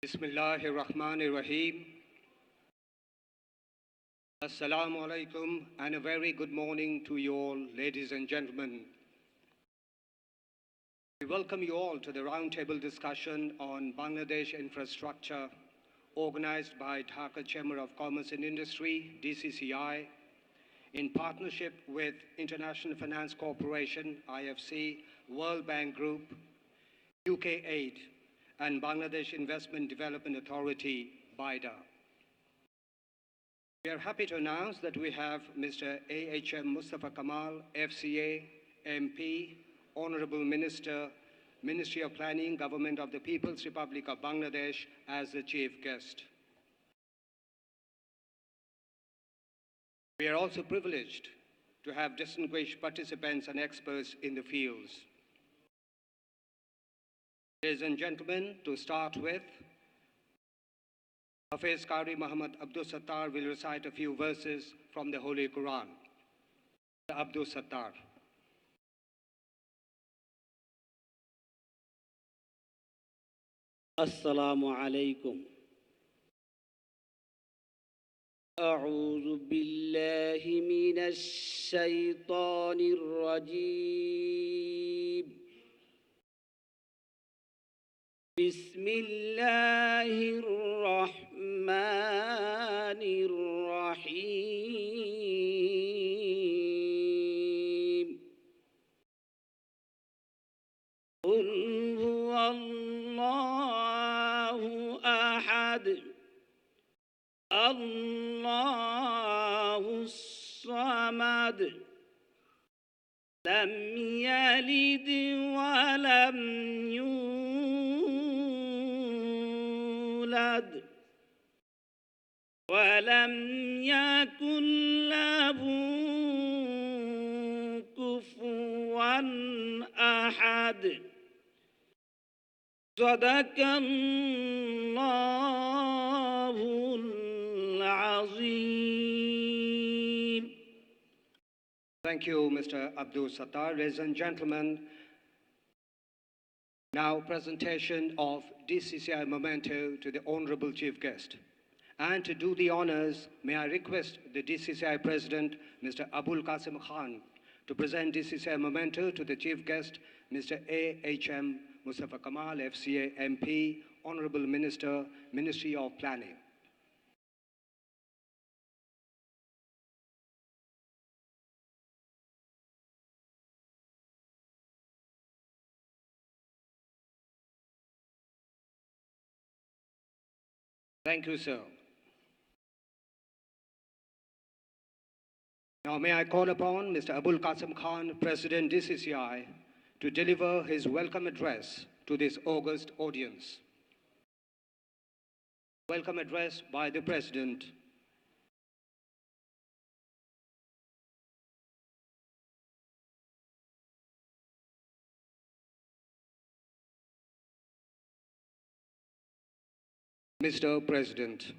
Bismillahirrahmanirrahim. Assalamu alaikum and a very good morning to you all, ladies and gentlemen. We welcome you all to the roundtable discussion on Bangladesh infrastructure organized by Dhaka Chamber of Commerce and Industry, DCCI, in partnership with International Finance Corporation, IFC, World Bank Group, UK Aid, and Bangladesh Investment Development Authority, BIDA. We are happy to announce that we have Mr. AHM Mustafa Kamal, FCA, MP, Honorable Minister, Ministry of Planning, Government of the People's Republic of Bangladesh as the chief guest. We are also privileged to have distinguished participants and experts in the fields. Ladies and gentlemen, to start with, Hafiz Qari Muhammad Abdul Sattar will recite a few verses from the Holy Quran. Abdul Sattar. Assalamu alaikum. أعوذ بالله من الشيطان الرجيم. بسم الله الرحمن الرحيم. قل هو الله أحد الله الصمد لم يلد ولم يولد ولم يكن له كفوا أحد. صدق الله العظيم. Thank you, Mr. Abdul Sattar. Ladies and gentlemen, now presentation of DCCI memento to the Honorable Chief Guest. And to do the honors, may I request the DCCI President, Mr. Abul Qasim Khan, to present DCCI memento to the Chief Guest, Mr. AHM Mustafa Kamal, FCA MP, Honorable Minister, Ministry of Planning. Thank you, sir. Now may I call upon Mr. Abul Qasim Khan, President DCCI, to deliver his welcome address to this august audience. Welcome address by the President. Mr. President.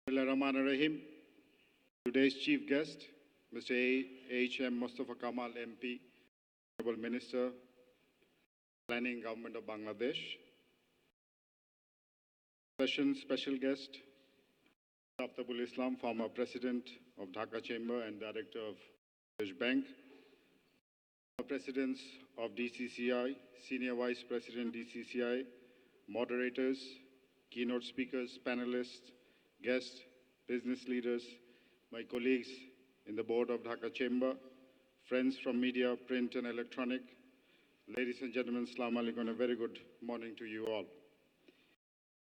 Bismillahirrahmanirrahim. Today's chief guest, Mr. AHM Mustafa Kamal MP, Honorable Minister, Planning Government of Bangladesh. Session special guest, Abdul Islam, former President of Dhaka Chamber and Director of Bangladesh Bank. Presidents of DCCI, Senior Vice President DCCI, moderators, keynote speakers, panelists, guests, business leaders, my colleagues in the board of Dhaka Chamber, friends from media, print and electronic, ladies and gentlemen, Assalamu alaikum, and a very good morning to you all.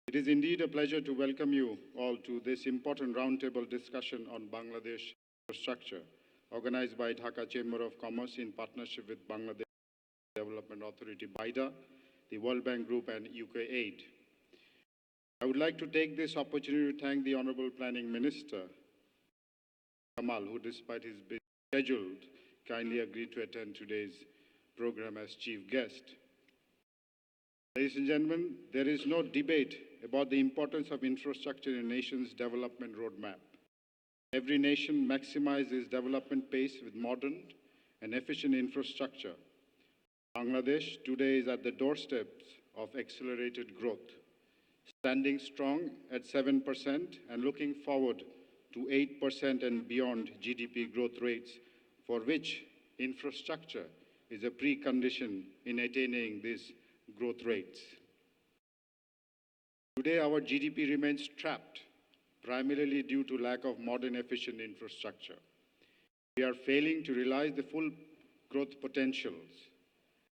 It is indeed a pleasure to welcome you all to this important roundtable discussion on Bangladesh infrastructure, organized by Dhaka Chamber of Commerce in partnership with Bangladesh Development Authority, BIDA, the World Bank Group and UK Aid. I would like to take this opportunity to thank the Honorable Planning Minister, Kamal, who despite his busy schedule, kindly agreed to attend today's program as chief guest. Ladies and gentlemen, there is no debate about the importance of infrastructure in a nation's development roadmap. Every nation maximizes its development pace with modern and efficient infrastructure. Bangladesh today is at the doorsteps of accelerated growth, standing strong at 7% and looking forward to 8% and beyond GDP growth rates, for which infrastructure is a precondition in attaining these growth rates. Today, our GDP remains trapped, primarily due to lack of modern, efficient infrastructure. We are failing to realize the full growth potentials.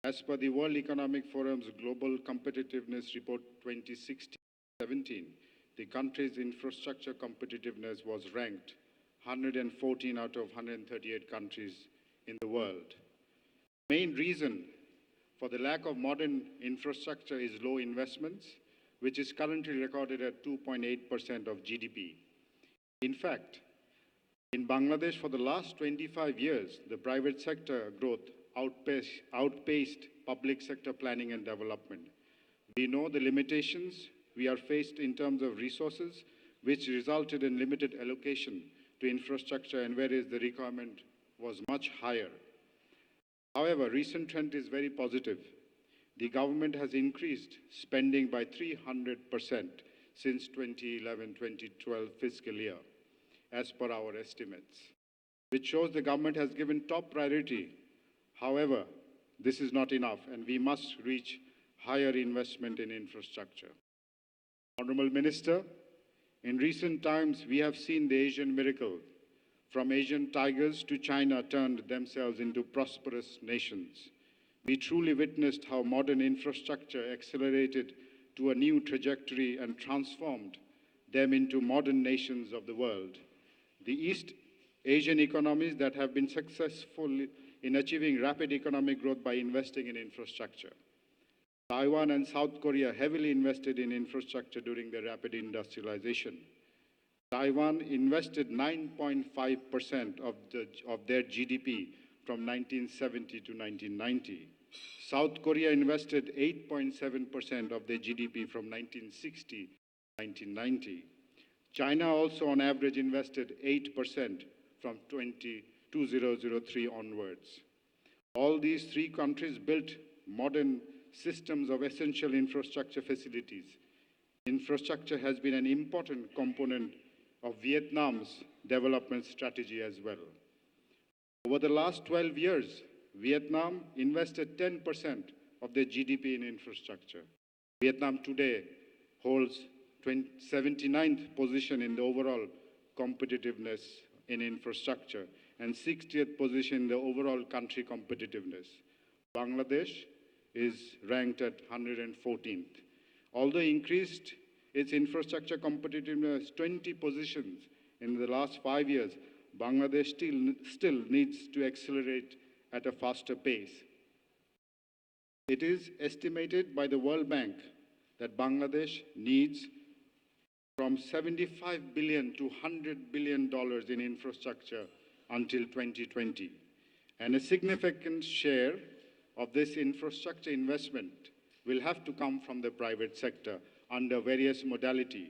As per the World Economic Forum's Global Competitiveness Report 2016-17, the country's infrastructure competitiveness was ranked 114 out of 138 countries in the world. The main reason for the lack of modern infrastructure is low investments, which is currently recorded at 2.8% of GDP. In fact, in Bangladesh, for the last 25 years, the private sector growth outpaced public sector planning and development. We know the limitations we are faced in terms of resources, which resulted in limited allocation to infrastructure, and whereas the requirement was much higher. However, recent trend is very positive. The government has increased spending by 300% since 2011-2012 fiscal year, as per our estimates, which shows the government has given top priority. However, this is not enough, and we must reach higher investment in infrastructure. Honorable Minister, in recent times, we have seen the Asian miracle. From Asian tigers to China turned themselves into prosperous nations. We truly witnessed how modern infrastructure accelerated to a new trajectory and transformed them into modern nations of the world. The East Asian economies that have been successful in achieving rapid economic growth by investing in infrastructure. Taiwan and South Korea heavily invested in infrastructure during their rapid industrialization. Taiwan invested 9.5% of their GDP from 1970 to 1990. South Korea invested 8.7% of their GDP from 1960 to 1990. China also on average invested 8% from 2003 onwards. All these three countries built modern systems of essential infrastructure facilities. Infrastructure has been an important component of Vietnam's development strategy as well. Over the last 12 years, Vietnam invested 10% of their GDP in infrastructure. Vietnam today holds 79th position in the overall competitiveness in infrastructure and 60th position in the overall country competitiveness. Bangladesh is ranked at 114th. Although increased its infrastructure competitiveness 20 positions in the last 5 years, Bangladesh still needs to accelerate at a faster pace. It is estimated by the World Bank that Bangladesh needs from $75 billion to $100 billion in infrastructure until 2020. And a significant share of this infrastructure investment will have to come from the private sector under various modalities.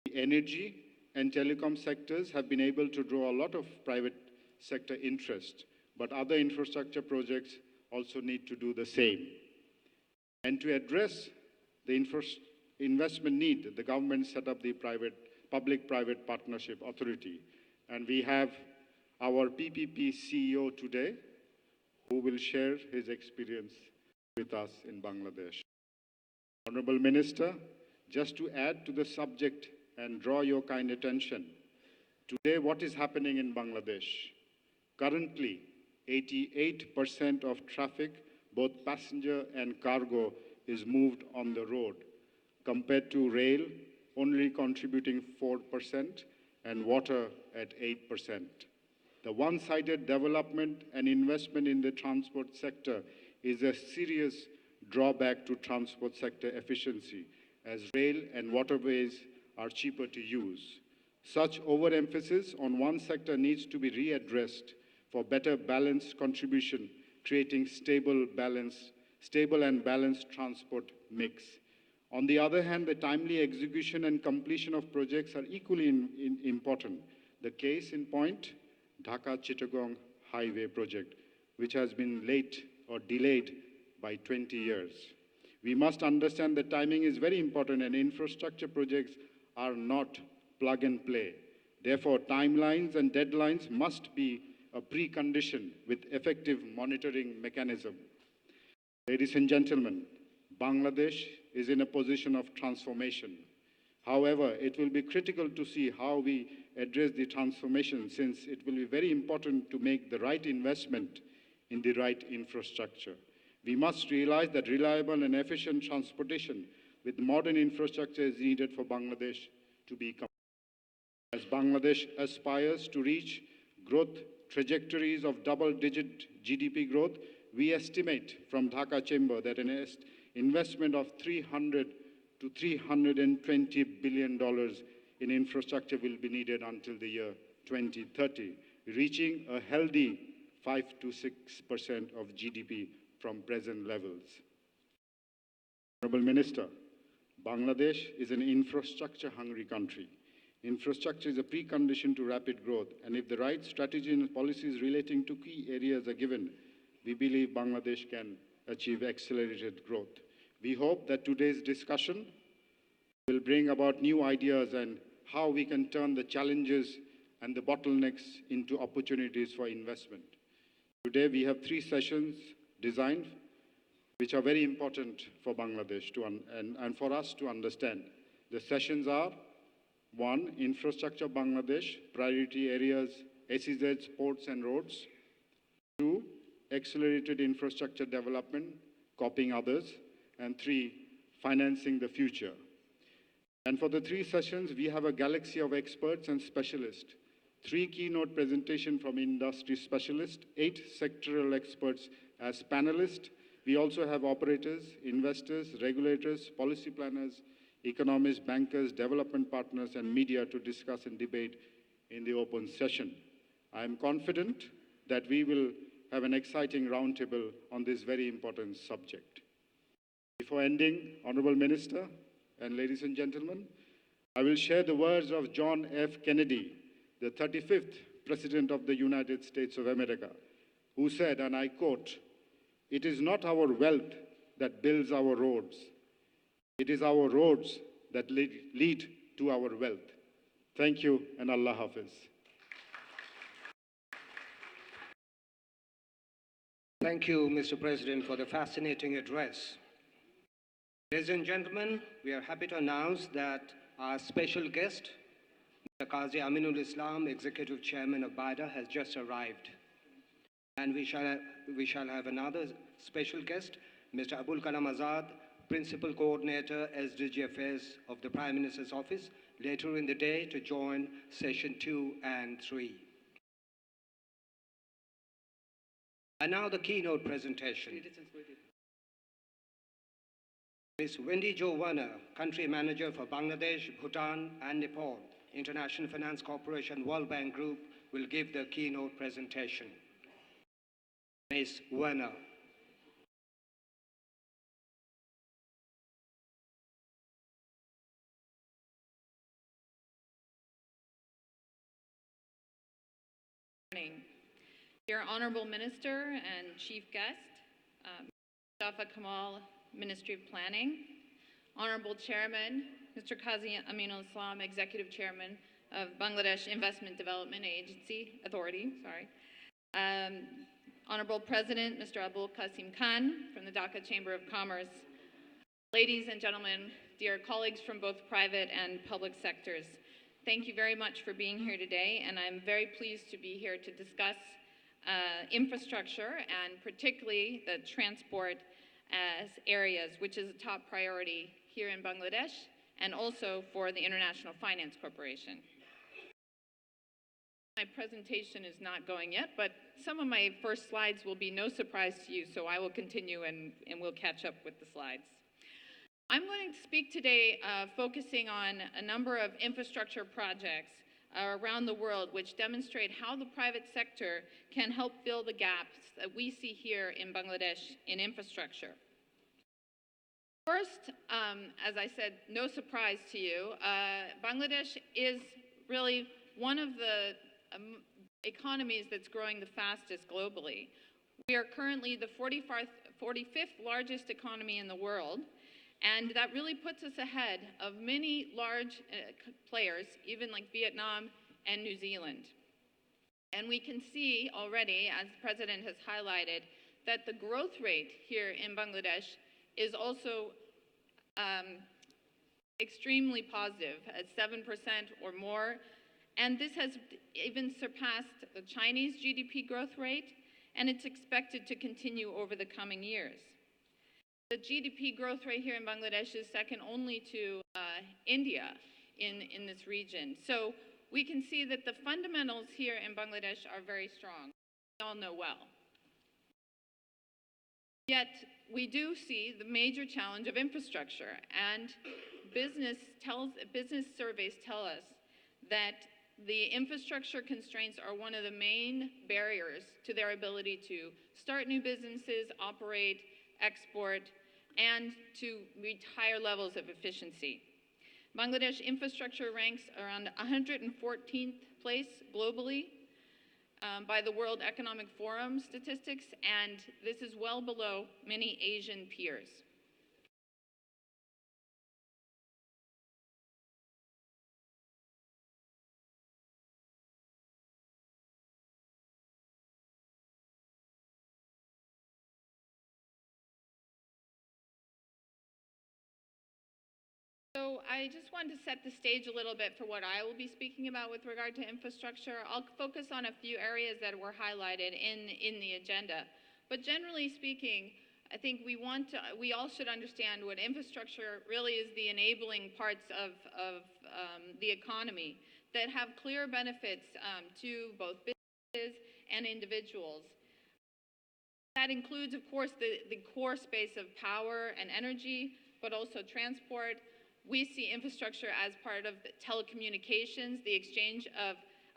The energy and telecom sectors have been able to draw a lot of private sector interest, but other infrastructure projects also need to do the same. And to address the investment need, the government set up the Public-Private Partnership Authority. And we have our PPP CEO today, who will share his experience with us in Bangladesh. Honorable Minister, just to add to the subject and draw your kind attention, today what is happening in Bangladesh? Currently, 88% of traffic, both passenger and cargo, is moved on the road, compared to rail only contributing 4% and water at 8%. The one-sided development and investment in the transport sector is a serious drawback to transport sector efficiency, as rail and waterways are cheaper to use. Such overemphasis on one sector needs to be readdressed for better balanced contribution, creating stable, balanced stable and balanced transport mix. On the other hand, the timely execution and completion of projects are equally important. The case in point, Dhaka-Chittagong Highway project, which has been late or delayed by 20 years. We must understand that timing is very important and infrastructure projects are not plug and play. Therefore, timelines and deadlines must be a precondition with effective monitoring mechanism. Ladies and gentlemen, Bangladesh is in a position of transformation. However, it will be critical to see how we address the transformation, since it will be very important to make the right investment in the right infrastructure. We must realize that reliable and efficient transportation with modern infrastructure is needed for Bangladesh to be complete. As Bangladesh aspires to reach growth trajectories of double-digit GDP growth, we estimate from Dhaka Chamber that an investment of $300 to $320 billion in infrastructure will be needed until the year 2030, reaching a healthy 5 to 6% of GDP from present levels. Honorable Minister, Bangladesh is an infrastructure-hungry country. Infrastructure is a precondition to rapid growth, and if the right strategy and policies relating to key areas are given, we believe Bangladesh can achieve accelerated growth. We hope that today's discussion will bring about new ideas and how we can turn the challenges and the bottlenecks into opportunities for investment. Today we have 3 sessions designed which are very important for Bangladesh and for us to understand. The sessions are: 1. Infrastructure Bangladesh, priority areas, SEZs, ports and roads. 2. Accelerated infrastructure development, copying others. And 3. Financing the future. And for the 3 sessions, we have a galaxy of experts and specialists. 3 keynote presentations from industry specialists, 8 sectoral experts as panelists. We also have operators, investors, regulators, policy planners, economists, bankers, development partners, and media to discuss and debate in the open session. I am confident that we will have an exciting roundtable on this very important subject. Before ending, Honorable Minister and ladies and gentlemen, I will share the words of John F. Kennedy, the 35th President of the United States of America, who said, and I quote, "It is not our wealth that builds our roads. It is our roads that lead to our wealth." Thank you, and Allah Hafiz. Thank you, Mr. President, for the fascinating address. Ladies and gentlemen, we are happy to announce that our special guest, Mr. Qazi Aminul Islam, Executive Chairman of BIDA, has just arrived. And we shall have another special guest, Mr. Abul Kalam Azad, Principal Coordinator, SDG Affairs of the Prime Minister's Office, later in the day to join session 2 and 3. And now the keynote presentation. Ms. Wendy Jo Werner, Country Manager for Bangladesh, Bhutan, and Nepal, International Finance Corporation World Bank Group, will give the keynote presentation. Ms. Werner. Dear Honorable Minister and Chief Guest, Mustafa Kamal, Ministry of Planning, Honorable Chairman, Mr. Qazi Aminul Islam, Executive Chairman of Bangladesh Investment Development Authority, Honorable President, Mr. Abul Qasim Khan from the Dhaka Chamber of Commerce, ladies and gentlemen, dear colleagues from both private and public sectors, thank you very much for being here today, and I'm very pleased to be here to discuss infrastructure and particularly the transport as areas, which is a top priority here in Bangladesh and also for the International Finance Corporation. My presentation is not going yet, but some of my first slides will be no surprise to you, so I will continue and we'll catch up with the slides. I'm going to speak today focusing on a number of infrastructure projects around the world which demonstrate how the private sector can help fill the gaps that we see here in Bangladesh in infrastructure. First, as I said, no surprise to you, Bangladesh is really one of the economies that's growing the fastest globally. We are currently the 45th largest economy in the world, and that really puts us ahead of many large players, even like Vietnam and New Zealand. And we can see already, as the President has highlighted, that the growth rate here in Bangladesh is also extremely positive at 7% or more. And this has even surpassed the Chinese GDP growth rate, and it's expected to continue over the coming years. The GDP growth rate here in Bangladesh is second only to India in this region. So we can see that the fundamentals here in Bangladesh are very strong. We all know well. Yet we do see the major challenge of infrastructure, and business surveys tell us that the infrastructure constraints are one of the main barriers to their ability to start new businesses, operate, export, and to reach higher levels of efficiency. Bangladesh infrastructure ranks around 114th place globally by the World Economic Forum statistics, and this is well below many Asian peers. So I just wanted to set the stage a little bit for what I will be speaking about with regard to infrastructure. I'll focus on a few areas that were highlighted in the agenda. But generally speaking, I think we all should understand what infrastructure really is: the enabling parts of the economy that have clear benefits to both businesses and individuals. That includes, of course, the core space of power and energy, but also transport. We see infrastructure as part of telecommunications, the exchange of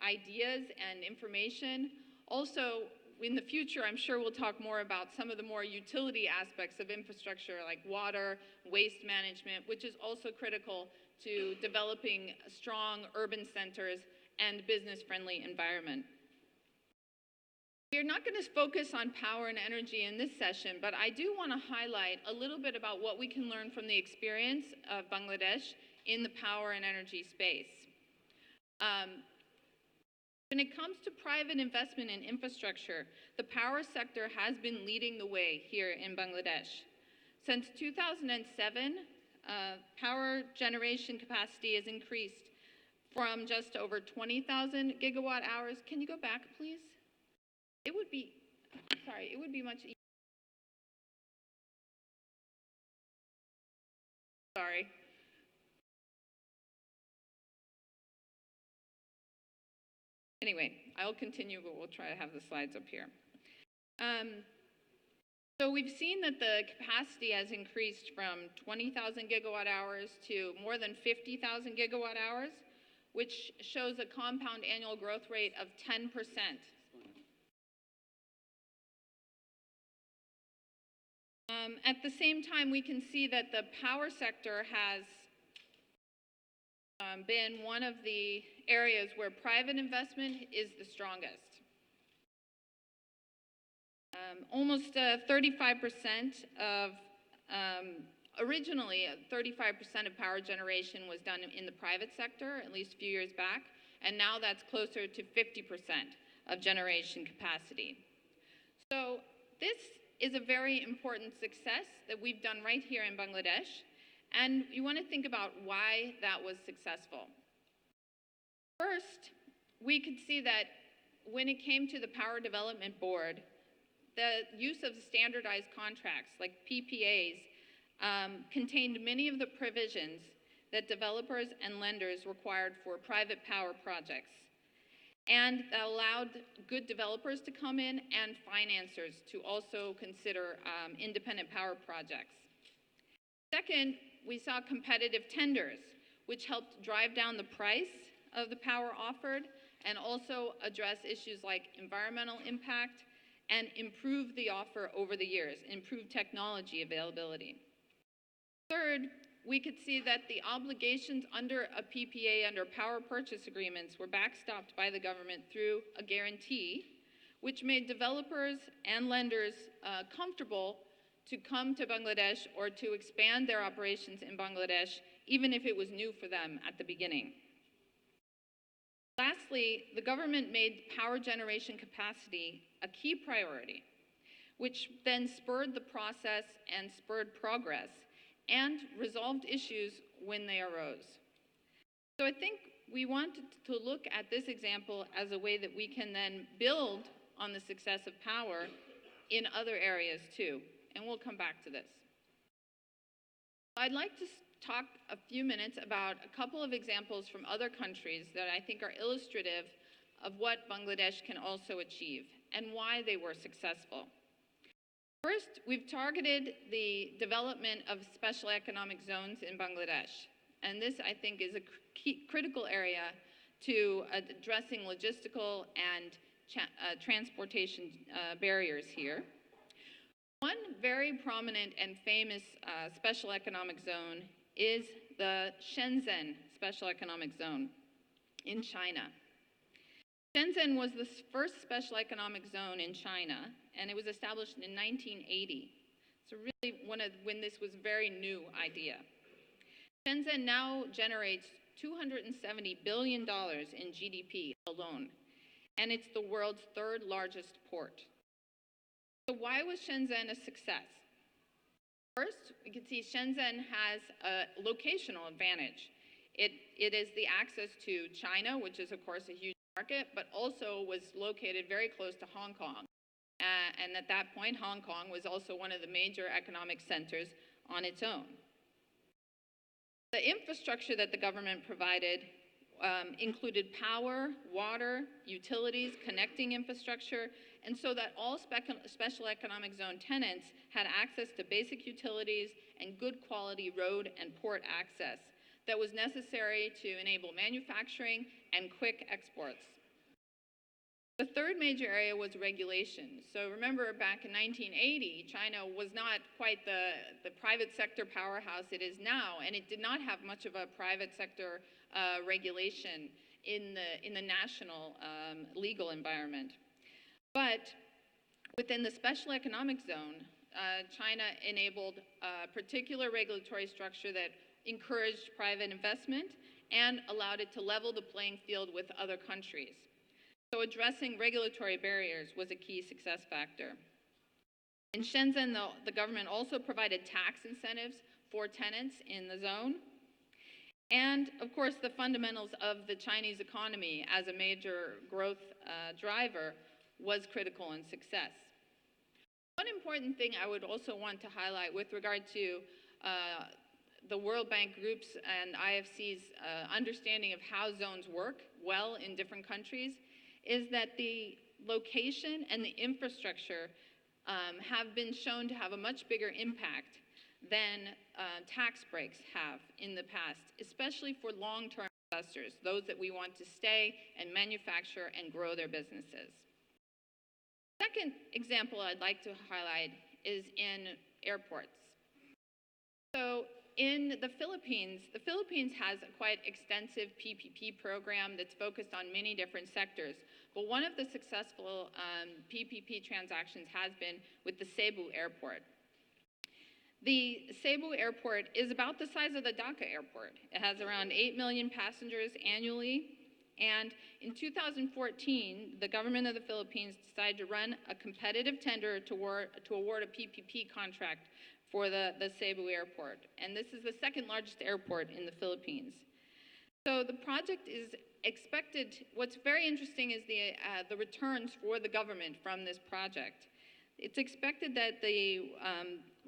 ideas and information. Also, in the future, I'm sure we'll talk more about some of the more utility aspects of infrastructure, like water, waste management, which is also critical to developing strong urban centers and business-friendly environment. We're not going to focus on power and energy in this session, but I do want to highlight a little bit about what we can learn from the experience of Bangladesh in the power and energy space. When it comes to private investment in infrastructure, the power sector has been leading the way here in Bangladesh. Since 2007, power generation capacity has increased from just over 20,000 gigawatt hours. Can you go back, please? It would be much easier. Sorry. Anyway, I'll continue, but we'll try to have the slides up here. So we've seen that the capacity has increased from 20,000 gigawatt hours to more than 50,000 gigawatt hours, which shows a compound annual growth rate of 10%. At the same time, we can see that the power sector has been one of the areas where private investment is the strongest. Almost 35% of, originally 35% of power generation was done in the private sector, at least a few years back, and now that's closer to 50% of generation capacity. So this is a very important success that we've done right here in Bangladesh, and you want to think about why that was successful. First, we could see that when it came to the Power Development Board, the use of standardized contracts like PPAs contained many of the provisions that developers and lenders required for private power projects, and that allowed good developers to come in and financiers to also consider independent power projects. Second, we saw competitive tenders, which helped drive down the price of the power offered and also address issues like environmental impact and improve the offer over the years, improve technology availability. third, we could see that the obligations under a PPA, under power purchase agreements, were backstopped by the government through a guarantee, which made developers and lenders comfortable to come to Bangladesh or to expand their operations in Bangladesh, even if it was new for them at the beginning. Lastly, the government made power generation capacity a key priority, which then spurred the process and spurred progress and resolved issues when they arose. So I think we want to look at this example as a way that we can then build on the success of power in other areas too, and we'll come back to this. I'd like to talk a few minutes about a couple of examples from other countries that I think are illustrative of what Bangladesh can also achieve and why they were successful. First, we've targeted the development of special economic zones in Bangladesh. And this, I think, is a critical area to addressing logistical and transportation barriers here. One very prominent and famous special economic zone is the Shenzhen Special Economic Zone in China. Shenzhen was the first special economic zone in China, and it was established in 1980. So really when this was a very new idea. Shenzhen now generates $270 billion in GDP alone, and it's the world's third largest port. So why was Shenzhen a success? First, we can see Shenzhen has a locational advantage. It is the access to China, which is of course a huge market, but also was located very close to Hong Kong. And at that point, Hong Kong was also one of the major economic centers on its own. The infrastructure that the government provided included power, water, utilities, connecting infrastructure, and so that all special economic zone tenants had access to basic utilities and good quality road and port access that was necessary to enable manufacturing and quick exports. The third major area was regulation. So remember, back in 1980, China was not quite the private sector powerhouse it is now, and it did not have much of a private sector regulation in the national legal environment. But within the special economic zone, China enabled a particular regulatory structure that encouraged private investment and allowed it to level the playing field with other countries. So addressing regulatory barriers was a key success factor. In Shenzhen, the government also provided tax incentives for tenants in the zone. And of course, the fundamentals of the Chinese economy as a major growth driver was critical in success. One important thing I would also want to highlight with regard to the World Bank Group's and IFC's understanding of how zones work well in different countries is that the location and the infrastructure have been shown to have a much bigger impact than tax breaks have in the past, especially for long-term investors, those that we want to stay and manufacture and grow their businesses. Second example I'd like to highlight is in airports. So in the Philippines has a quite extensive PPP program that's focused on many different sectors. But one of the successful PPP transactions has been with the Cebu Airport. The Cebu Airport is about the size of the Dhaka Airport. It has around 8 million passengers annually. And in 2014, the government of the Philippines decided to run a competitive tender to award a PPP contract for the Cebu Airport. And this is the second largest airport in the Philippines. So the project is expected, what's very interesting is the returns for the government from this project. It's expected that the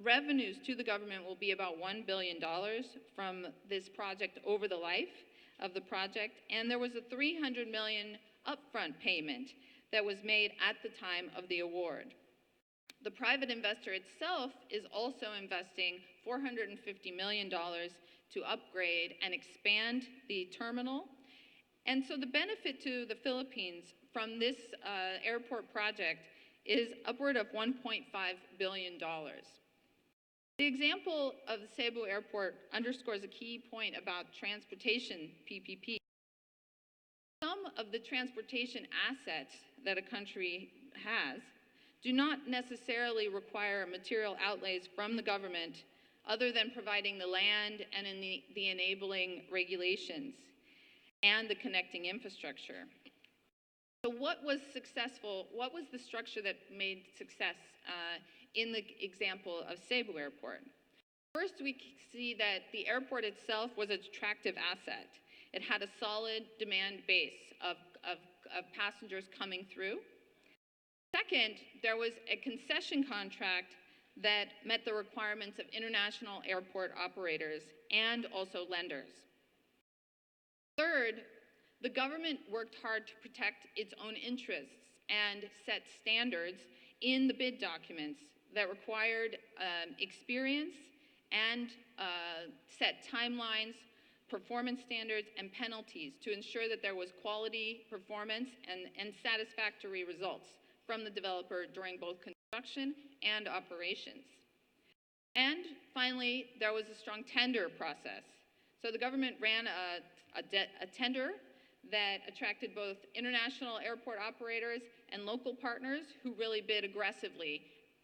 revenues to the government will be about $1 billion from this project over the life of the project, and there was a $300 million upfront payment that was made at the time of the award. The private investor itself is also investing $450 million to upgrade and expand the terminal. And so the benefit to the Philippines from this airport project is upward of $1.5 billion. The example of the Cebu Airport underscores a key point about transportation PPP. Some of the transportation assets that a country has do not necessarily require material outlays from the government other than providing the land and in the enabling regulations and the connecting infrastructure. So what was successful? What was the structure that made success in the example of Cebu Airport? First, we see that the airport itself was an attractive asset. It had a solid demand base of passengers coming through. Second, there was a concession contract that met the requirements of international airport operators and also lenders. Third, the government worked hard to protect its own interests and set standards in the bid documents that required experience and set timelines, performance standards, and penalties to ensure that there was quality performance and satisfactory results from the developer during both construction and operations. And finally, there was a strong tender process. So the government ran a tender that attracted both international airport operators and local partners who really bid aggressively.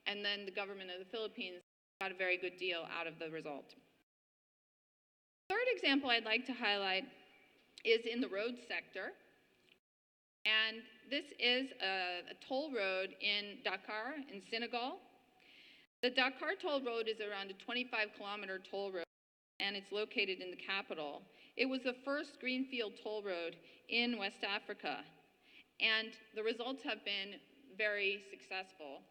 And then the government of the Philippines got a very good deal out of the result. Third example I'd like to highlight is in the road sector. And this is a toll road in Dakar, in Senegal. The Dakar toll road is around a 25-kilometer toll road, and it's located in the capital. It was the first greenfield toll road in West Africa, and the results have been very successful.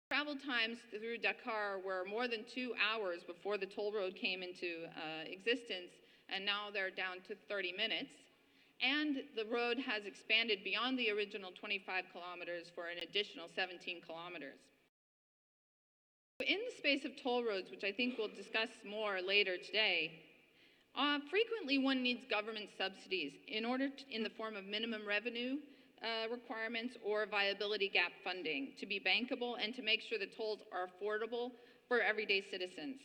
Travel times through Dakar were more than 2 hours before the toll road came into existence, and now they're down to 30 minutes. And the road has expanded beyond the original 25 kilometers for an additional 17 kilometers. In the space of toll roads, which I think we'll discuss more later today, frequently one needs government subsidies in the form of minimum revenue requirements or viability gap funding to be bankable and to make sure that tolls are affordable for everyday citizens.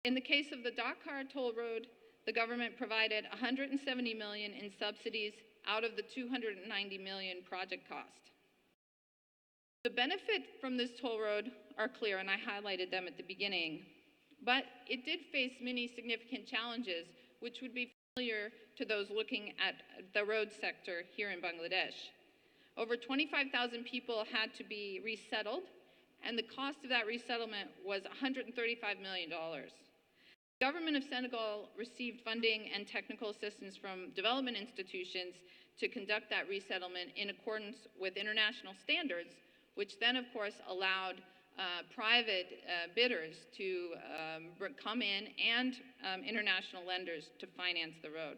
In the case of the Dakar toll road, the government provided $170 million in subsidies out of the $290 million project cost. The benefit from this toll road are clear, and I highlighted them at the beginning, but it did face many significant challenges, which would be familiar to those looking at the road sector here in Bangladesh. Over 25,000 people had to be resettled, and the cost of that resettlement was $135 million. The government of Senegal received funding and technical assistance from development institutions to conduct that resettlement in accordance with international standards, which then, of course, allowed private bidders to come in and international lenders to finance the road.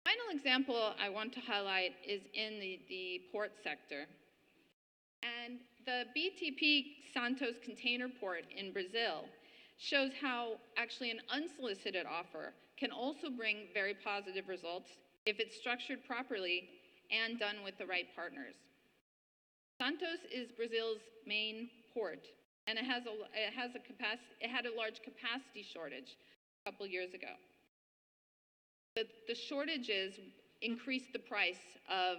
The final example I want to highlight is in the port sector. And the BTP Santos container port in Brazil shows how actually an unsolicited offer can also bring very positive results if it's structured properly and done with the right partners. Santos is Brazil's main port, and it had a large capacity shortage a couple years ago. The shortages increased the price of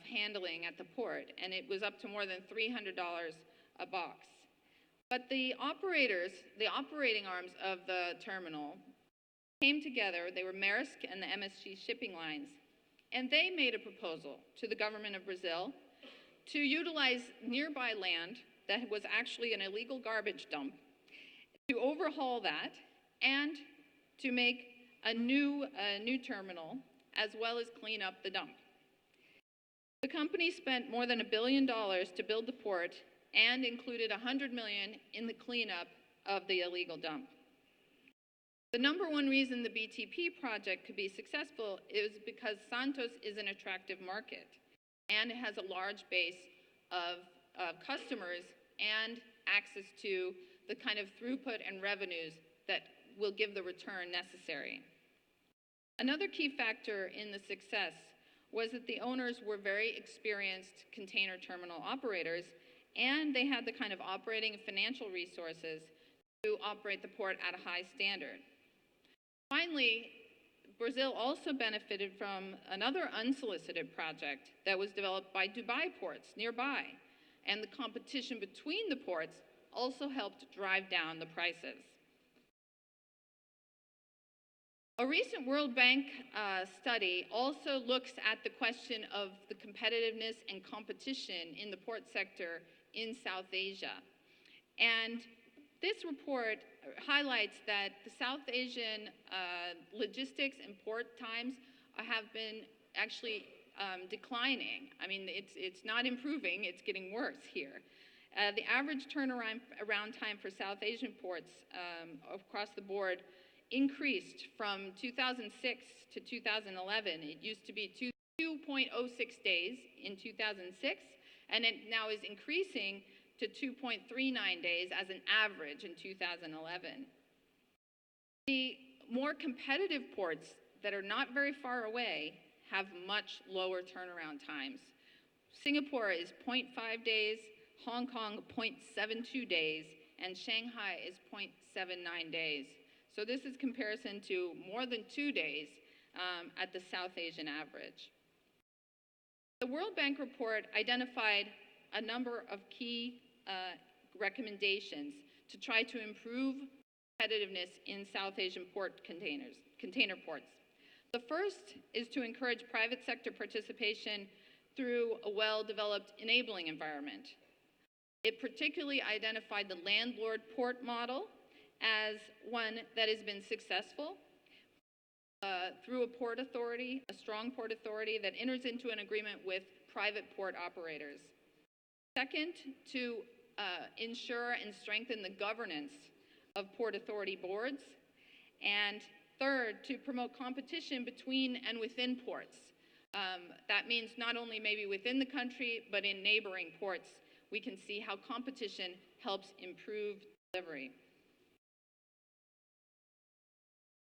handling at the port, and it was up to more than $300 a box. But the operators, the operating arms of the terminal, came together. They were Maersk and the MSC shipping lines, and they made a proposal to the government of Brazil to utilize nearby land that was actually an illegal garbage dump, to overhaul that, and to make a new terminal, as well as clean up the dump. The company spent more than $1 billion to build the port and included $100 million in the cleanup of the illegal dump. The number one reason the BTP project could be successful is because Santos is an attractive market, and it has a large base of customers and access to the kind of throughput and revenues that will give the return necessary. Another key factor in the success was that the owners were very experienced container terminal operators, and they had the kind of operating and financial resources to operate the port at a high standard. Finally, Brazil also benefited from another unsolicited project that was developed by Dubai ports nearby, and the competition between the ports also helped drive down the prices. A recent World Bank study also looks at the question of the competitiveness and competition in the port sector in South Asia. And this report highlights that the South Asian logistics and port times have been actually declining. I mean, it's not improving, it's getting worse here. The average turnaround time for South Asian ports across the board increased from 2006 to 2011. It used to be 2.06 days in 2006, and it now is increasing to 2.39 days as an average in 2011. The more competitive ports that are not very far away have much lower turnaround times. Singapore is 0.5 days, Hong Kong 0.72 days, and Shanghai is 0.79 days. So this is comparison to more than 2 days at the South Asian average. The World Bank report identified a number of key recommendations to try to improve competitiveness in South Asian container ports. The first is to encourage private sector participation through a well-developed enabling environment. It particularly identified the landlord port model as one that has been successful through a port authority, a strong port authority that enters into an agreement with private port operators. Second, to ensure and strengthen the governance of port authority boards. And third, to promote competition between and within ports. That means not only maybe within the country, but in neighboring ports, we can see how competition helps improve delivery.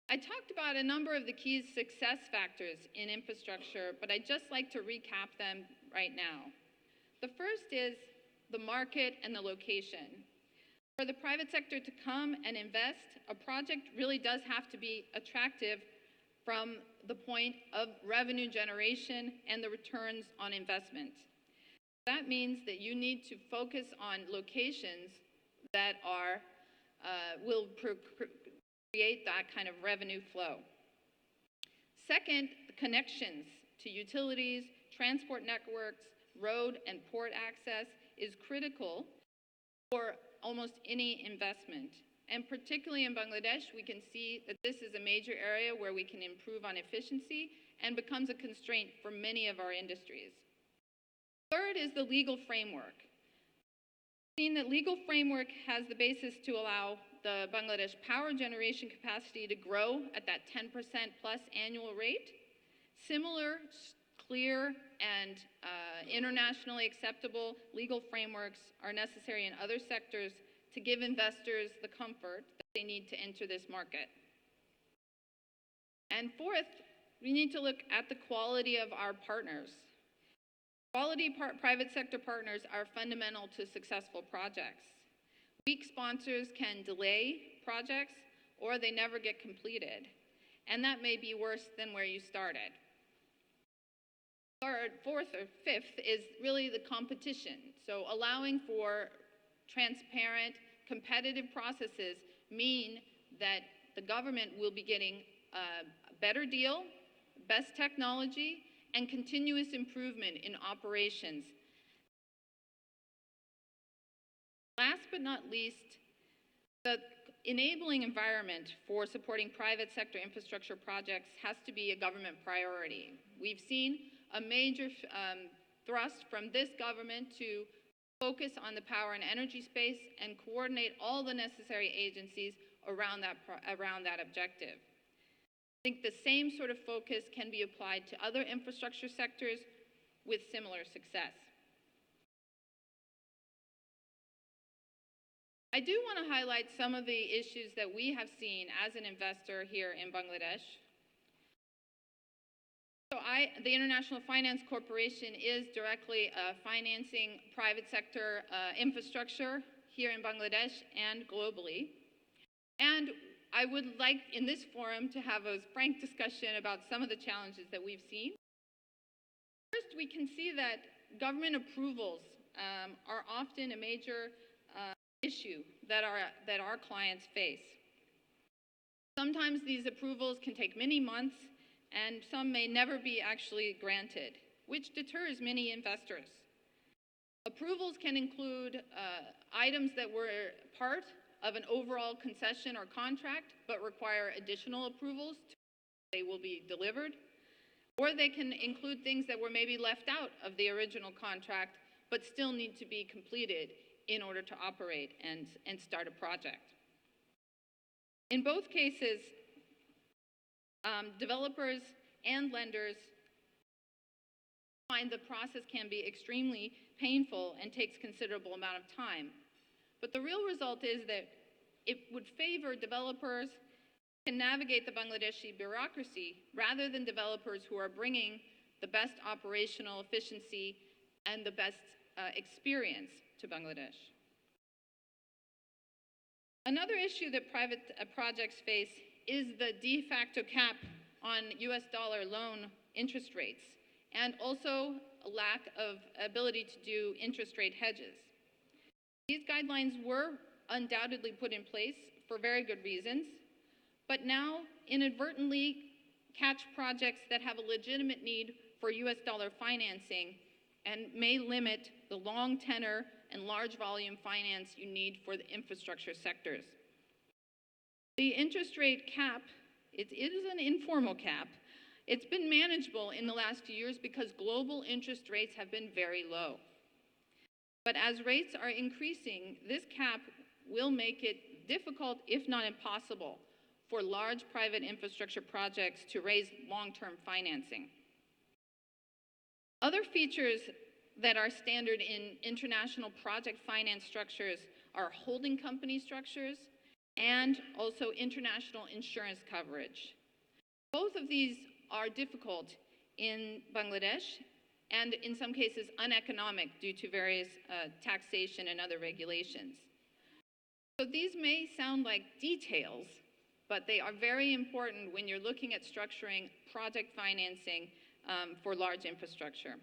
I talked about a number of the key success factors in infrastructure, but I'd just like to recap them right now. The first is the market and the location. For the private sector to come and invest, a project really does have to be attractive from the point of revenue generation and the returns on investment. That means that you need to focus on locations that will create that kind of revenue flow. Second, the connections to utilities, transport networks, road and port access is critical for almost any investment. And particularly in Bangladesh, we can see that this is a major area where we can improve on efficiency and becomes a constraint for many of our industries. Third is the legal framework. We've seen that legal framework has the basis to allow the Bangladesh power generation capacity to grow at that 10% plus annual rate. Similar, clear, and internationally acceptable legal frameworks are necessary in other sectors to give investors the comfort that they need to enter this market. And fourth, we need to look at the quality of our partners. Quality private sector partners are fundamental to successful projects. Weak sponsors can delay projects or they never get completed. And that may be worse than where you started. Third, fourth, or fifth is really the competition. So allowing for transparent, competitive processes mean that the government will be getting a better deal, best technology, and continuous improvement in operations. Last but not least, the enabling environment for supporting private sector infrastructure projects has to be a government priority. We've seen a major thrust from this government to focus on the power and energy space and coordinate all the necessary agencies around that objective. I think the same sort of focus can be applied to other infrastructure sectors with similar success. I do want to highlight some of the issues that we have seen as an investor here in Bangladesh. The International Finance Corporation is directly financing private sector infrastructure here in Bangladesh and globally. And I would like in this forum to have a frank discussion about some of the challenges that we've seen. First, we can see that government approvals are often a major issue that our clients face. Sometimes these approvals can take many months, and some may never be actually granted, which deters many investors. Approvals can include items that were part of an overall concession or contract, but require additional approvals to they will be delivered. Or they can include things that were maybe left out of the original contract, but still need to be completed in order to operate and start a project. In both cases, developers and lenders find the process can be extremely painful and takes considerable amount of time. But the real result is that it would favor developers who can navigate the Bangladeshi bureaucracy rather than developers who are bringing the best operational efficiency and the best experience to Bangladesh. Another issue that private projects face is the de facto cap on US dollar loan interest rates, and also a lack of ability to do interest rate hedges. These guidelines were undoubtedly put in place for very good reasons, but now inadvertently catch projects that have a legitimate need for US dollar financing and may limit the long tenor and large volume finance you need for the infrastructure sectors. The interest rate cap, it is an informal cap. It's been manageable in the last few years because global interest rates have been very low. But as rates are increasing, this cap will make it difficult, if not impossible, for large private infrastructure projects to raise long-term financing. Other features that are standard in international project finance structures are holding company structures and also international insurance coverage. Both of these are difficult in Bangladesh and in some cases uneconomic due to various taxation and other regulations. So these may sound like details, but they are very important when you're looking at structuring project financing for large infrastructure.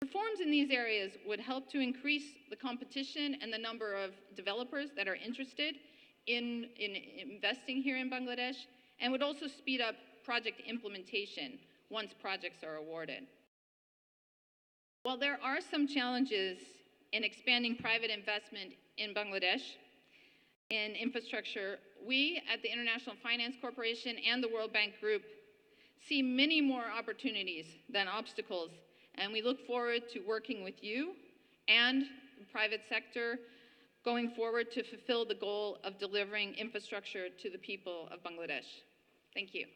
Reforms in these areas would help to increase the competition and the number of developers that are interested in investing here in Bangladesh, and would also speed up project implementation once projects are awarded. While there are some challenges in expanding private investment in Bangladesh in infrastructure, we at the International Finance Corporation and the World Bank Group see many more opportunities than obstacles, and we look forward to working with you and the private sector going forward to fulfill the goal of delivering infrastructure to the people of Bangladesh. Thank you.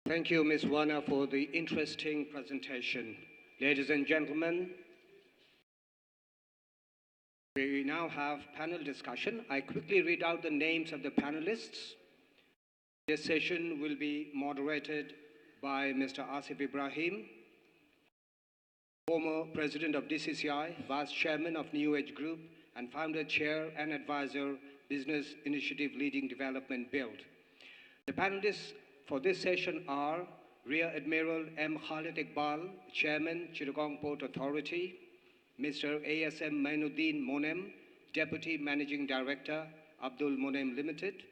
Thank you, Ms. Wana, for the interesting presentation. Ladies and gentlemen, we now have panel discussion. I quickly read out the names of the panelists. This session will be moderated by Mr. Asif Ibrahim, former president of DCCI, vice chairman of New Age Group, and founder, chair, and advisor, Business Initiative Leading Development Build. The panelists for this session are Rear Admiral M. Khalid Iqbal, chairman, Chittagong Port Authority, Mr. ASM Mainuddin Monem, deputy managing director, Abdul Monem Limited,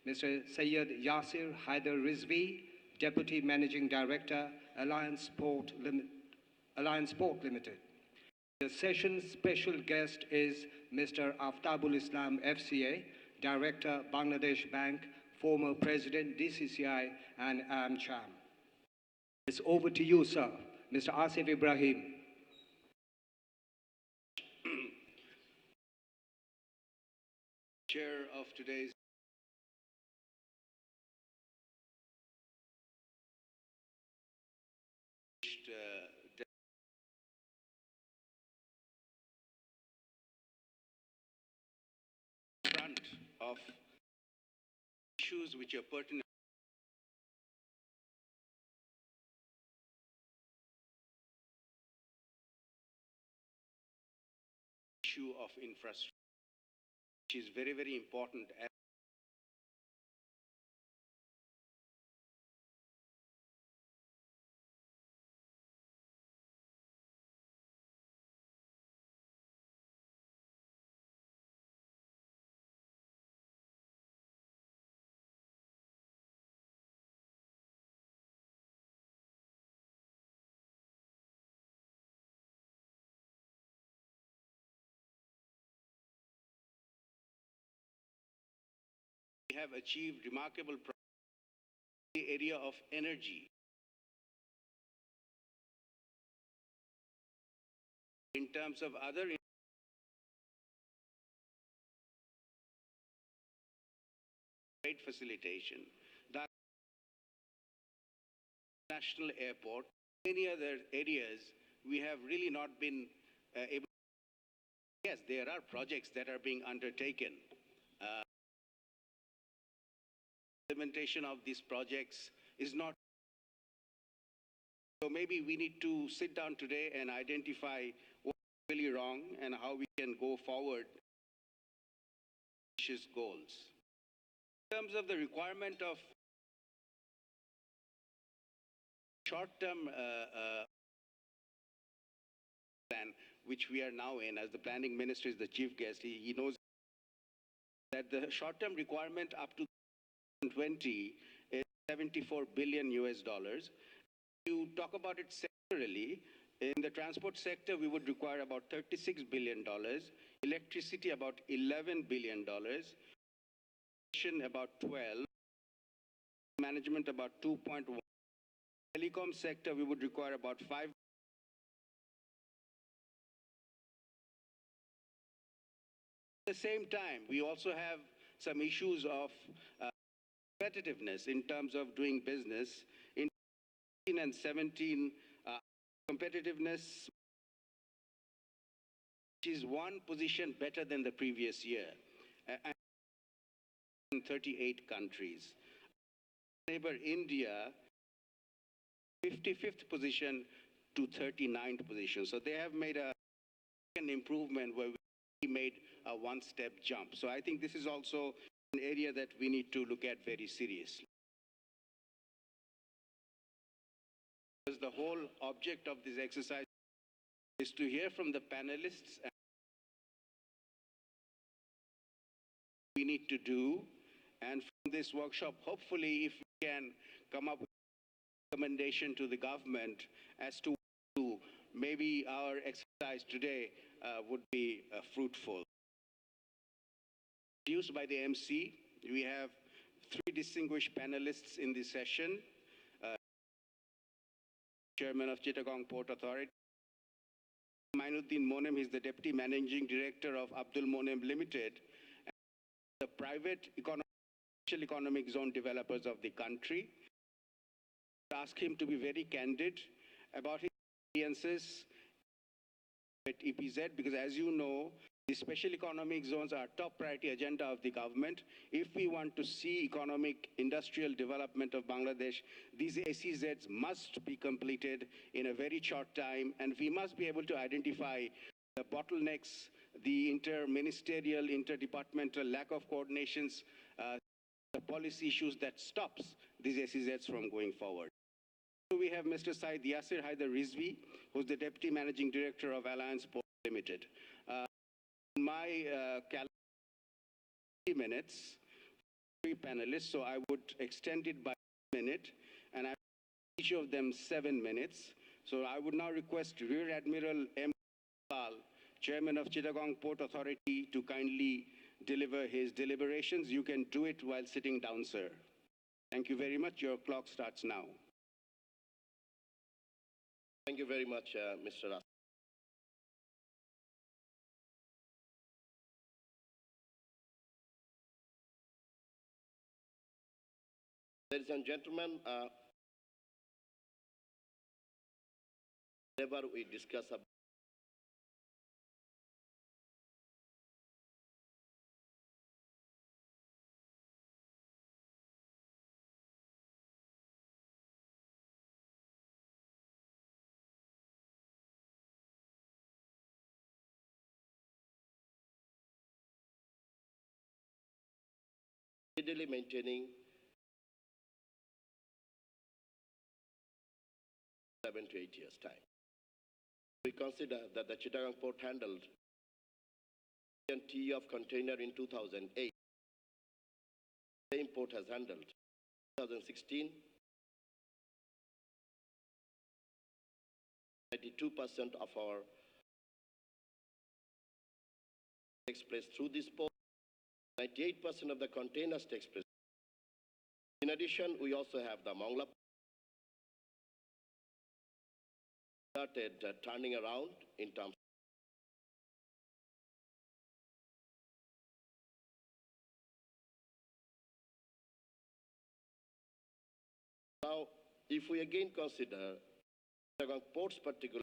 Mr. Sayyid Yasir Haider Rizvi, deputy managing director, Alliance Port Limited. The session's special guest is Mr. Aftabul Islam FCA, Director, Bangladesh Bank, former President, DCCI, and AmCham. It's over to you, sir. Mr. Asif Ibrahim. Chair of today's front of issues which are pertinent issue of infrastructure, which is very, very important. We have achieved remarkable progress in the area of energy. In terms of other trade facilitation, the national airport, many other areas, we have really not been able. Yes, there are projects that are being undertaken. Implementation of these projects is not. So maybe we need to sit down today and identify what's really wrong and how we can go forward ambitious goals. In terms of the requirement of short-term plan, which we are now in, as the planning minister is the chief guest, he knows that the short-term requirement up to 2020 is 74 billion US dollars. You talk about it sectorally. In the transport sector, we would require about $36 billion, electricity about $11 billion, about 12, management about 2.1, telecom sector, we would require about 5. At the same time, we also have some issues of competitiveness in terms of doing business. In 2016 and 17, competitiveness is one position better than the previous year, and in 38 countries. Neighbor India, 55th position to 39th position. So they have made an improvement where we made a one-step jump. So I think this is also an area that we need to look at very seriously. Because the whole object of this exercise is to hear from the panelists and what we need to do. And from this workshop, hopefully, if we can come up with a recommendation to the government as to maybe our exercise today would be fruitful. Introduced by the MC, we have 3 distinguished panelists in this session. Chairman of Chittagong Port Authority. Mainuddin Monem, he's the Deputy Managing Director of Abdul Monem Limited, and the private special economic zone developers of the country. I ask him to be very candid about his experiences at EPZ, because as you know, the special economic zones are top priority agenda of the government. If we want to see economic industrial development of Bangladesh, these SEZs must be completed in a very short time, and we must be able to identify the bottlenecks, the inter-ministerial, inter-departmental lack of coordinations, the policy issues that stops these SEZs from going forward. So we have Mr. Said Yasir Haider Rizvi, who's the Deputy Managing Director of Alliance Port Limited. My calendar 3 minutes, 3 panelists, so I would extend it by 1 minute, and I each of them 7 minutes. So I would now request Rear Admiral M. Pal, Chairman of Chittagong Port Authority, to kindly deliver his deliberations. You can do it while sitting down, sir. Thank you very much. Your clock starts now. Thank you very much, Mr. Ras. Ladies and gentlemen, whenever we discuss about steadily maintaining 7 to 8 years' time. We consider that the Chittagong port handled T of container in 2008. The same port has handled 2016, 92% of our takes place through this port. 98% of the containers takes place. In addition, we also have the Mongla started turning around in terms. Now, if we again consider ports particularly,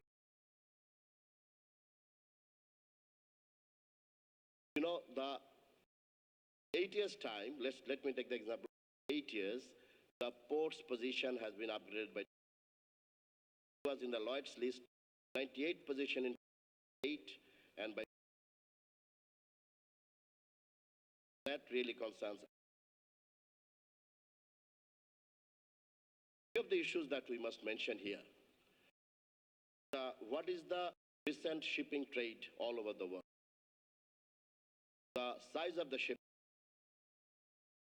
the 8 years' time, let me take the example, 8 years, the port's position has been upgraded by, was in the Lloyd's list, 98th position in 8, and by that really concerns. One of the issues that we must mention here, what is the recent shipping trade all over the world? The size of the ship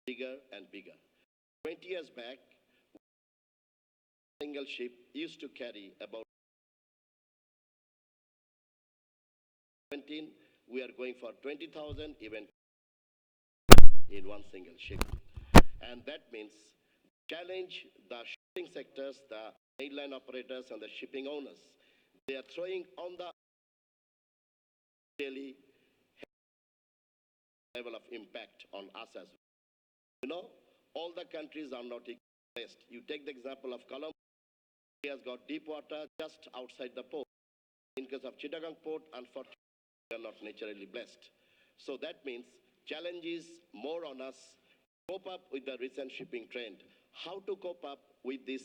bigger and bigger. 20 years back, a single ship used to carry about 17. We are going for 20,000 even in one single ship. And that means challenge the shipping sectors, the mainline operators and the shipping owners. They are throwing on the really level of impact on us as well. All the countries are not equally blessed. You take the example of Colombo, he has got deep water just outside the port. In case of Chittagong port, unfortunately, we are not naturally blessed. So that means challenge is more on us to cope up with the recent shipping trend. How to cope up with this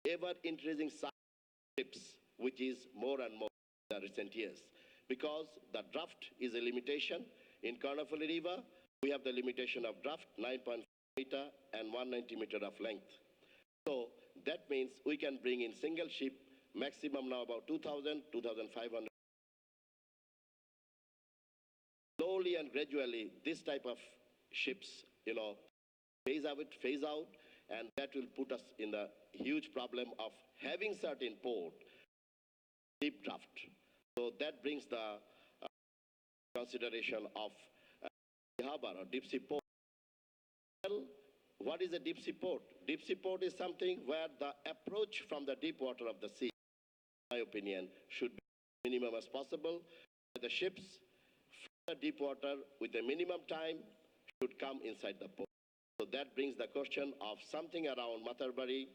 ever-increasing size of ships, which is more and more in the recent years. Because the draft is a limitation. In Karnataka River, we have the limitation of draft, 9.5 meter and 190 meter of length. So that means we can bring in single ship, maximum now about 2,000, 2,500. Slowly and gradually, this type of ships, phase out, and that will put us in the huge problem of having certain port deep draft. So that brings the consideration of harbor or deep sea port. Well, what is a deep sea port? Deep sea port is something where the approach from the deep water of the sea, in my opinion, should be minimum as possible. The ships from the deep water with the minimum time should come inside the port. So that brings the question of something around Matarbari,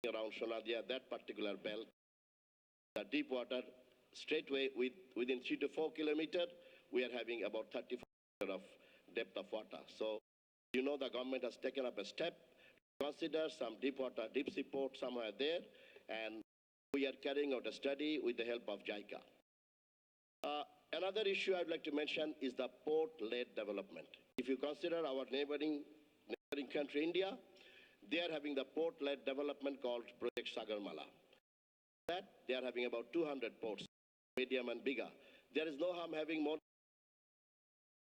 around Shonadia, that particular belt. The deep water, straightway within 3 to 4 kilometers, we are having about 34 meters of depth of water. So, the government has taken up a step to consider some deep water, deep sea port somewhere there, and we are carrying out a study with the help of JICA. Another issue I'd like to mention is the port-led development. If you consider our neighboring country, India, they are having the port-led development called Project Sagarmala. That they are having about 200 ports, medium and bigger. There is no harm having more.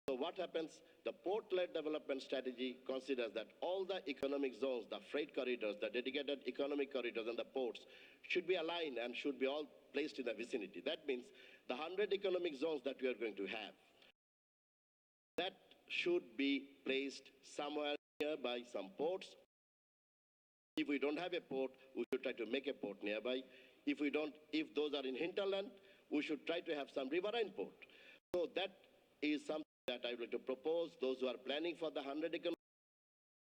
So what happens? The port-led development strategy considers that all the economic zones, the freight corridors, the dedicated economic corridors and the ports should be aligned and should be all placed in the vicinity. That means the 100 economic zones that we are going to have, that should be placed somewhere nearby some ports. If we don't have a port, we should try to make a port nearby. If those are in hinterland, we should try to have some riverine port. So that is something that I would like to propose those who are planning for the 100 economic,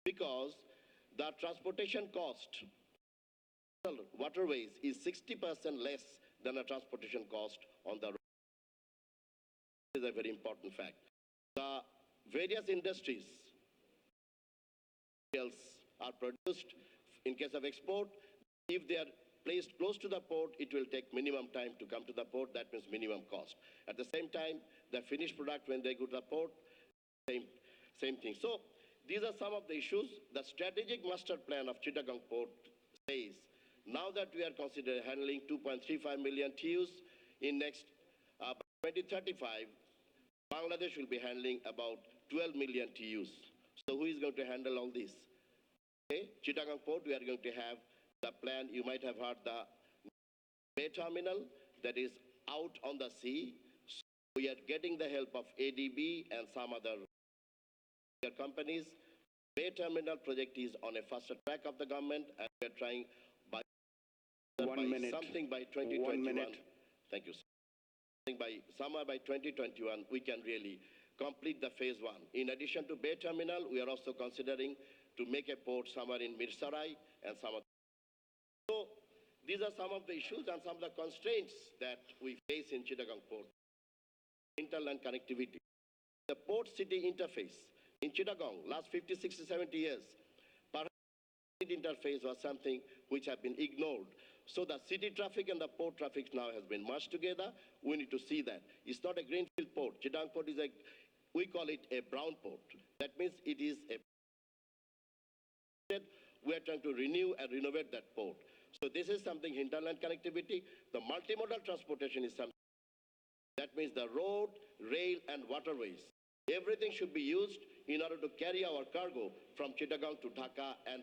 because the transportation cost waterways is 60% less than a transportation cost on the road. This is a very important fact. The various industries are produced in case of export. If they are placed close to the port, it will take minimum time to come to the port. That means minimum cost. At the same time, the finished product, when they go to the port, same thing. So these are some of the issues. The strategic master plan of Chittagong Port says, now that we are considering handling 2.35 million TEUs in next 2035, Bangladesh will be handling about 12 million TEUs. So who is going to handle all this? Okay, Chittagong Port, we are going to have the plan. You might have heard the Bay Terminal that is out on the sea. So we are getting the help of ADB and some other companies. Bay Terminal project is on a faster track of the government, and we are trying by something by 2021. 1 minute. Thank you, sir. By somewhere by 2021, we can really complete the phase one. In addition to Bay Terminal, we are also considering to make a port somewhere in Mirsarai and some of. So these are some of the issues and some of the constraints that we face in Chittagong Port. Interland connectivity. The port-city interface in Chittagong, last 50, 60, 70 years, perhaps city interface was something which have been ignored. So the city traffic and the port traffic now has been merged together. We need to see that. It's not a greenfield port. Chittagong Port is we call it a brown port. That means it is a. We are trying to renew and renovate that port. So this is something, hinterland connectivity. The multimodal transportation is something. That means the road, rail, and waterways. Everything should be used in order to carry our cargo from Chittagong to Dhaka. And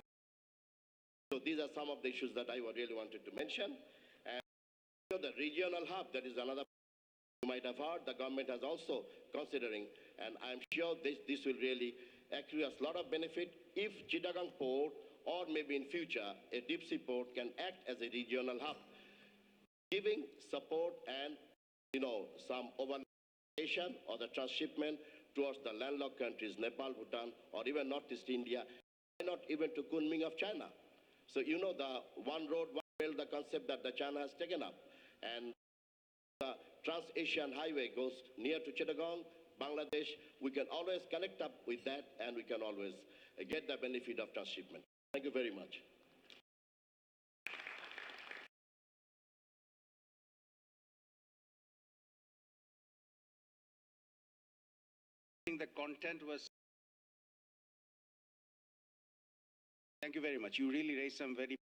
so these are some of the issues that I really wanted to mention. And the regional hub, that is another you might have heard, the government has also considering, and I'm sure this will really accrue us a lot of benefit if Chittagong Port or maybe in future a deep sea port can act as a regional hub, giving support and some overland or the transshipment towards the landlocked countries, Nepal, Bhutan, or even Northeast India, why not even to Kunming of China. So the one road, one rail, the concept that the China has taken up, and the Trans-Asian Highway goes near to Chittagong, Bangladesh. We can always connect up with that, and we can always get the benefit of transshipment. Thank you very much. I think the content was. Thank you very much. You really raised some very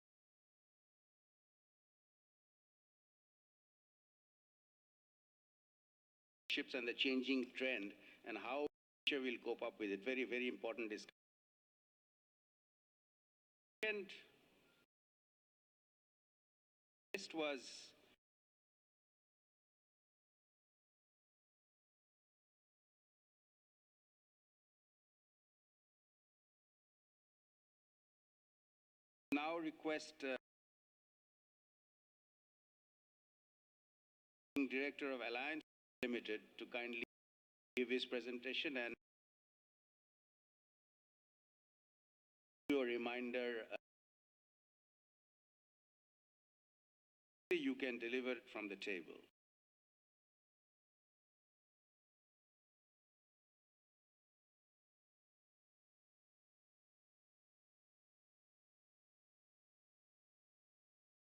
ships and the changing trend and how future will cope up with it. Very, very important discussion. And next was now request Director of Alliance Limited to kindly give his presentation and a reminder you can deliver it from the table.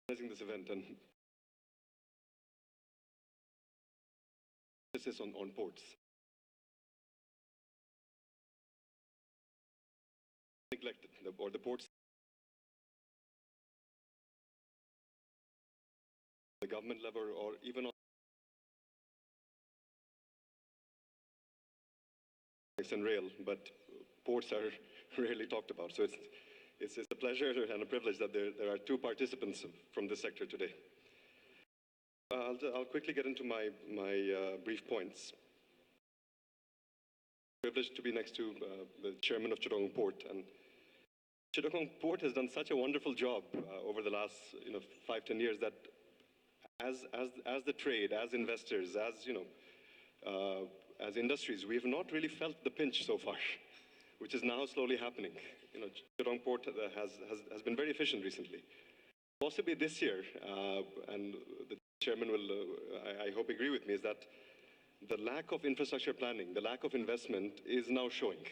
This event and emphasis on ports. Neglected, or the ports. The government level or even on and rail, but ports are rarely talked about. So it's a pleasure and a privilege that there are two participants from this sector today. I'll quickly get into my brief points. Privileged to be next to the chairman of Chittagong Port, and Chittagong Port has done such a wonderful job over the last 5-10 years that as the trade, as investors, as industries, we have not really felt the pinch so far, which is now slowly happening. Chittagong Port has been very efficient recently. Possibly this year, and the chairman will, I hope, agree with me, is that the lack of infrastructure planning, the lack of investment is now showing.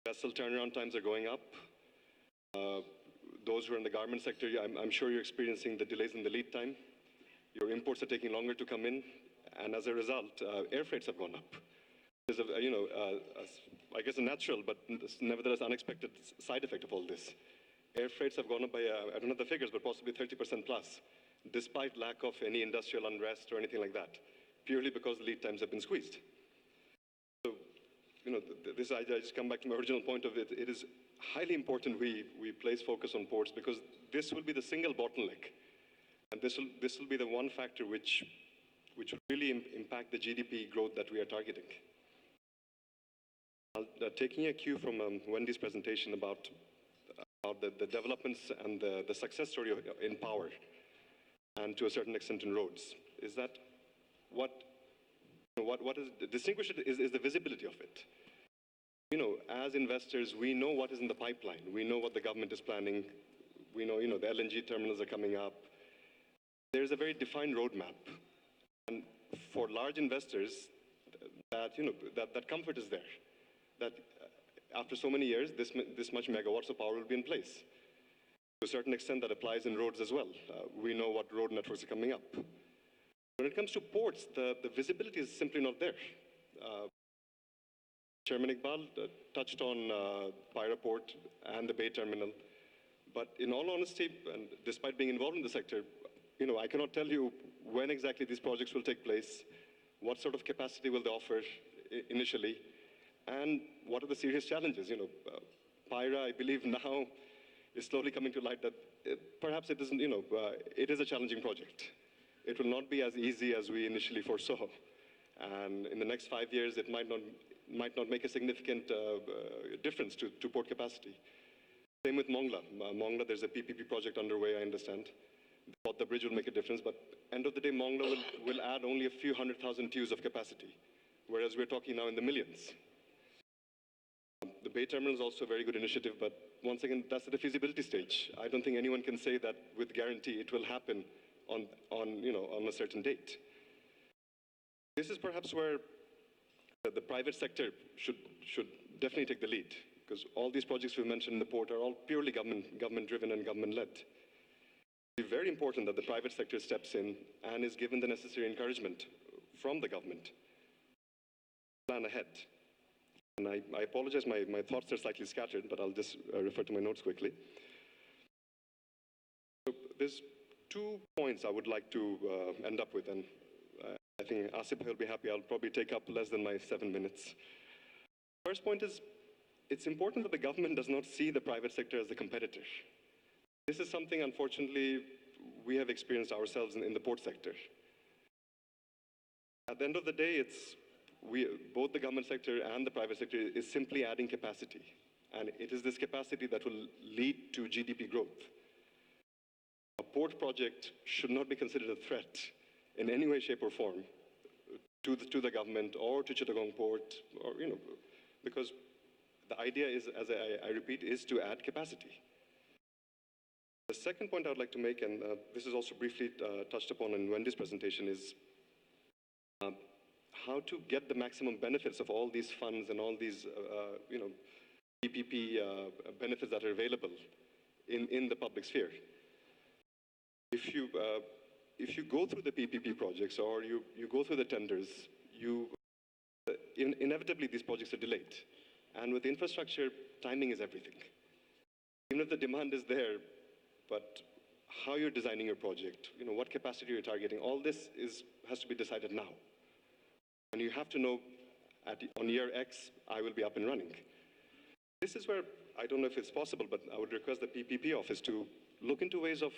Vessel turnaround times are going up. Those who are in the garment sector, I'm sure you're experiencing the delays in the lead time. Your imports are taking longer to come in, and as a result, air freights have gone up. there's I guess a natural but nevertheless unexpected side effect of all this. Air freights have gone up by, I don't know the figures, but possibly 30% plus, despite lack of any industrial unrest or anything like that, purely because the lead times have been squeezed. So, I just come back to my original point of it. It is highly important we place focus on ports because this will be the single bottleneck. And this will be the one factor which will really impact the GDP growth that we are targeting. Taking a cue from Wendy's presentation about the developments and the success story in power, and to a certain extent in roads, is that what is distinguished is the visibility of it. As investors, we know what is in the pipeline. We know what the government is planning. We know, the LNG terminals are coming up. There's a very defined roadmap. And for large investors, that comfort is there. That after so many years, this much megawatts of power will be in place. To a certain extent, that applies in roads as well. We know what road networks are coming up. When it comes to ports, the visibility is simply not there. Chairman Iqbal touched on Pyra Port and the Bay Terminal. But in all honesty, and despite being involved in the sector, I cannot tell you when exactly these projects will take place, what sort of capacity will they offer initially, and what are the serious challenges. Pyra, I believe now, is slowly coming to light that perhaps it isn't, it is a challenging project. It will not be as easy as we initially foresaw. And in the next 5 years, it might not make a significant difference to port capacity. Same with Mongla. Mongla, there's a PPP project underway, I understand. Thought the bridge will make a difference, but end of the day, Mongla will add only a few 100,000 TEUs of capacity, whereas we're talking now in the millions. The Bay Terminal is also a very good initiative, but once again, that's at the feasibility stage. I don't think anyone can say that with guarantee it will happen on a certain date. This is perhaps where the private sector should definitely take the lead, because all these projects we mentioned in the port are all purely government-driven and government-led. It's very important that the private sector steps in and is given the necessary encouragement from the government to plan ahead. And I apologize, my thoughts are slightly scattered, but I'll just refer to my notes quickly. So there's 2 points I would like to end up with, and I think Asif will be happy. I'll probably take up less than my 7 minutes. First point is, it's important that the government does not see the private sector as a competitor. This is something, unfortunately, we have experienced ourselves in the port sector. At the end of the day, both the government sector and the private sector is simply adding capacity. And it is this capacity that will lead to GDP growth. A port project should not be considered a threat in any way, shape, or form to the government or to Chittagong Port, or, because the idea is, as I repeat, is to add capacity. The second point I would like to make, and this is also briefly touched upon in Wendy's presentation, is how to get the maximum benefits of all these funds and all these, PPP benefits that are available in the public sphere. If you go through the PPP projects or you go through the tenders, inevitably these projects are delayed. And with infrastructure, timing is everything. Even if the demand is there, but how you're designing your project, what capacity you're targeting, all this has to be decided now. And you have to know on year X, I will be up and running. This is where, I don't know if it's possible, but I would request the PPP office to look into ways of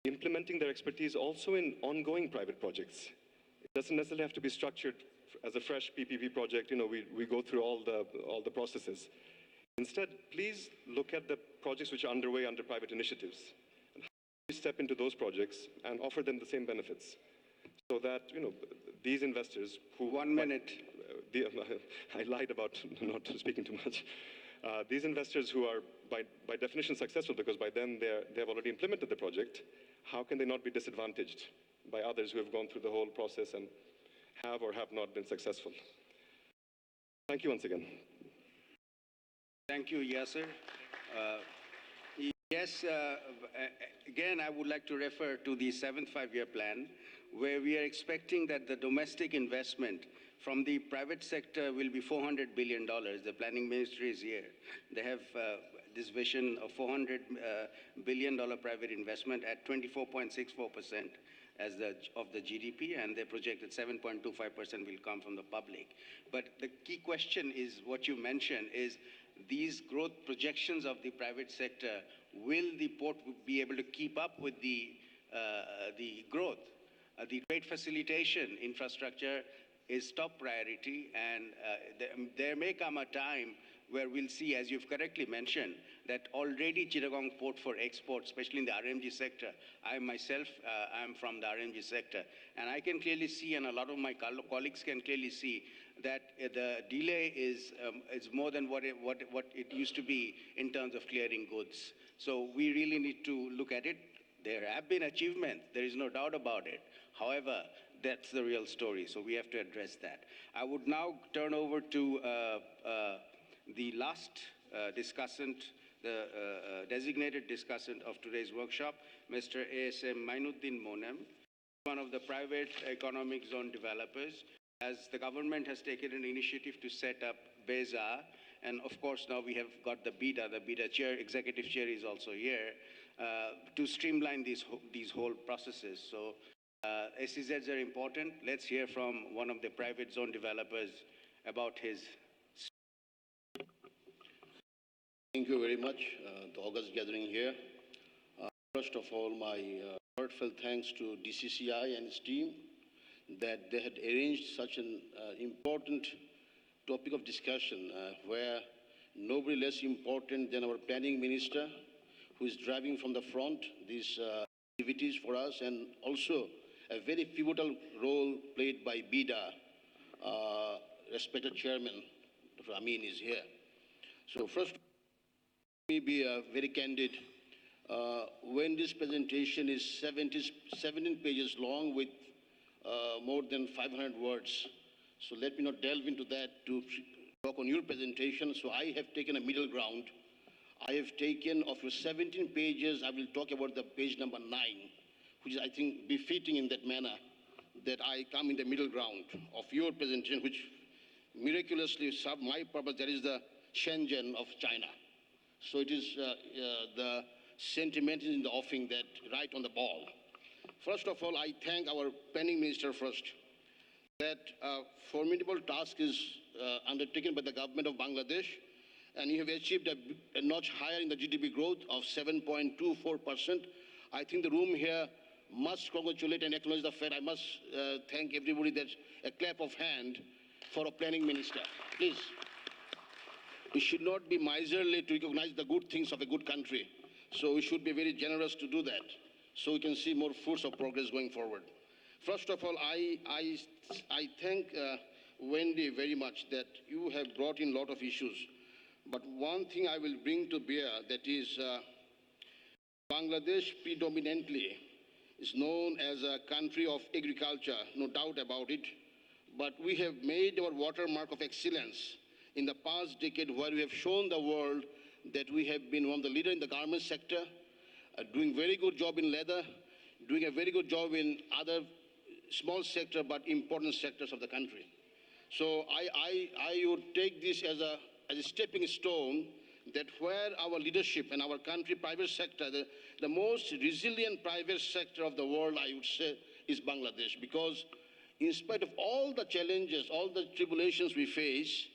implementing their expertise also in ongoing private projects. It doesn't necessarily have to be structured as a fresh PPP project. We go through all the processes. Instead, please look at the projects which are underway under private initiatives, and how you step into those projects and offer them the same benefits, so that these investors who— 1 minute. I lied about not speaking too much. These investors who are by definition successful, because by then they have already implemented the project, how can they not be disadvantaged by others who have gone through the whole process and have or have not been successful? Thank you once again. Thank you, Yasser. Yes, again, I would like to refer to the 7th five-year plan, where we are expecting that the domestic investment From the private sector will be $400 billion. The planning ministry is here. They have this vision of $400 billion private investment at 24.64% of the GDP, and they projected 7.25% will come from the public. But the key question is what you mentioned is these growth projections of the private sector, will the port be able to keep up with the growth? The trade facilitation infrastructure is top priority, and there may come a time where we'll see, as you've correctly mentioned, that already Chittagong port for export, especially in the RMG sector, I myself am from the RMG sector, and I can clearly see, and a lot of my colleagues can clearly see, that the delay is more than what it used to be in terms of clearing goods. So we really need to look at it. There have been achievements, there is no doubt about it. However, that's the real story, so we have to address that. I would now turn over to the last discussant, the designated discussant of today's workshop, Mr. ASM Mainuddin Monem, one of the private economic zone developers, as the government has taken an initiative to set up BEZA, and of course now we have got the BETA chair, executive chair is also here, to streamline these whole processes. So SEZs are important. Let's hear from one of the private zone developers about his. Thank you very much, the August gathering here. First of all, my heartfelt thanks to DCCI and its team that they had arranged such an important topic of discussion where nobody less important than our planning minister, who is driving from the front these activities for us, and also a very pivotal role played by BEDA, respected chairman, Dr. Amin is here. So first, let me be very candid. When this presentation is 17 pages long with more than 500 words, so let me not delve into that to talk on your presentation. So I have taken a middle ground. I have taken, of your 17 pages, I will talk about the page number 9, which is, I think, befitting in that manner that I come in the middle ground of your presentation, which miraculously served my purpose. That is the Shenzhen of China. So it is the sentiment in the offing that right on the ball. First of all, I thank our planning minister first. That formidable task is undertaken by the government of Bangladesh, and you have achieved a notch higher in the GDP growth of 7.24%. I think the room here must congratulate and acknowledge the fact. I must thank everybody. That's a clap of hand for a planning minister. Please. We should not be miserly to recognize the good things of a good country. So we should be very generous to do that, so we can see more fruits of progress going forward. First of all, I thank Wendy very much that you have brought in a lot of issues. But one thing I will bring to bear, that is Bangladesh predominantly is known as a country of agriculture, no doubt about it. But we have made our watermark of excellence in the past decade, where we have shown the world that we have been one of the leaders in the garment sector, doing very good job in leather, doing a very good job in other small sector but important sectors of the country. So I would take this as a stepping stone, that where our leadership and our country private sector, the most resilient private sector of the world, I would say, is Bangladesh. Because in spite of all the challenges, all the tribulations we face,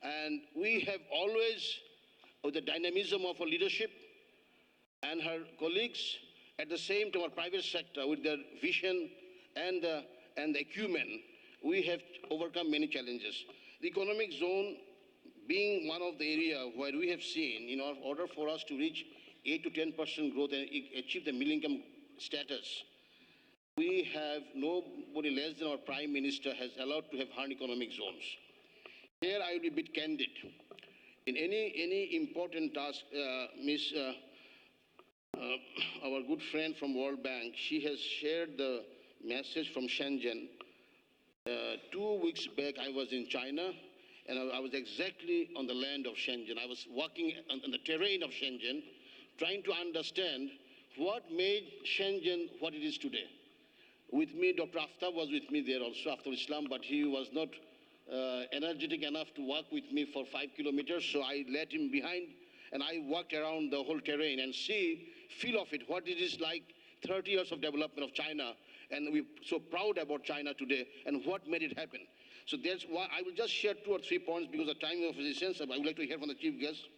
and we have always, with the dynamism of our leadership and her colleagues, at the same time our private sector with their vision and the acumen, we have overcome many challenges. The economic zone being one of the area where we have seen, in order for us to reach 8 to 10% growth and achieve the middle income status, we have nobody less than our Prime Minister has allowed to have 100 economic zones. Here I will be a bit candid. In any important task, our good friend from World Bank, she has shared the message from Shenzhen. 2 weeks back, I was in China, and I was exactly on the land of Shenzhen. I was walking on the terrain of Shenzhen, trying to understand what made Shenzhen what it is today. With me, Dr. Aftab was with me there also, Aftab Islam, but he was not energetic enough to walk with me for 5 kilometers, so I let him behind, and I walked around the whole terrain and feel of it, what it is like 30 years of development of China, and we're so proud about China today, and what made it happen. So that's why I will just share 2 or 3 points because the time of essence. I would like to hear from the chief guest.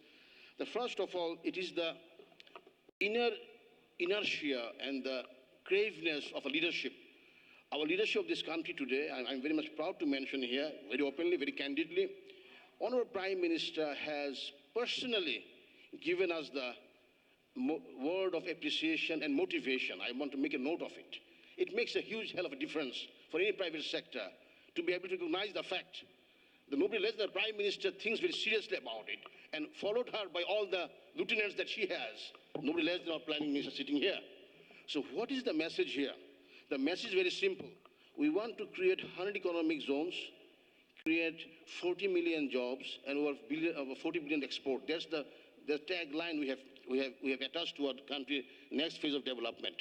The first of all, it is the inner inertia and the craveness of a leadership. Our leadership of this country today, I'm very much proud to mention here, very openly, very candidly, Honorable Prime Minister has personally given us the word of appreciation and motivation. I want to make a note of it. It makes a huge hell of a difference for any private sector to be able to recognize the fact that nobody less than the Prime Minister thinks very seriously about it, and followed her by all the lieutenants that she has. Nobody less than our Planning Minister sitting here. So what is the message here? The message is very simple. We want to create 100 economic zones, create 40 million jobs, and over 40 billion export. That's the tagline we have attached to our country next phase of development.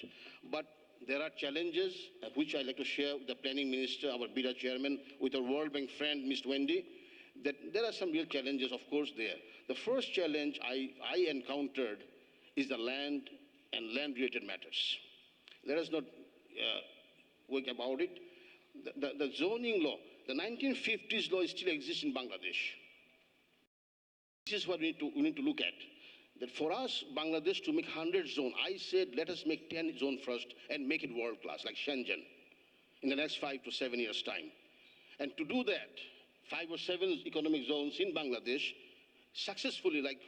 But there are challenges which I'd like to share with the Planning Minister, our BIDA chairman, with our World Bank friend, Ms. Wendy, that there are some real challenges, of course, there. The first challenge I encountered is the land and land-related matters. Let us not work about it. The zoning law, the 1950s law still exists in Bangladesh. This is what we need to look at. That for us, Bangladesh, to make 100 zones, I said let us make 10 zones first and make it world class, like Shenzhen, in the next 5 to 7 years' time. And to do that, 5 or 7 economic zones in Bangladesh, successfully like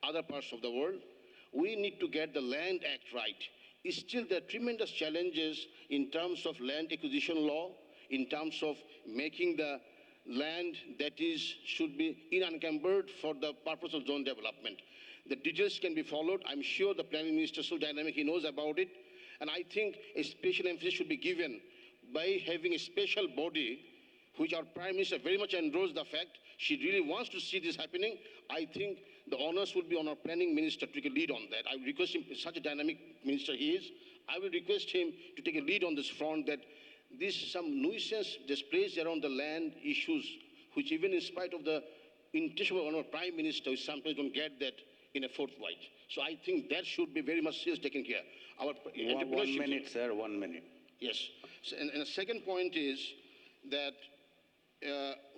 other parts of the world, we need to get the Land Act right. Still, there are tremendous challenges in terms of land acquisition law, in terms of making the land that should be unencumbered for the purpose of zone development. The details can be followed. I'm sure the Planning Minister is so dynamic, he knows about it. And I think a special emphasis should be given by having a special body, which our Prime Minister very much endorsed the fact she really wants to see this happening. I think the onus would be on our Planning Minister to take a lead on that. I would request him, such a dynamic minister he is, I will request him to take a lead on this front, that some nuisance displays around the land issues, which even in spite of the intention of our Prime Minister, we sometimes don't get that in a forthright. So I think that should be very much seriously taken care. Our 1 minute, sir, 1 minute. Yes. So, and the second point is that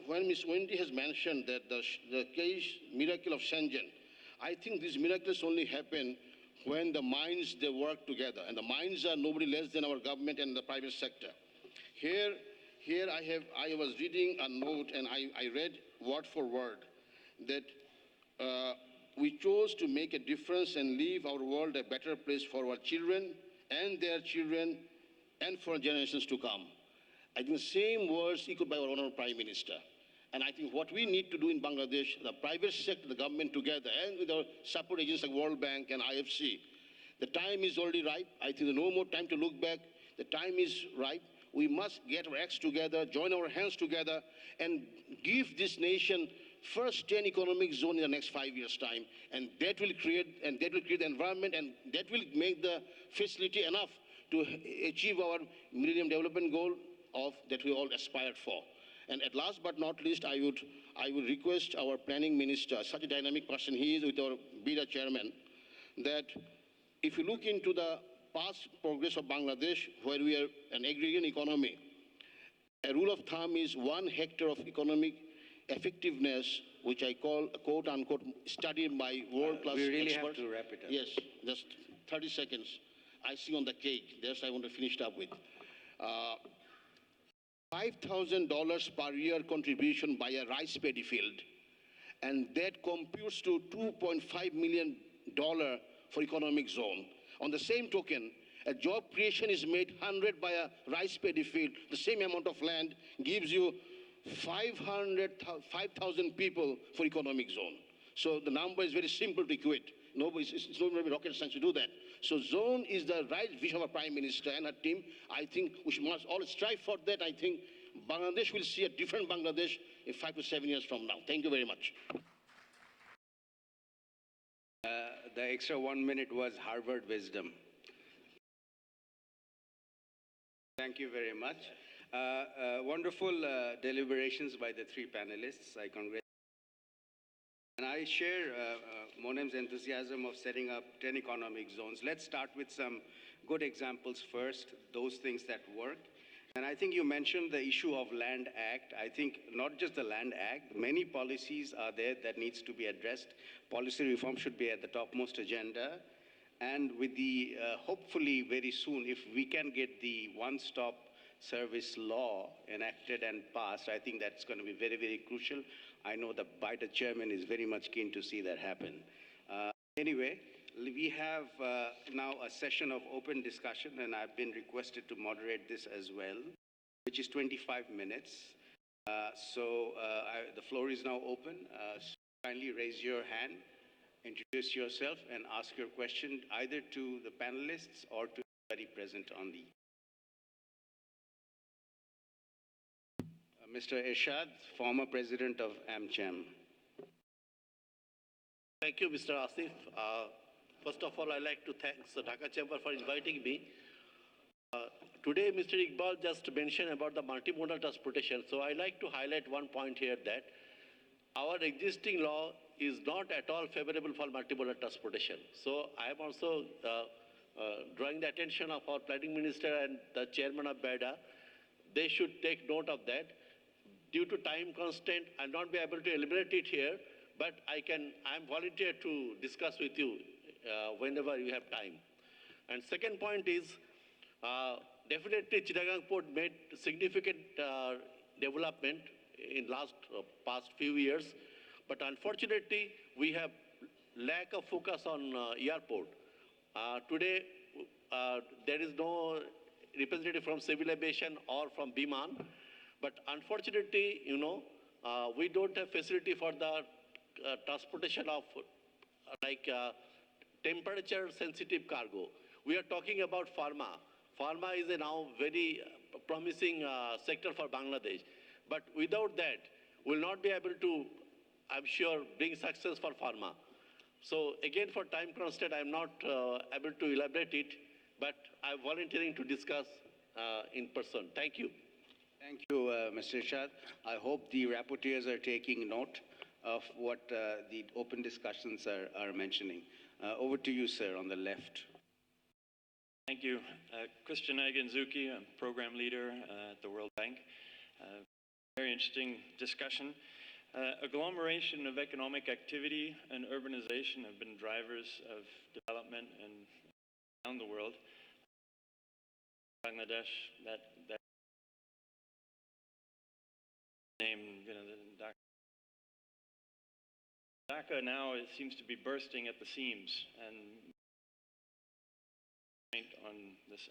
when Ms. Wendy has mentioned that the case miracle of Shenzhen, I think these miracles only happen when the minds, they work together. And the minds are nobody less than our government and the private sector. Here I was reading a note, and I read word for word that we chose to make a difference and leave our world a better place for our children and their children and for generations to come. I think the same words echoed by our Honorable Prime Minister. And I think what we need to do in Bangladesh, the private sector, the government together, and with our support agencies like World Bank and IFC, the time is already ripe. I think there's no more time to look back. The time is ripe. We must get our acts together, join our hands together, and give this nation first 10 economic zones in the next 5 years' time. And that will create the environment, and that will make the facility enough to achieve our Millennium Development Goal that we all aspired for. And at last but not least, I would request our Planning Minister, such a dynamic person he is with our BIDA chairman, that if you look into the past progress of Bangladesh, where we are an agrarian economy, a rule of thumb is 1 hectare of economic effectiveness, which I call a quote-unquote study by world-class We really experts. have to wrap it up. Yes, just 30 seconds. Icing on the cake. That's I want to finish it up with. $5,000 per year contribution by a rice paddy field, and that computes to $2.5 million for economic zone. On the same token, a job creation is made 100 by a rice paddy field. The same amount of land gives you 5,000 people for economic zone. So the number is very simple to equate. It's not really rocket science to do that. So zone is the right vision of our Prime Minister and her team. I think we must all strive for that. I think Bangladesh will see a different Bangladesh in 5 to 7 years from now. Thank you very much. The extra 1 minute was Harvard wisdom. Thank you very much. Wonderful deliberations by the three panelists. I congratulate. And I share Monem's enthusiasm of setting up 10 economic zones. Let's start with some good examples first, those things that work. And I think you mentioned the issue of Land Act. I think not just the Land Act, many policies are there that needs to be addressed. Policy reform should be at the topmost agenda. And with the, hopefully very soon, if we can get the one-stop service law enacted and passed, I think that's going to be very, very crucial. I know the Biden chairman is very much keen to see that happen. Anyway, we have now a session of open discussion, and I've been requested to moderate this as well, which is 25 minutes. The floor is now open. So kindly raise your hand, introduce yourself, and ask your question either to the panelists or to anybody present on the. Mr. Ershad, former president of AmCham. Thank you, Mr. Asif. First of all, I'd like to thank the Dhaka Chamber for inviting me. Today, Mr. Iqbal just mentioned about the multimodal transportation. So I'd like to highlight one point here that our existing law is not at all favorable for multimodal transportation. So I am also drawing the attention of our planning minister and the chairman of BEDA. They should take note of that. Due to time constraint, I'll not be able to elaborate it here, but I'm volunteer to discuss with you whenever you have time. And second point is, definitely Chittagong Port made significant development in past few years, but unfortunately, we have lack of focus on airport. Today, there is no representative from civil aviation or from Biman. But unfortunately, we don't have facility for the transportation of temperature-sensitive cargo. We are talking about pharma. Pharma is a now very promising sector for Bangladesh. But without that, we'll not be able to, I'm sure, bring success for pharma. So again, for time constraint, I'm not able to elaborate it, but I'm volunteering to discuss in person. Thank you. Thank you, Mr. Ershad. I hope the rapporteurs are taking note of what the open discussions are mentioning. Over to you, sir, on the left. Thank you. Christian Aganzuki, I'm program leader at the World Bank. Very interesting discussion. Agglomeration of economic activity and urbanization have been drivers of development around the world. Bangladesh, that name, Dhaka now it seems to be bursting at the seams, and on this.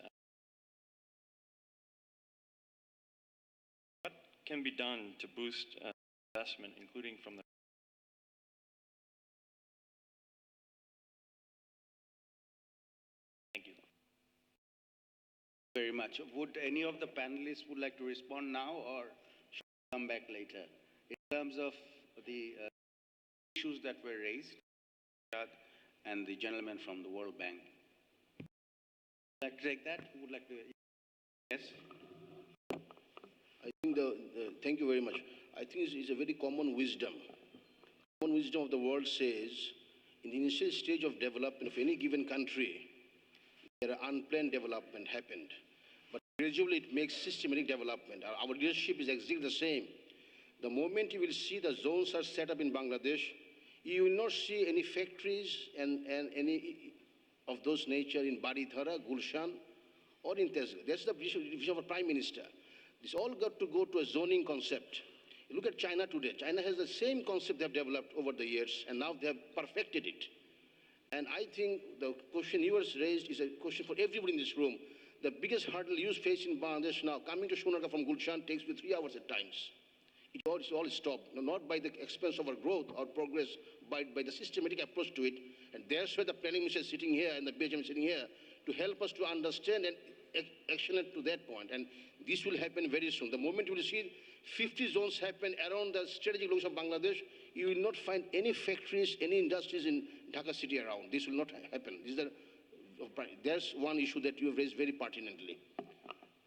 What can be done to boost investment, including from the Thank you. Very much. Would any of the panelists would like to respond now, or should we come back later? In terms of the issues that were raised, and the gentleman from the World Bank. Would you like to take that? Who would like to? Yes. I think thank you very much. I think it's a very common wisdom. Common wisdom of the world says, in the initial stage of development of any given country, there are unplanned development happened. But gradually it makes systematic development. Our leadership is exactly the same. The moment you will see the zones are set up in Bangladesh, you will not see any factories and any of those nature in Baridhara, Gulshan, or in Tehsil. That's the vision of a prime minister. This all got to go to a zoning concept. You look at China today. China has the same concept they have developed over the years, and now they have perfected it. And I think the question you raised is a question for everybody in this room. The biggest hurdle you face in Bangladesh now, coming to Shunarka from Gulshan takes me 3 hours at times. It's all stopped, not by the expense of our growth or progress, but by the systematic approach to it. And that's where the planning minister is sitting here and the BHM is sitting here to help us to understand and action it to that point. And this will happen very soon. The moment you will see 50 zones happen around the strategic location of Bangladesh, you will not find any factories, any industries in Dhaka city around. This will not happen. There's one issue that you have raised very pertinently.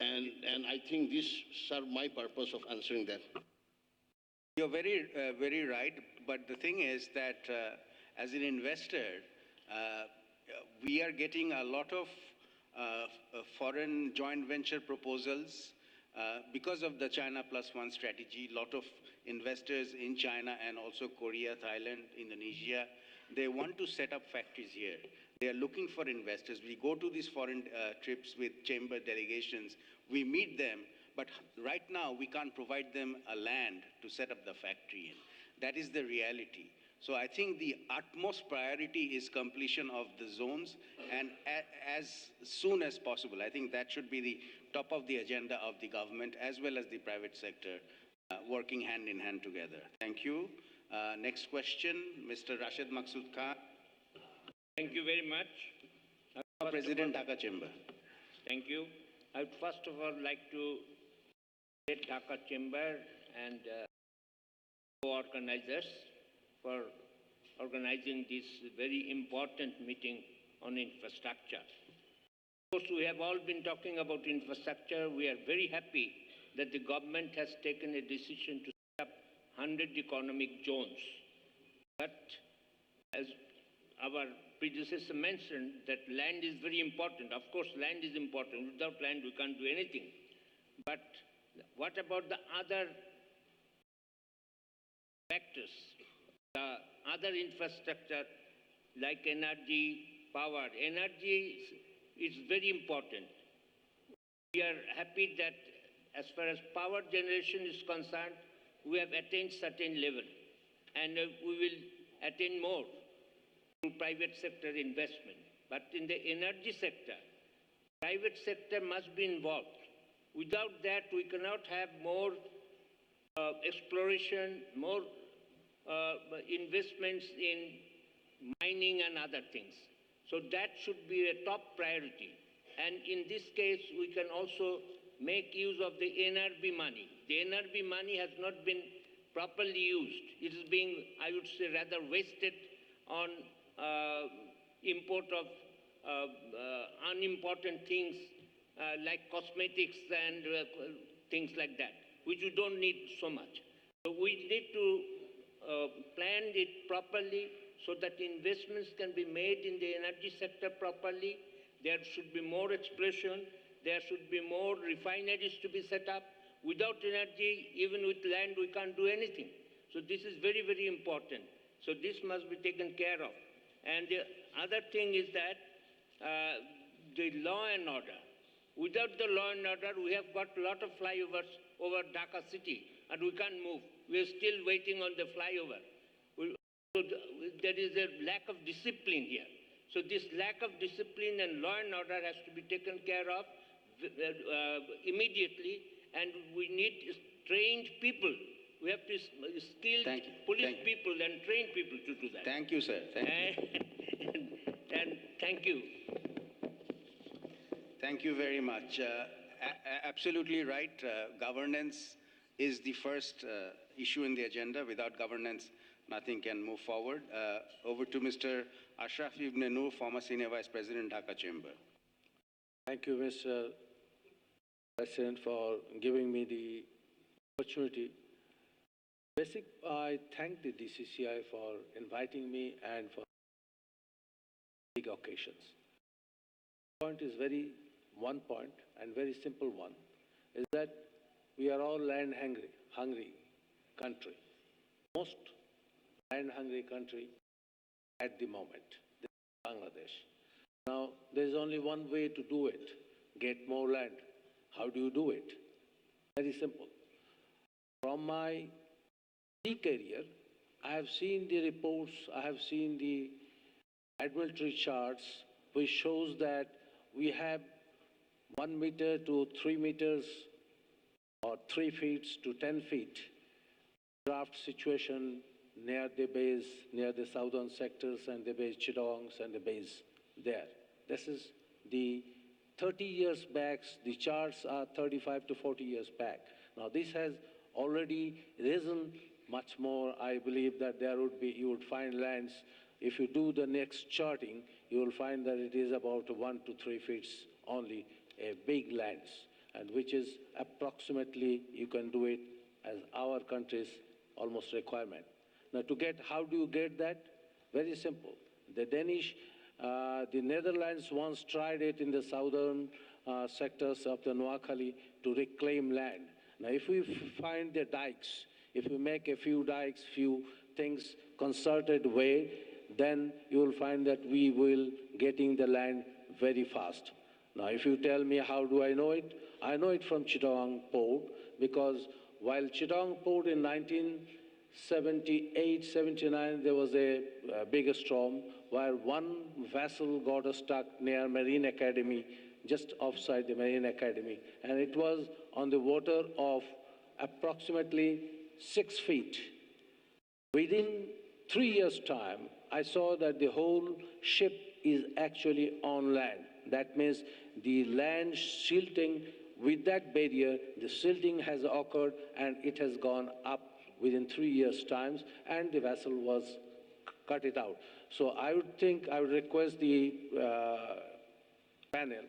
And I think this served my purpose of answering that. You're very right. But the thing is that as an investor, we are getting a lot of foreign joint venture proposals because of the China Plus One strategy. A lot of investors in China and also Korea, Thailand, Indonesia, they want to set up factories here. They are looking for investors. We go to these foreign trips with chamber delegations. We meet them, but right now we can't provide them a land to set up the factory in. That is the reality. So I think the utmost priority is completion of the zones, and as soon as possible. I think that should be the top of the agenda of the government as well as the private sector, working hand in hand together. Thank you. Next question, Mr. Rashid Maksud Khan. Thank you very much. President, Dhaka Chamber. Thank you. I would first of all like to thank Dhaka Chamber and co-organizers for organizing this very important meeting on infrastructure. Of course, we have all been talking about infrastructure. We are very happy that the government has taken a decision to set up 100 economic zones. But as our predecessor mentioned, that land is very important. Of course, land is important. Without land, we can't do anything. But what about the other factors, the other infrastructure like energy, power? Energy is very important. We are happy that as far as power generation is concerned, we have attained certain level, and we will attain more through private sector investment. But in the energy sector, private sector must be involved. Without that, we cannot have more exploration, more investments in mining and other things. So that should be a top priority. And in this case, we can also make use of the NRB money. The NRB money has not been properly used. It is being, I would say, rather wasted on import of unimportant things like cosmetics and things like that, which we don't need so much. So we need to plan it properly so that investments can be made in the energy sector properly. There should be more exploration. There should be more refineries to be set up. Without energy, even with land, we can't do anything. So this is very, very important. So this must be taken care of. And the other thing is that the law and order. Without the law and order, we have got a lot of flyovers over Dhaka city, and we can't move. We are still waiting on the flyover. So there is a lack of discipline here. So this lack of discipline and law and order has to be taken care of immediately, and we need trained people. We have to skill police people and train people to do that. Thank you, sir. Thank you. And thank you. Thank you very much. Absolutely right. Governance is the first issue in the agenda. Without governance, nothing can move forward. Over to Mr. Ashraf Ibn Noor, former Senior Vice President, Dhaka Chamber. Thank you, Mr. President, for giving me the opportunity. I thank the DCCI for inviting me and for big occasions. Point is one point and very simple one, is that we are all land hungry country. Most land hungry country at the moment, Bangladesh. Now, there's only one way to do it, get more land. How do you do it? Very simple. From my career, I have seen the reports, I have seen the admiralty charts, which shows that we have 1 meter to 3 meters or 3 feet to 10 feet draft situation near the base, near the southern sectors and the base Chittongs and the base there. This is the 30 years back, the charts are 35 to 40 years back. Now this has already risen much more. I believe that you would find lands, if you do the next charting, you will find that it is about 1 to 3 feet only, big lands. and which is approximately, you can do it as our country's almost requirement. Now, how do you get that? Very simple. The Netherlands once tried it in the southern sectors of the Noakhali to reclaim land. Now, if we find the dikes, if we make a few dikes, few things concerted way, then you will find that we will getting the land very fast. Now, if you tell me how do I know it? I know it from Chittagong Port, because while Chittagong Port in 1978, 79, there was a big storm where one vessel got stuck near Marine Academy, just offside the Marine Academy, and it was on the water of approximately 6 feet. Within 3 years' time, I saw that the whole ship is actually on land. That means the land silting with that barrier, the silting has occurred and it has gone up within 3 years' time, and the vessel was cut it out. So I would request the panel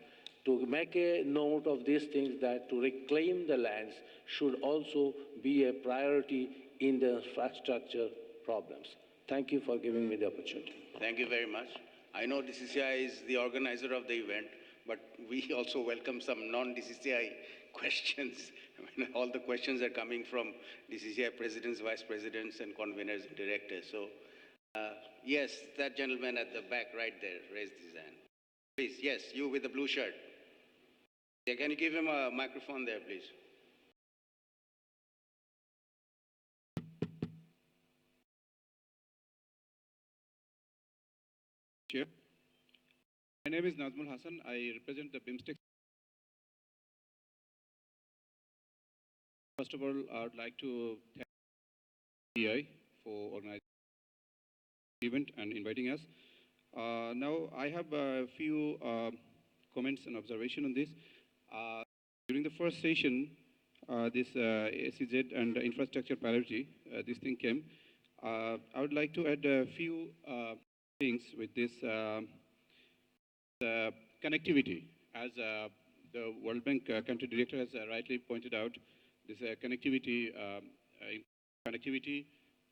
to make a note of these things, that to reclaim the lands should also be a priority in the infrastructure problems. Thank you for giving me the opportunity. Thank you very much. I know DCCI is the organizer of the event, but we also welcome some non-DCCI questions. I mean, all the questions are coming from DCCI presidents, vice presidents, and conveners and directors. So, yes, that gentleman at the back right there raised his hand. Please, yes, you with the blue shirt. Yeah, can you give him a microphone there, please? Chair. My name is Nazmul Hassan. I represent the BIMSTEC. First of all, I would like to thank DCCI for organizing the event and inviting us. Now, I have a few comments and observations on this. During the first session, this SEZ and infrastructure priority, this thing came. I would like to add a few things with this connectivity. As the World Bank country director has rightly pointed out, this connectivity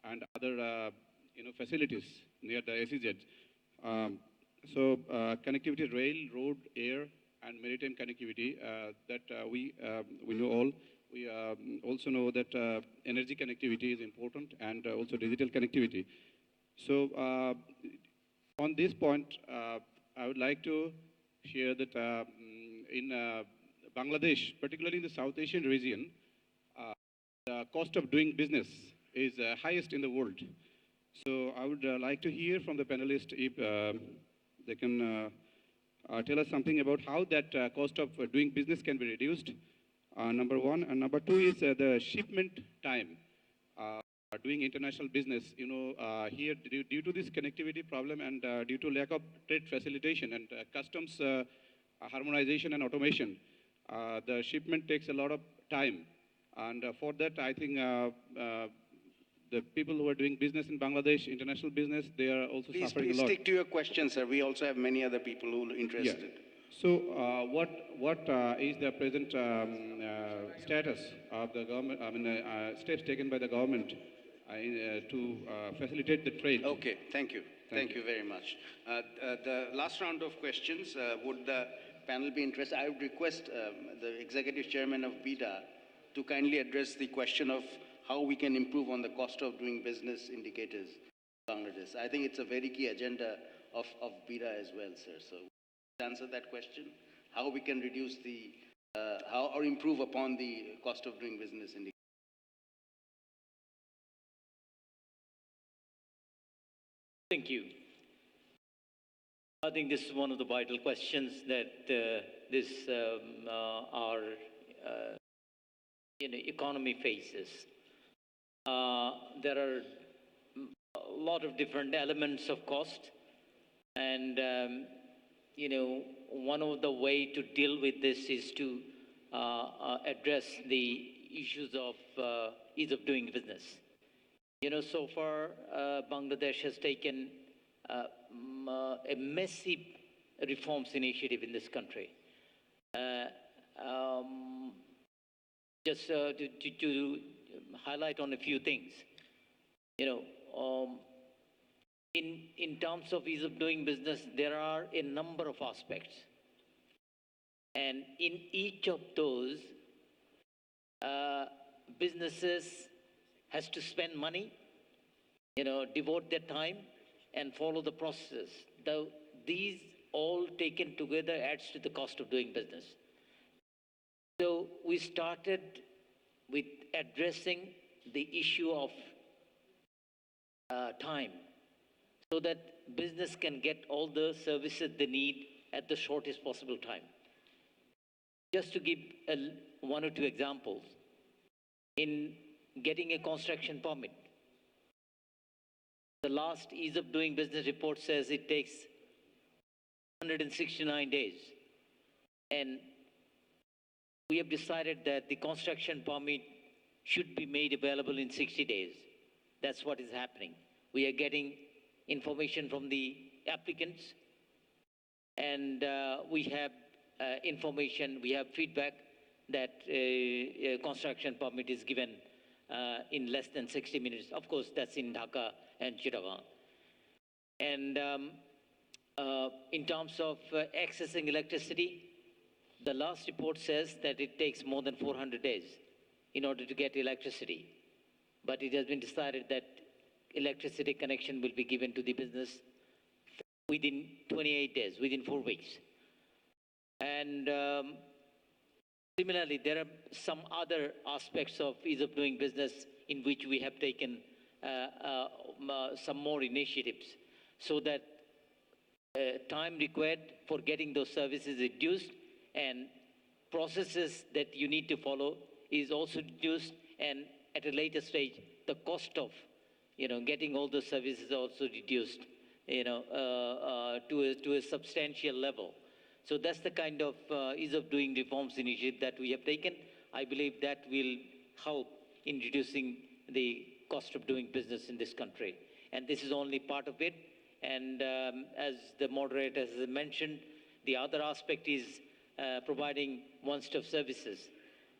and other facilities near the SEZ. Connectivity, rail, road, air, and maritime connectivity that we know all. We also know that energy connectivity is important, and also digital connectivity. So on this point, I would like to share that in Bangladesh, particularly in the South Asian region, the cost of doing business is highest in the world. So I would like to hear from the panelists if they can tell us something about how that cost of doing business can be reduced, number one. And number two is the shipment time. Doing international business, here due to this connectivity problem and due to lack of trade facilitation and customs harmonization and automation, the shipment takes a lot of time. And for that, I think the people who are doing business in Bangladesh, international business, they are also suffering a lot. Please stick to your question, sir. We also have many other people who are interested. Yeah. So what is the present status of the government, steps taken by the government to facilitate the trade? Okay, thank you. Thank you very much. The last round of questions, would the panel be interested? I would request the executive chairman of BIDA to kindly address the question of how we can improve on the cost of doing business indicators in Bangladesh. I think it's a very key agenda of BIDA as well, sir. So answer that question, how we can reduce the, or improve upon the cost of doing business indicators. Thank you. I think this is one of the vital questions that our economy faces. There are a lot of different elements of cost, and one of the way to deal with this is to address the issues of ease of doing business. So far, Bangladesh has taken a massive reforms initiative in this country. just to highlight on a few things. You know, in terms of ease of doing business, there are a number of aspects. And in each of those, businesses has to spend money, devote their time and follow the processes. These all taken together adds to the cost of doing business. So we started with addressing the issue of time so that business can get all the services they need at the shortest possible time. Just to give one or two examples, in getting a construction permit, the last ease of doing business report says it takes 169 days. And we have decided that the construction permit should be made available in 60 days. That's what is happening. We are getting information from the applicants, and we have information, we have feedback that a construction permit is given in less than 60 minutes. Of course, that's in Dhaka and Chittagong. And in terms of accessing electricity, the last report says that it takes more than 400 days in order to get electricity. But it has been decided that electricity connection will be given to the business within 28 days, within 4 weeks. And similarly, there are some other aspects of ease of doing business in which we have taken some more initiatives so that time required for getting those services reduced, and processes that you need to follow is also reduced, and at a later stage, the cost of getting all those services also reduced to a substantial level. So that's the kind of ease of doing reforms initiative that we have taken. I believe that will help in reducing the cost of doing business in this country. And this is only part of it. And as the moderator has mentioned, the other aspect is providing one-stop services.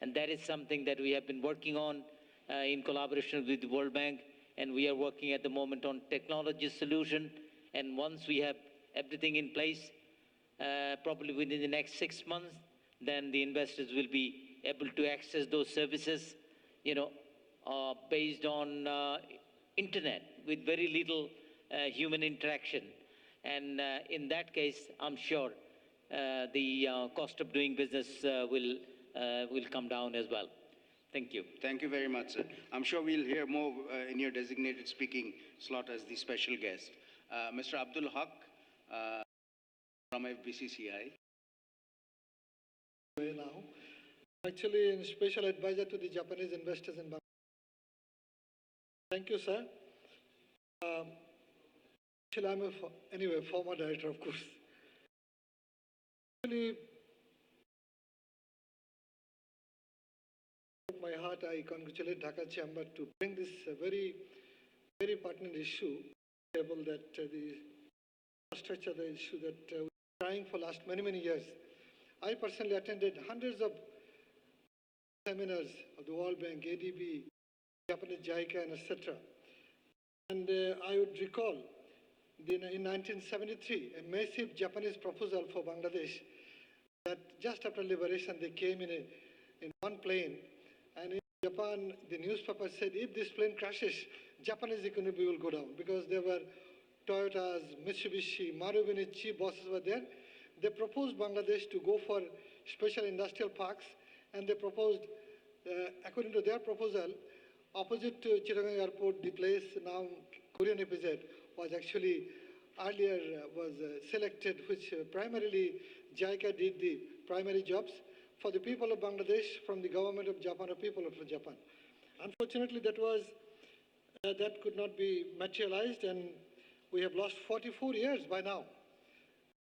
And that is something that we have been working on in collaboration with the World Bank. And we are working at the moment on technology solution. And once we have everything in place, probably within the next 6 months, then the investors will be able to access those services, based on internet with very little human interaction. And in that case, I'm sure the cost of doing business will come down as well. Thank you. Thank you very much, sir. I'm sure we'll hear more in your designated speaking slot as the special guest. Mr. Abdul Haq from FBCCI. Now, actually, a special advisor to the Japanese investors in Bangladesh. Thank you, sir. Actually, I'm anyway former director, of course. Actually, my heart, I congratulate Dhaka Chamber to bring this very, very pertinent issue table, that the infrastructure, the issue that we're trying for last many, many years. I personally attended hundreds of seminars of the World Bank, ADB, Japanese JICA, and etc. And I would recall in 1973, a massive Japanese proposal for Bangladesh, that just after liberation, they came in one plane. And in Japan, the newspaper said, if this plane crashes, Japanese economy will go down, because there were Toyotas, Mitsubishi, Marubeni chief bosses were there. They proposed Bangladesh to go for special industrial parks, and they proposed, according to their proposal, opposite to Chittagong Airport, the place now Korean FZ was actually earlier was selected, which primarily JICA did the primary jobs for the people of Bangladesh from the government of Japan or people of Japan. Unfortunately, that could not be materialized, and we have lost 44 years by now.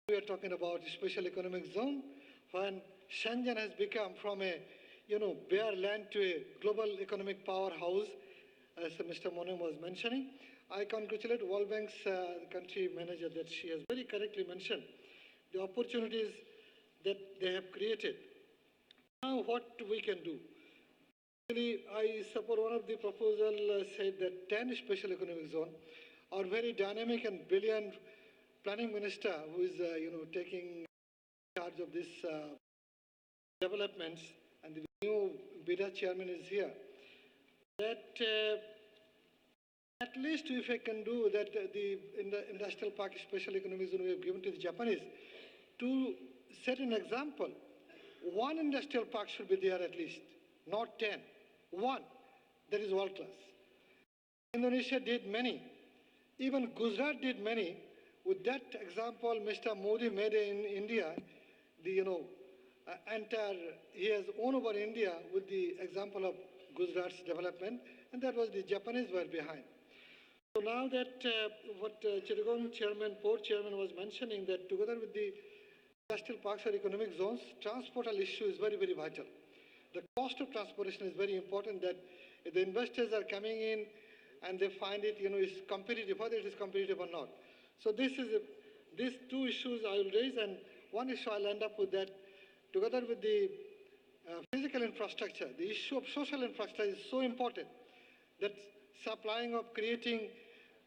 We are talking about a special economic zone, when Shenzhen has become from a bare land to a global economic powerhouse, as Mr. Monem was mentioning. I congratulate World Bank's country manager that she has very correctly mentioned the opportunities that they have created. Now what we can do? Actually, I support one of the proposal said that 10 special economic zone. Our very dynamic and brilliant planning minister who is, taking charge of this developments, and the new BIDA chairman is here. That at least if I can do that, in the industrial park special economic zone we have given to the Japanese, to set an example, one industrial park should be there at least, not 10. One, that is world class. Indonesia did many. Even Gujarat did many. With that example, Mr. Modi made in India, the he has owned over India with the example of Gujarat's development, and that was the Japanese were behind. So now that what Chittagong chairman, port chairman was mentioning, that together with the industrial parks or economic zones, transportal issue is very, very vital. The cost of transportation is very important, that if the investors are coming in and they find it, is competitive, whether it is competitive or not. So these two issues I will raise, and one issue I'll end up with that, together with the physical infrastructure, the issue of social infrastructure is so important, that supplying of creating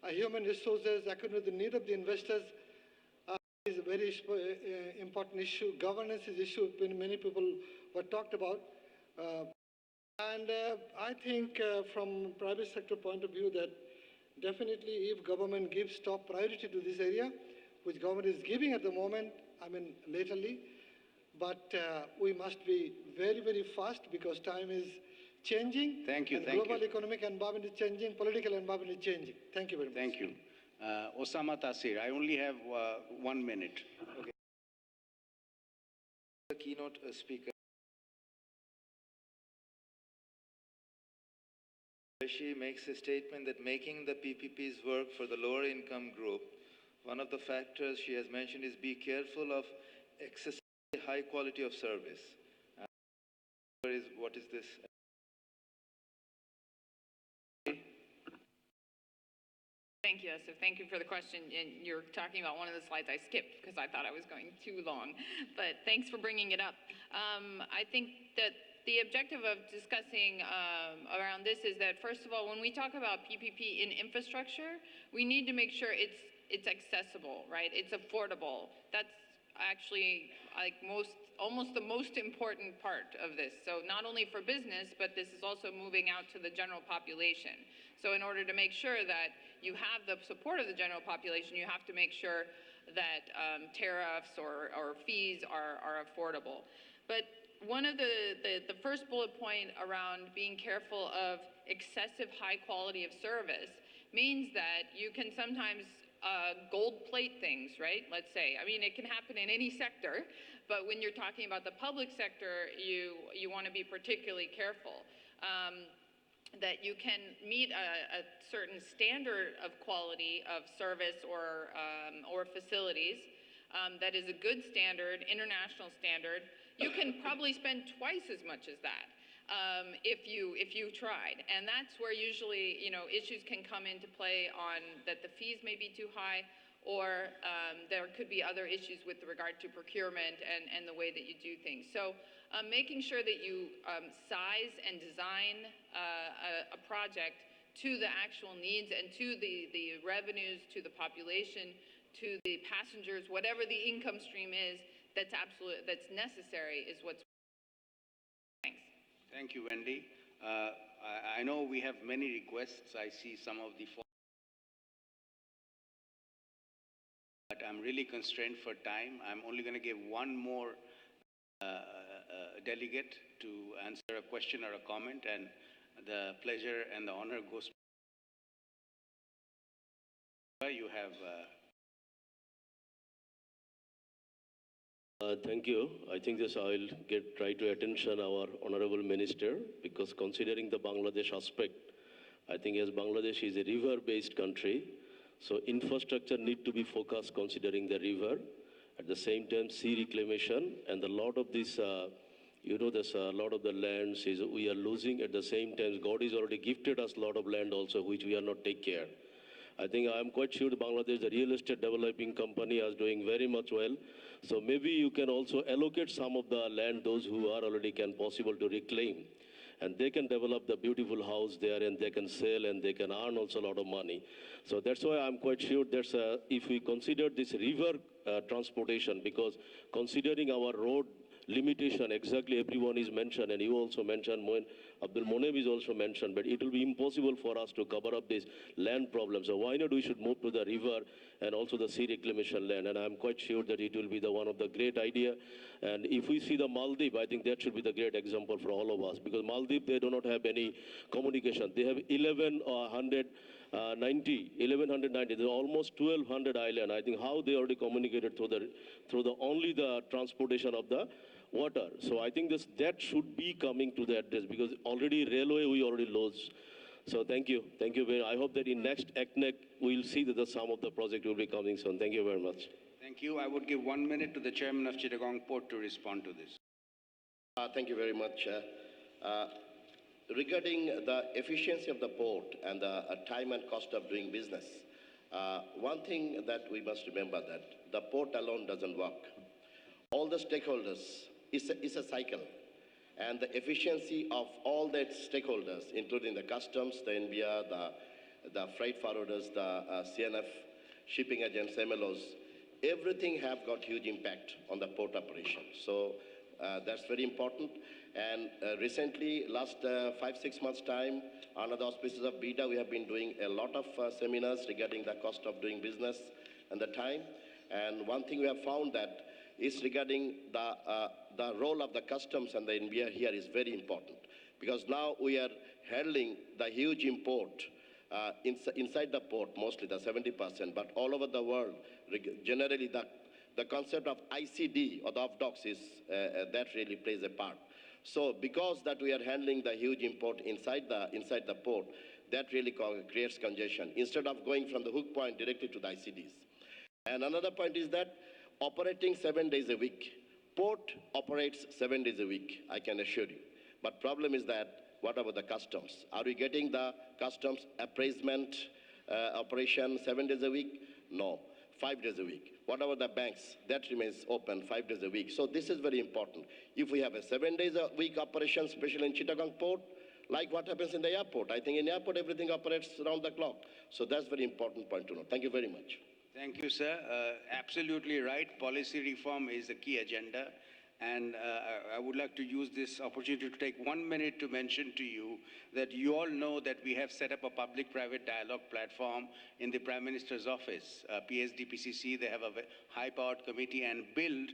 human resources according to the need of the investors is a very important issue. Governance is an issue many people were talked about. I think from private sector point of view that definitely if government gives top priority to this area, which government is giving at the moment, lately, but we must be very, very fast because time is changing. Thank you. And Thank global you. economic environment is changing, political environment is changing. Thank you very much. Thank you. Osama Tasir, I only have 1 minute. Okay. The keynote speaker. She makes a statement that making the PPPs work for the lower income group, one of the factors she has mentioned is be careful of excessively high quality of service. What is this? Thank you, Asif. Thank you for the question. And you're talking about one of the slides I skipped because I thought I was going too long. But thanks for bringing it up. I think that the objective of discussing around this is that, first of all, when we talk about PPP in infrastructure, we need to make sure it's accessible, right? It's affordable. That's actually almost the most important part of this. So not only for business, but this is also moving out to the general population. So in order to make sure that you have the support of the general population, you have to make sure that tariffs or fees are affordable. But one of the first bullet point around being careful of excessive high quality of service means that you can sometimes gold plate things, right? Let's say. It can happen in any sector, but when you're talking about the public sector, you want to be particularly careful. That you can meet a certain standard of quality of service or facilities that is a good standard, international standard. You can probably spend twice as much as that if you tried, and that's where usually issues can come into play on that the fees may be too high, or there could be other issues with regard to procurement and the way that you do things. So making sure that you size and design a project to the actual needs and to the revenues, to the population, to the passengers, whatever the income stream is, that's necessary is what's. Thanks. Thank you, Wendy. I know we have many requests. I see some of the. But I'm really constrained for time. I'm only going to give one more delegate to answer a question or a comment, and the pleasure and the honor goes to you. Have. Thank you. I think this I'll try to attention our honorable minister, because considering the Bangladesh aspect, I think as Bangladesh is a river-based country, so infrastructure need to be focused considering the river. At the same time, sea reclamation and a lot of this, there's a lot of the lands is we are losing. At the same time, God has already gifted us a lot of land also, which we are not take care. I think I'm quite sure Bangladesh, the real estate developing company, is doing very much well. So maybe you can also allocate some of the land, those who are already can possible to reclaim. and they can develop the beautiful house there, and they can sell, and they can earn also a lot of money. So that's why I'm quite sure that's if we consider this river transportation, because considering our road limitation, exactly everyone is mentioned, and you also mentioned, Abdul Monem is also mentioned, but it will be impossible for us to cover up this land problem. So why not we should move to the river and also the sea reclamation land, and I'm quite sure that it will be the one of the great idea. And if we see the Maldives, I think that should be the great example for all of us, because Maldives, they do not have any communication. They have 1190, there's almost 1200 island. I think how they already communicated through the only the transportation of the water. So I think that should be coming to the address, because already railway we already lost. So thank you very much. I hope that in next ACNEC we'll see that the sum of the project will be coming soon. Thank you very much. Thank you. I would give 1 minute to the chairman of Chittagong Port to respond to this. Thank you very much. Regarding the efficiency of the port and the time and cost of doing business, one thing that we must remember that the port alone doesn't work. All the stakeholders, it's a cycle. And the efficiency of all the stakeholders, including the customs, the NBR, the freight forwarders, the CNF, shipping agents, MLOs, everything have got huge impact on the port operation. So that's very important. And recently, last 5-6 months' time, under the auspices of BIDA, we have been doing a lot of seminars regarding the cost of doing business and the time. And one thing we have found that is regarding the role of the customs and the NBR here is very important. Because now we are handling the huge import inside the port, mostly the 70%, but all over the world, generally the concept of ICD or the off-docks is, that really plays a part. So because that we are handling the huge import inside the port, that really creates congestion, instead of going from the hook point directly to the ICDs. And another point is that operating 7 days a week, port operates 7 days a week, I can assure you. But problem is that, what about the customs? Are we getting the customs appraisement operation 7 days a week? No, 5 days a week. What about the banks? That remains open 5 days a week. So this is very important. If we have a 7 days a week operation, especially in Chittagong Port, like what happens in the airport. I think in airport everything operates around the clock. So that's very important point to know. Thank you very much. Thank you, sir. Absolutely right. Policy reform is the key agenda. And I would like to use this opportunity to take 1 minute to mention to you that you all know that we have set up a public-private dialogue platform in the Prime Minister's office. PSDPCC, they have a high-powered committee, and BUILD,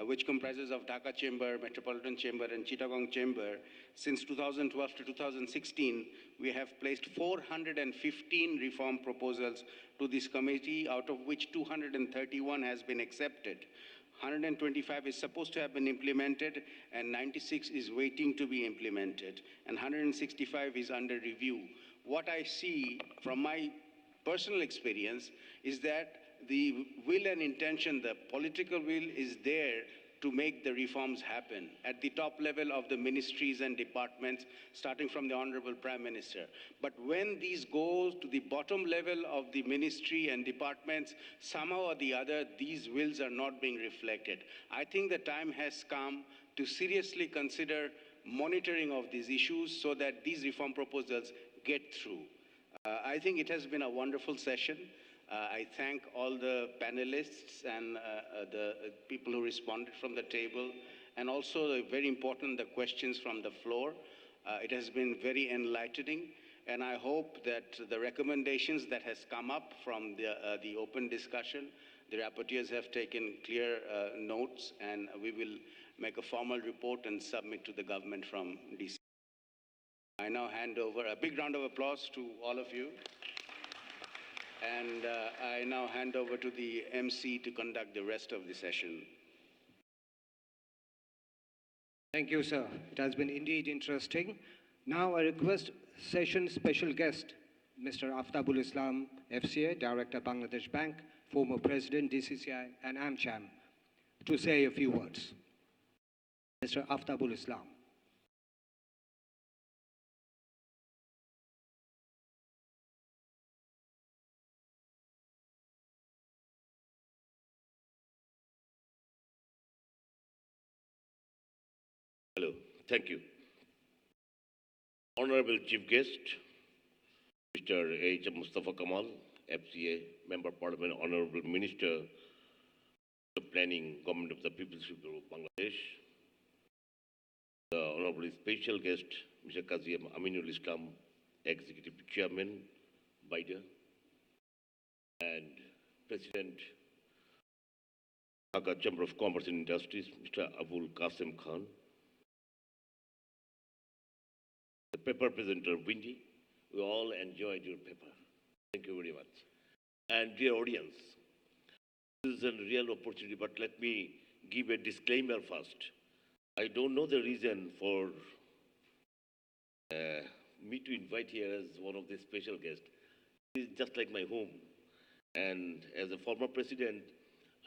which comprises of Dhaka Chamber, Metropolitan Chamber, and Chittagong Chamber. Since 2012 to 2016, we have placed 415 reform proposals to this committee, out of which 231 has been accepted. 125 is supposed to have been implemented, and 96 is waiting to be implemented, and 165 is under review. What I see from my personal experience is that the will and intention, the political will is there to make the reforms happen at the top level of the ministries and departments, starting from the Honorable Prime Minister. But when these go to the bottom level of the ministry and departments, somehow or the other, these wills are not being reflected. I think the time has come to seriously consider monitoring of these issues so that these reform proposals get through. I think it has been a wonderful session. I thank all the panelists and the people who responded from the table, and also very important, the questions from the floor. It has been very enlightening, and I hope that the recommendations that has come up from the open discussion, the rapporteurs have taken clear notes, and we will make a formal report and submit to the government from DC. I now hand over a big round of applause to all of you. And I now hand over to the MC to conduct the rest of the session. Thank you, sir. It has been indeed interesting. Now I request session special guest, Mr. Aftabul Islam, FCA, Director, Bangladesh Bank, former President, DCCI, and AmCham, to say a few words. Mr. Aftabul Islam. Hello, thank you. Honorable Chief Guest, Mr. H. Mustafa Kamal, FCA, Member of Parliament, Honorable Minister of Planning, Government of the People's Republic of Bangladesh, the Honorable Special Guest, Mr. Kazim Aminul Islam, Executive Chairman, BIDA, and President, Dhaka Chamber of Commerce and Industries, Mr. Abul Qasim Khan, the paper presenter, Windy. We all enjoyed your paper. Thank you very much. And dear audience, this is a real opportunity, but let me give a disclaimer first. I don't know the reason for me to invite here as one of the special guests. It's just like my home. And as a former president,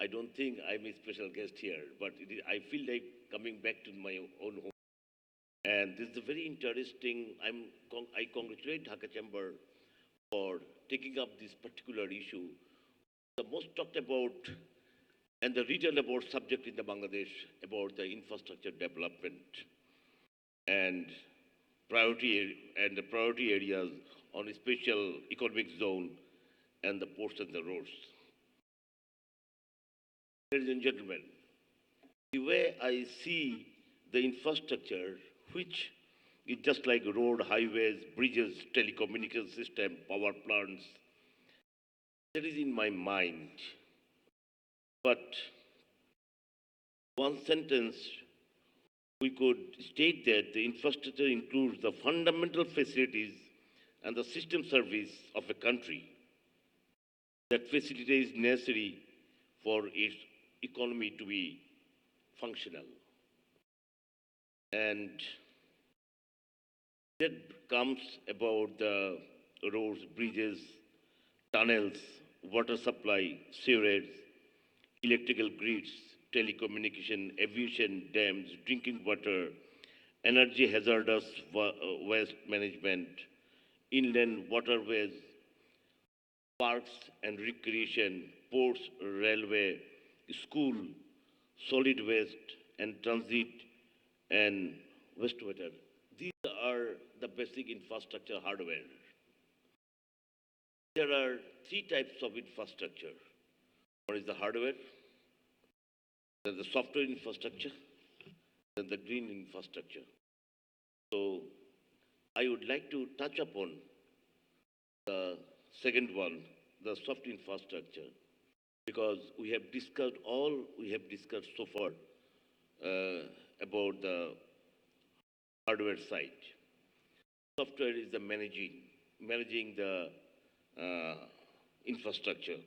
I don't think I'm a special guest here, but I feel like coming back to my own home. And this is a very interesting, I congratulate Dhaka Chamber for taking up this particular issue. The most talked about and the written about subject in the Bangladesh about the infrastructure development and the priority areas on a special economic zone and the ports and the roads. Ladies and gentlemen, the way I see the infrastructure, which is just like road, highways, bridges, telecommunication system, power plants, that is in my mind. But one sentence, we could state that the infrastructure includes the fundamental facilities and the system service of a country. That facility is necessary for its economy to be functional. And that comes about the roads, bridges, tunnels, water supply, sewerage, electrical grids, telecommunication, aviation, dams, drinking water, energy hazardous waste management, inland waterways, parks and recreation, ports, railway, school, solid waste and transit, and wastewater. These are the basic infrastructure hardware. There are three types of infrastructure. One is the hardware, then the software infrastructure, then the green infrastructure. So I would like to touch upon the second one, the soft infrastructure, because we have discussed so far about the hardware side. Software is the managing the infrastructure.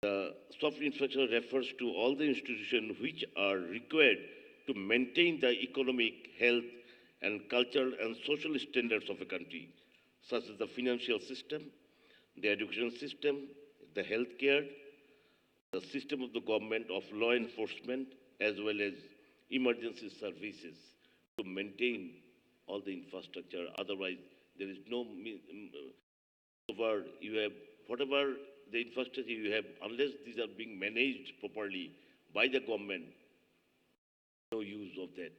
The soft infrastructure refers to all the institutions which are required to maintain the economic, health, and cultural and social standards of a country, such as the financial system, the education system, the healthcare, the system of the government, of law enforcement, as well as emergency services to maintain all the infrastructure. Otherwise, there is no whatever the infrastructure you have, unless these are being managed properly by the government, no use of that.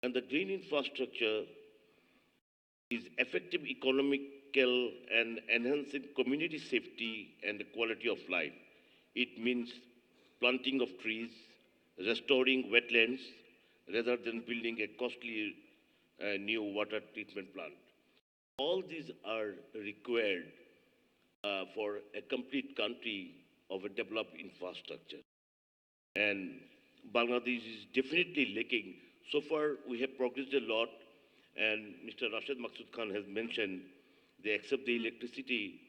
And the green infrastructure is effective economical and enhancing community safety and the quality of life. It means planting of trees, restoring wetlands, rather than building a costly new water treatment plant. All these are required for a complete country of a developed infrastructure. And Bangladesh is definitely lacking. So far, we have progressed a lot, and Mr. Rashid Maksud Khan has mentioned, except the electricity,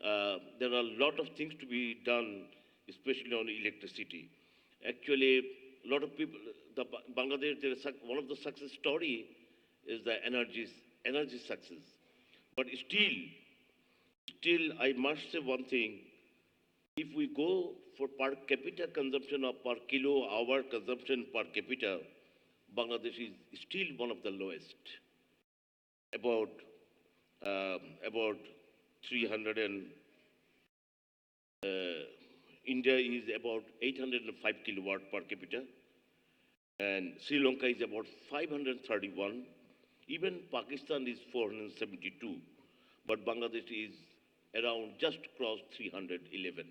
there are a lot of things to be done, especially on electricity. Actually, a lot of people, Bangladesh, one of the success story is the energy success. But still, I must say one thing. If we go for per capita consumption or per kilo hour consumption per capita, Bangladesh is still one of the lowest. About 300 and India is about 805 kilowatt per capita, and Sri Lanka is about 531, Even Pakistan is 472, but Bangladesh is around just crossed 311.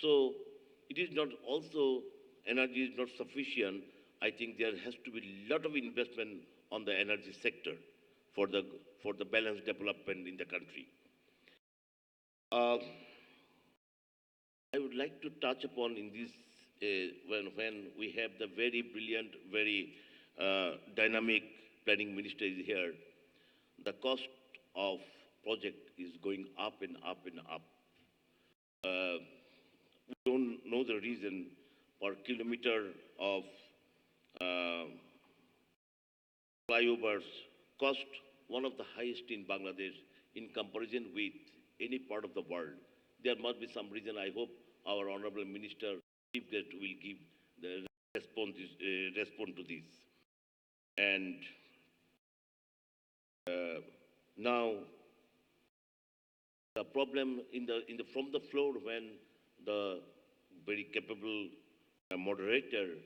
So it is not also, energy is not sufficient. I think there has to be a lot of investment on the energy sector for the balanced development in the country. I would like to touch upon in this when we have the very brilliant, very dynamic planning minister is here, the cost of project is going up and up and up. We don't know the reason per kilometer of flyovers cost one of the highest in Bangladesh in comparison with any part of the world. There must be some reason. I hope our honorable minister, chief guest, will give the respond to this. And now the problem from the floor when the very capable moderator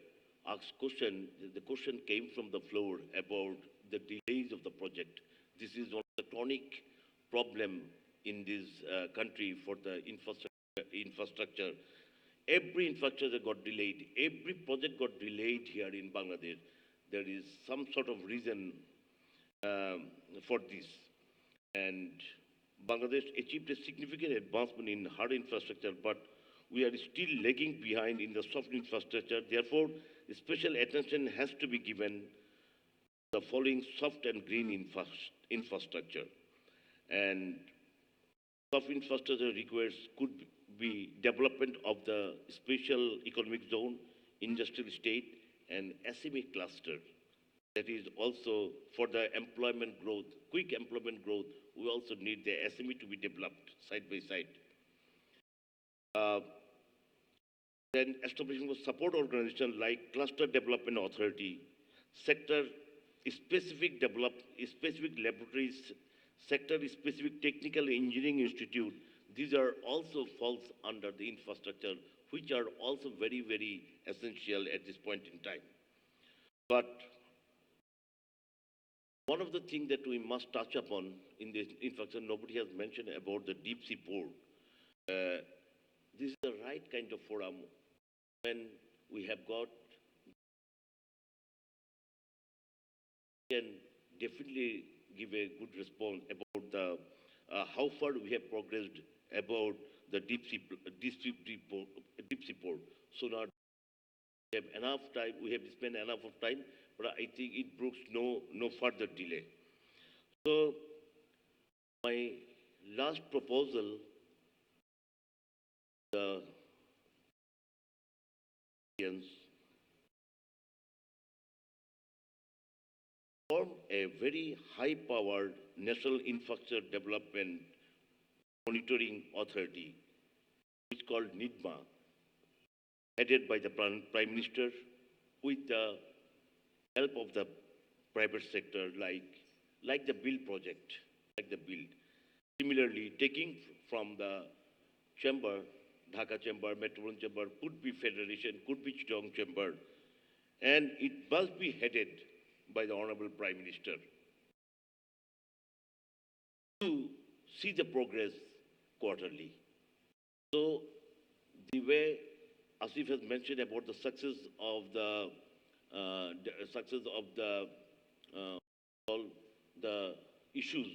asked question, the question came from the floor about the delays of the project. This is one of the chronic problem in this country for the infrastructure. Every infrastructure got delayed. Every project got delayed here in Bangladesh. There is some sort of reason for this. And Bangladesh achieved a significant advancement in hard infrastructure, but we are still lagging behind in the soft infrastructure. Therefore, special attention has to be given to the following soft and green infrastructure. And soft infrastructure requires could be development of the special economic zone, industrial state, and SME cluster. That is also for the employment growth, quick employment growth, we also need the SME to be developed side by side. Then establishing of support organization like Cluster Development Authority, sector-specific laboratories, sector-specific technical engineering institute. These are also falls under the infrastructure, which are also very, very essential at this point in time. But one of the things that we must touch upon in this infrastructure, nobody has mentioned about the deep sea port. This is the right kind of forum when we have got, can definitely give a good response about the how far we have progressed about the deep sea port. So now we have enough time, we have spent enough of time, but I think it brings no further delay. So my last proposal, the form a very high-powered national infrastructure development monitoring authority, which is called NIDMA, headed by the Prime Minister, with the help of the private sector, like the BUILD project, like the BUILD. Similarly, taking from the chamber, Dhaka Chamber, Metropolitan Chamber, could be Federation, could be Chittagong Chamber, and it must be headed by the Honorable Prime Minister to see the progress quarterly. So the way Asif has mentioned about the success of all the issues,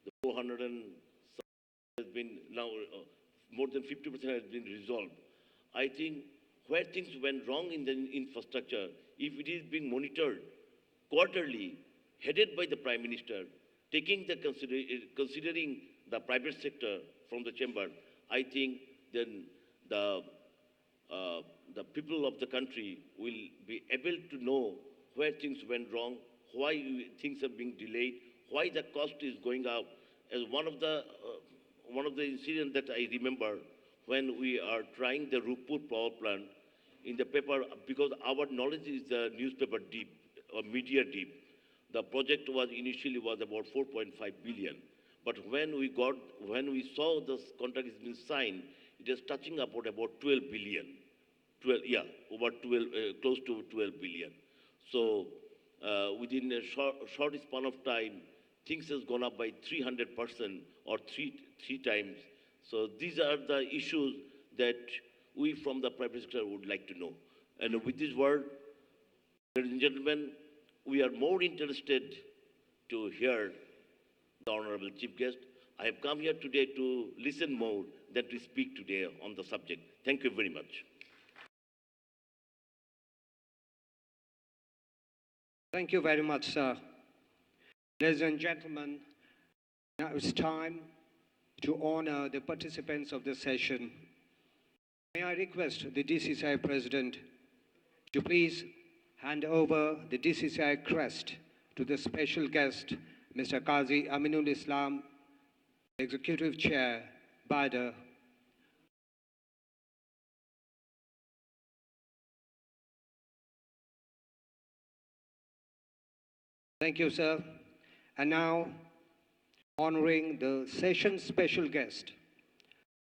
the 400 and has been now more than 50% has been resolved. I think where things went wrong in the infrastructure, if it is being monitored quarterly, headed by the Prime Minister, taking the considering the private sector from the chamber, I think then the people of the country will be able to know where things went wrong, why things are being delayed, why the cost is going up. As one of the incidents that I remember when we are trying the Rupur power plant in the paper, because our knowledge is the newspaper deep or media deep. The project was initially about 4.5 billion, but when we saw this contract has been signed, it is touching about 12 billion. Close to 12 billion. So within a short span of time, things has gone up by 300% or three times. So these are the issues that we from the private sector would like to know. And with this word, ladies and gentlemen, we are more interested to hear the Honorable Chief Guest. I have come here today to listen more than to speak today on the subject. Thank you very much. Thank you very much, sir. Ladies and gentlemen, now it's time to honor the participants of this session. May I request the DCCI President to please hand over the DCCI crest to the special guest, Mr. Qazi Aminul Islam, Executive Chair, BIDA. Thank you, sir. And now, honoring the session special guest,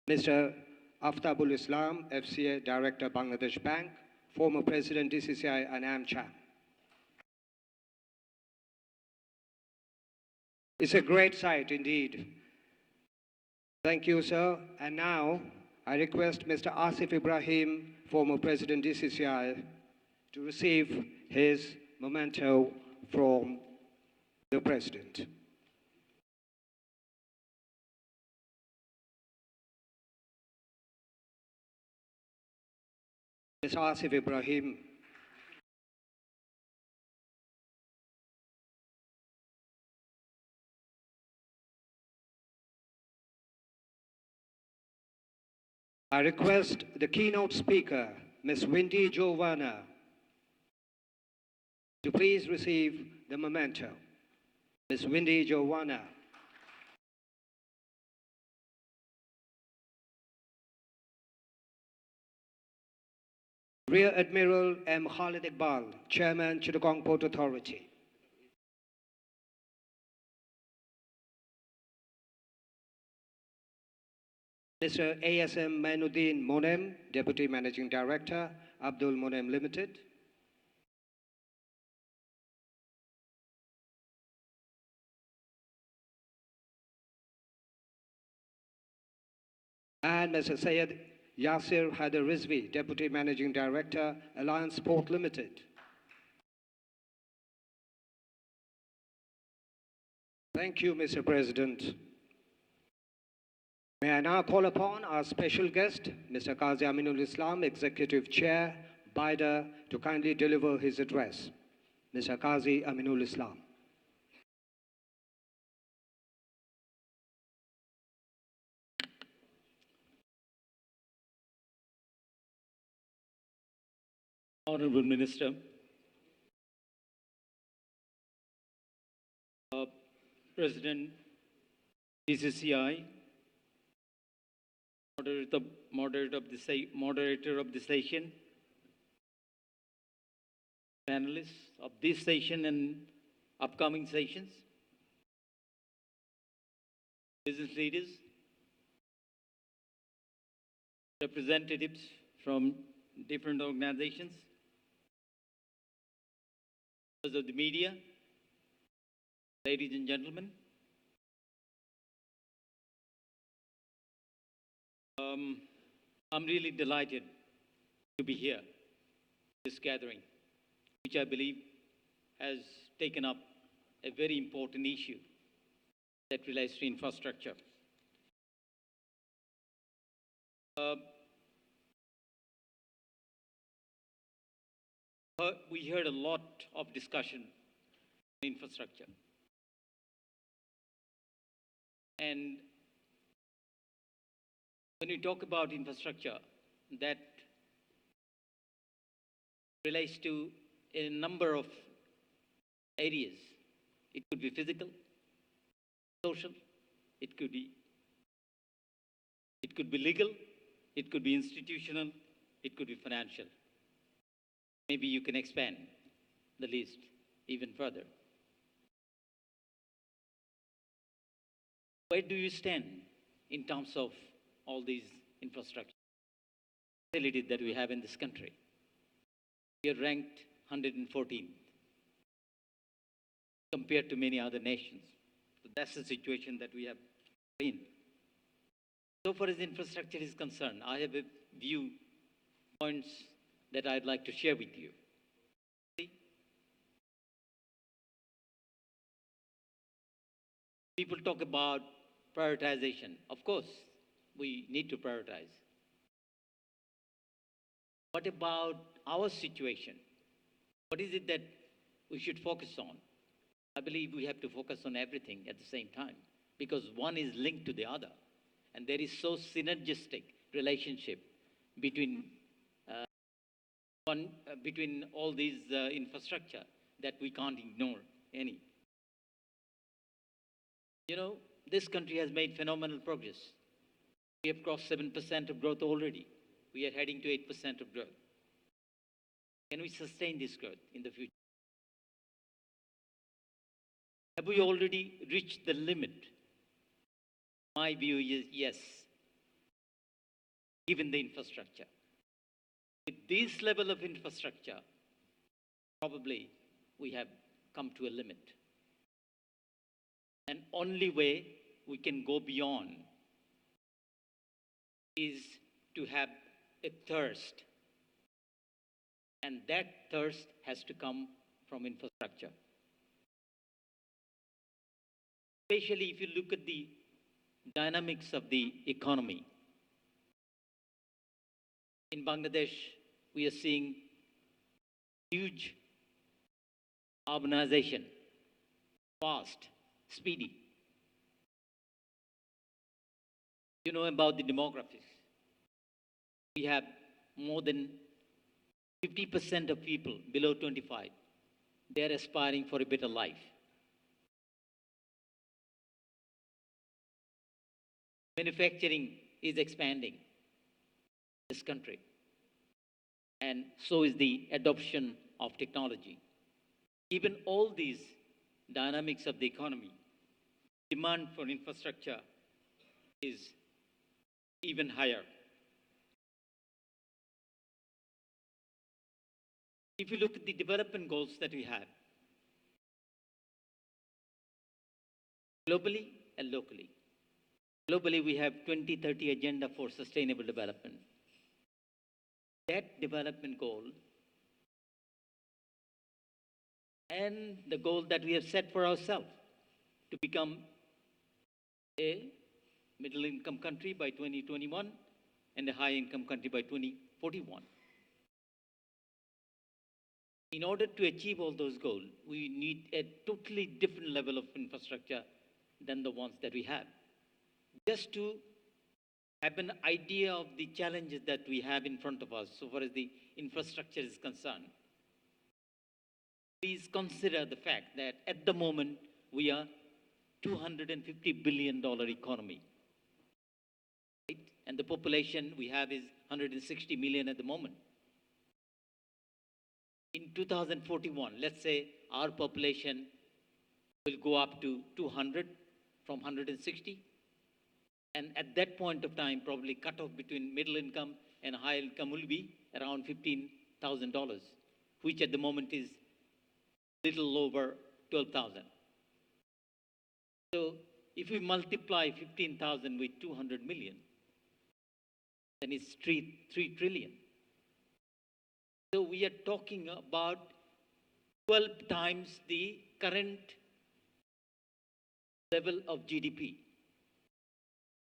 Mr. Aftabul Islam, FCA Director, Bangladesh Bank, former President, DCCI and AmCham. It's a great sight indeed. Thank you, sir. And now, I request Mr. Asif Ibrahim, former President, DCCI, to receive his memento from the President. Mr. Asif Ibrahim. I request the keynote speaker, Ms. Wendy Giovanna, to please receive the memento. Ms. Wendy Giovanna. Rear Admiral M. Khalid Iqbal, Chairman, Chittagong Port Authority. Mr. ASM Mainuddin Monem, Deputy Managing Director, Abdul Monem Limited. And Mr. Syed Yasir Haider Rizvi, Deputy Managing Director, Alliance Port Limited. Thank you, Mr. President. May I now call upon our special guest, Mr. Qazi Aminul Islam, Executive Chair, BIDA, to kindly deliver his address. Mr. Qazi Aminul Islam. Honorable Minister, President DCCI, moderator of the session, panelists of this session and upcoming sessions, business leaders, representatives from different organizations, members of the media, ladies and gentlemen. I'm really delighted to be here, this gathering, which I believe has taken up a very important issue that relates to infrastructure. We heard a lot of discussion on infrastructure. And when we talk about infrastructure, that relates to a number of areas. It could be physical, social, it could be legal, it could be institutional, it could be financial. Maybe you can expand the list even further. Where do you stand in terms of all these infrastructure facilities that we have in this country? We are ranked 114th compared to many other nations. So that's the situation that we have in. So far as infrastructure is concerned, I have a few points that I'd like to share with you. People talk about prioritization. Of course, we need to prioritize. What about our situation? What is it that we should focus on? I believe we have to focus on everything at the same time because one is linked to the other. And there is so synergistic relationship between, between all these infrastructure that we can't ignore any. You know, this country has made phenomenal progress. We have crossed 7% of growth already. We are heading to 8% of growth. Can we sustain this growth in the future? Have we already reached the limit? My view is yes, given the infrastructure. With this level of infrastructure, probably we have come to a limit. And only way we can go beyond is to have a thirst. And that thirst has to come from infrastructure. Especially if you look at the dynamics of the economy. In Bangladesh, we are seeing huge urbanization, fast, speedy. You know about the demographics. We have more than 50% of people below 25. They are aspiring for a better life. Manufacturing is expanding in this country. And so is the adoption of technology. Given all these dynamics of the economy, demand for infrastructure is even higher. If you look at the development goals that we have, globally and locally. Globally, we have 2030 Agenda for Sustainable Development. That development goal and the goal that we have set for ourselves to become a middle-income country by 2021 and a high-income country by 2041. In order to achieve all those goals, we need a totally different level of infrastructure than the ones that we have. Just to have an idea of the challenges that we have in front of us, so far as the infrastructure is concerned, please consider the fact that at the moment we are $250 billion economy. Right? And the population we have is 160 million at the moment. In 2041, let's say our population will go up to 200 from 160. And at that point of time, probably cutoff between middle income and high income will be around $15,000, which at the moment is little over 12,000. So if we multiply 15,000 with 200 million, then it's 3 trillion. So we are talking about 12 times the current level of GDP.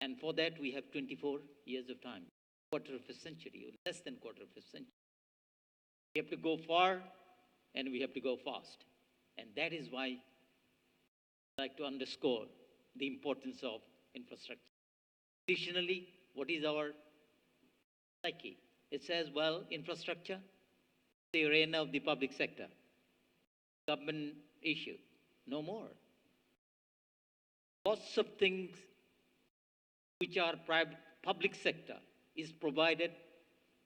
And for that, we have 24 years of time, quarter of a century, or less than quarter of a century. We have to go far, and we have to go fast. And that is why I like to underscore the importance of infrastructure. Additionally, what is our psyche? It says, well, infrastructure, the arena of the public sector. Government issue, no more. Lots of things which are private, public sector is provided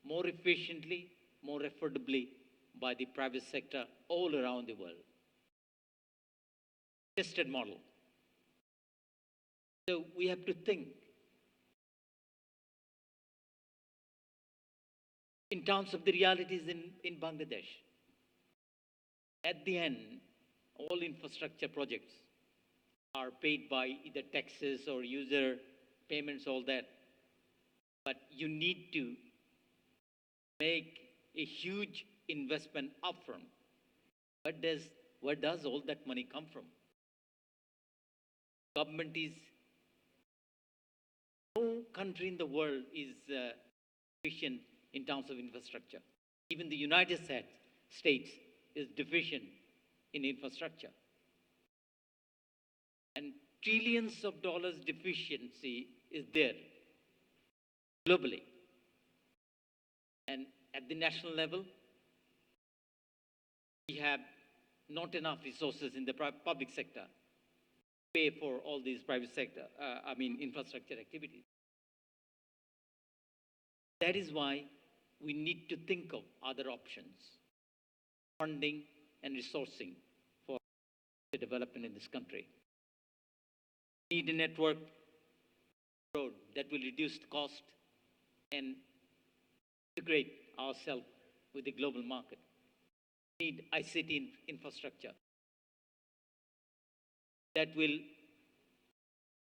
more efficiently, more affordably by the private sector all around the world. Tested model. So we have to think in terms of the realities in Bangladesh. At the end all infrastructure projects are paid by either taxes or user payments, all that. But you need to make a huge investment upfront. Where does all that money come from? Government is, no country in the world is deficient in terms of infrastructure. Even the United States is deficient in infrastructure. And trillions of dollars deficiency is there globally. And at the national level, we have not enough resources in the public sector to pay for all these private sector, infrastructure activities. That is why we need to think of other options, funding and resourcing for the development in this country. We need a network road that will reduce the cost and integrate ourselves with the global market. We need ICT infrastructure that will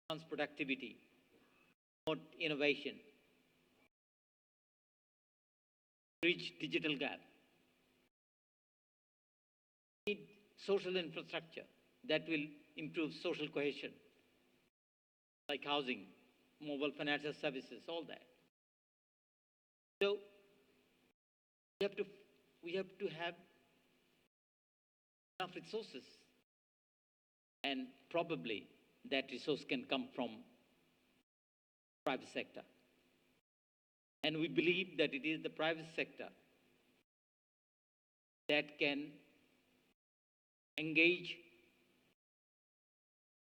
enhance productivity, promote innovation, bridge digital gap. We need social infrastructure that will improve social cohesion, like housing, mobile financial services, all that. So we have to have enough resources, and probably that resource can come from private sector. And we believe that it is the private sector that can engage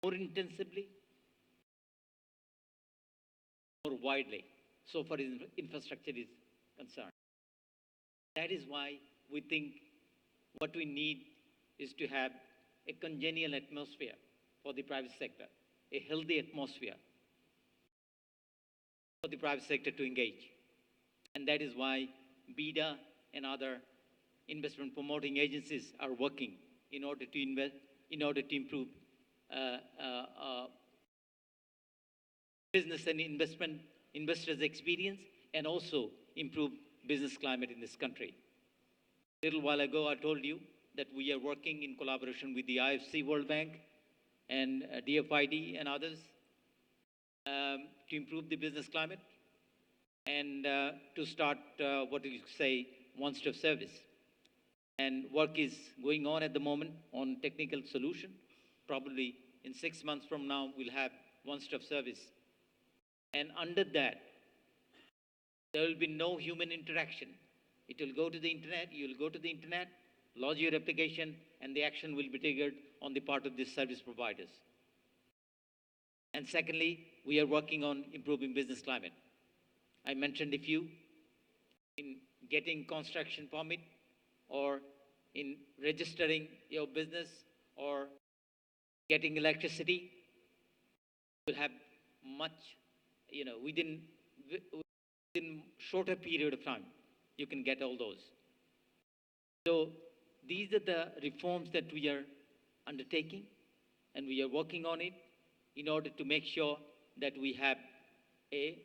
more intensively, more widely, so far as infrastructure is concerned. That is why we think what we need is to have a congenial atmosphere for the private sector, a healthy atmosphere for the private sector to engage. And that is why BIDA and other investment promoting agencies are working in order to improve business and investors' experience, and also improve business climate in this country. A little while ago, I told you that we are working in collaboration with the IFC, World Bank, and DFID and others to improve the business climate and to start what you say, one-stop service. And work is going on at the moment on technical solution. Probably in 6 months from now, we'll have one-stop service. And under that, there will be no human interaction. It will go to the internet, you will go to the internet, lodge your application, and the action will be triggered on the part of the service providers. And secondly, we are working on improving business climate. I mentioned a few, in getting construction permit, or in registering your business, or getting electricity. We'll have much, within shorter period of time, you can get all those. So these are the reforms that we are undertaking, and we are working on it in order to make sure that we have a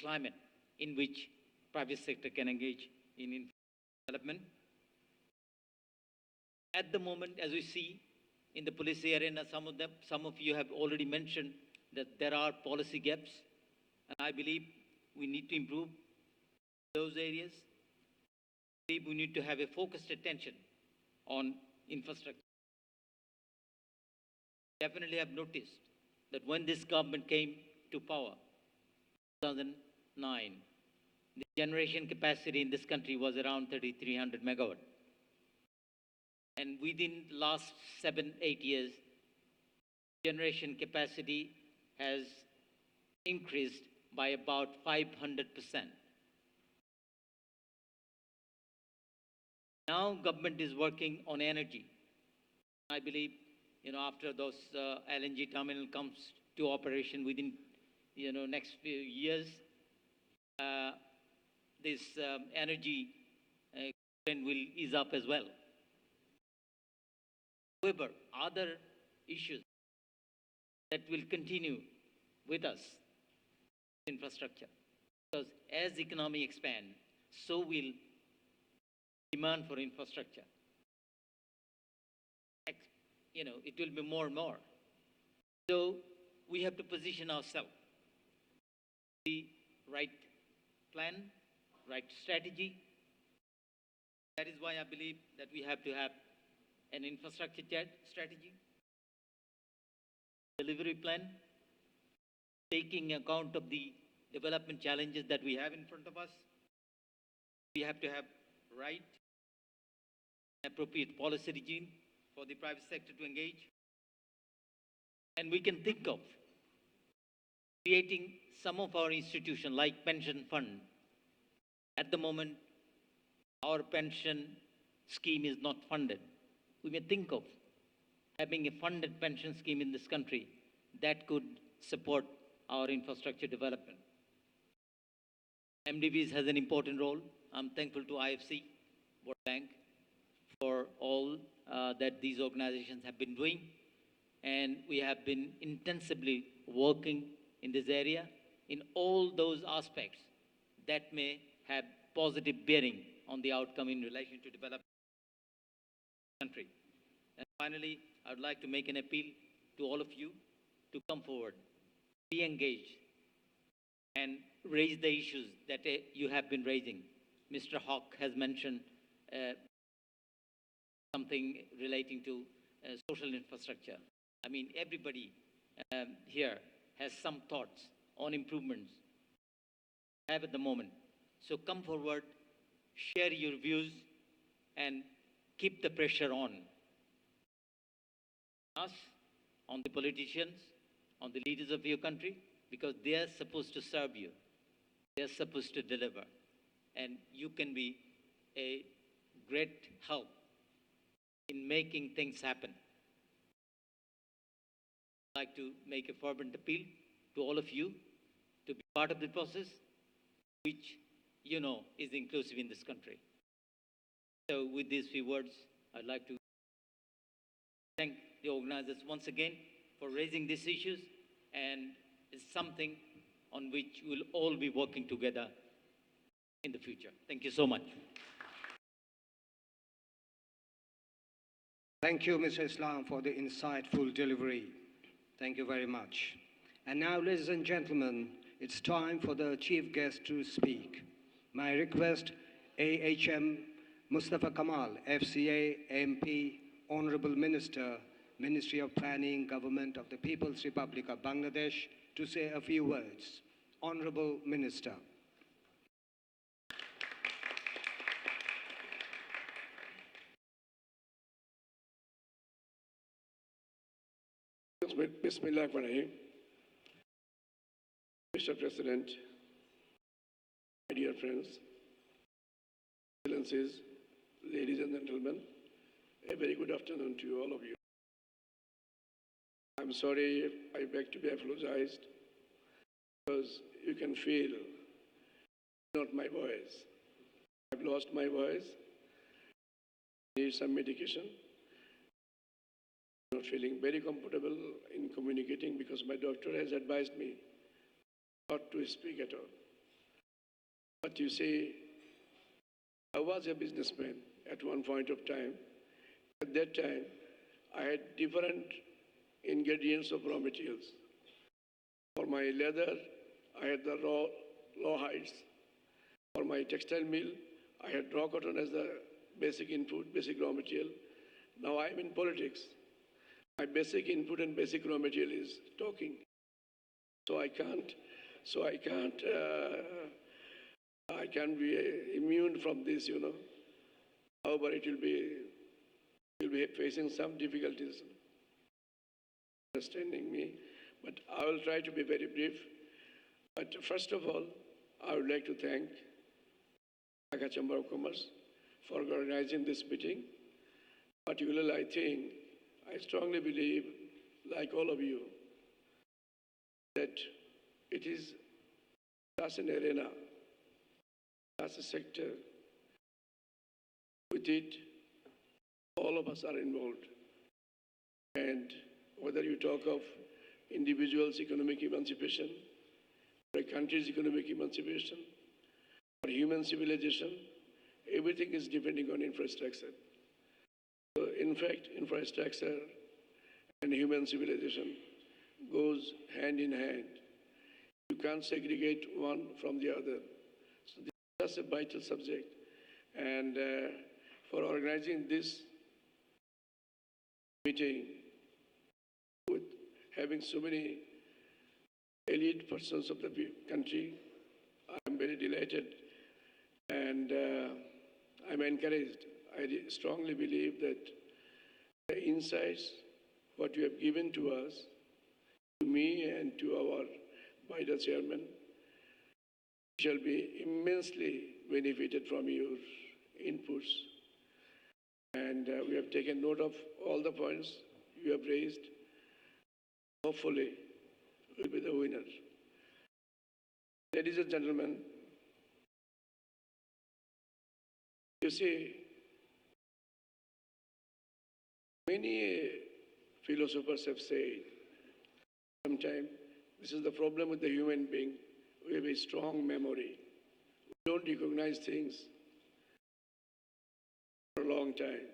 climate in which private sector can engage in development. At the moment, as we see in the policy arena, some of you have already mentioned that there are policy gaps, and I believe we need to improve those areas. I believe we need to have a focused attention on infrastructure. Definitely have noticed that when this government came to power, 2009, the generation capacity in this country was around 3,300 megawatt. And within the last 7-8 years, generation capacity has increased by about 500%. Now government is working on energy. I believe, after those LNG terminal comes to operation within, next few years, this energy trend will ease up as well. However, other issues that will continue with us, infrastructure. Because as economy expands, so will demand for infrastructure. It will be more and more. So we have to position ourselves, the right plan, right strategy. That is why I believe that we have to have an infrastructure strategy, delivery plan, taking account of the development challenges that we have in front of us. We have to have right, appropriate policy regime for the private sector to engage. And we can think of creating some of our institutions like pension fund. At the moment, our pension scheme is not funded. We may think of having a funded pension scheme in this country that could support our infrastructure development. MDBs has an important role. I'm thankful to IFC, World Bank, for all that these organizations have been doing. And we have been intensively working in this area in all those aspects that may have positive bearing on the outcome in relation to development of the country. And finally, I would like to make an appeal to all of you to come forward, be engaged, and raise the issues that you have been raising. Mr. Hawk has mentioned something relating to social infrastructure. I mean, everybody here has some thoughts on improvements have at the moment. So come forward, share your views, and keep the pressure on us, on the politicians, on the leaders of your country, because they are supposed to serve you. They are supposed to deliver. And you can be a great help in making things happen. I'd like to make a fervent appeal to all of you to be part of the process, which you know is inclusive in this country. So with these few words, I'd like to thank the organizers once again for raising these issues, and it's something on which we'll all be working together in the future. Thank you so much. Thank you, Mr. Islam, for the insightful delivery. Thank you very much. And now, ladies and gentlemen, it's time for the chief guest to speak. My request, AHM Mustafa Kamal, FCA, MP, Honorable Minister, Ministry of Planning, Government of the People's Republic of Bangladesh, to say a few words. Honorable Minister. Bismillahirrahmanirrahim. Mr. President, my dear friends, excellencies, ladies and gentlemen, a very good afternoon to all of you. I'm sorry, I beg to be apologized, because you can feel not my voice. I've lost my voice, need some medication. Not feeling very comfortable in communicating because my doctor has advised me not to speak at all. But you see, I was a businessman at one point of time. At that time, I had different ingredients of raw materials. For my leather, I had the raw hides. For my textile mill, I had raw cotton as the basic input, basic raw material. Now I'm in politics. My basic input and basic raw material is talking. So I can't be immune from this, you know. However, you'll be facing some difficulties understanding me, but I will try to be very brief. But first of all, I would like to thank Dhaka Chamber of Commerce for organizing this meeting. Particularly, I strongly believe, like all of you, that it is such an arena, such a sector. With it, all of us are involved. And whether you talk of individuals' economic emancipation, or a country's economic emancipation, or human civilization, everything is depending on infrastructure. So in fact, infrastructure and human civilization goes hand in hand. You can't segregate one from the other. So this is a vital subject. And for organizing this meeting with having so many elite persons of the country, I'm very delighted and I'm encouraged. I strongly believe that the insights, what you have given to us, to me and to our BIDA chairman, shall be immensely benefited from your inputs. And we have taken note of all the points you have raised. Hopefully, we'll be the winner. Ladies and gentlemen, you see, many philosophers have said, sometimes this is the problem with the human being. We have a strong memory. We don't recognize things for a long time.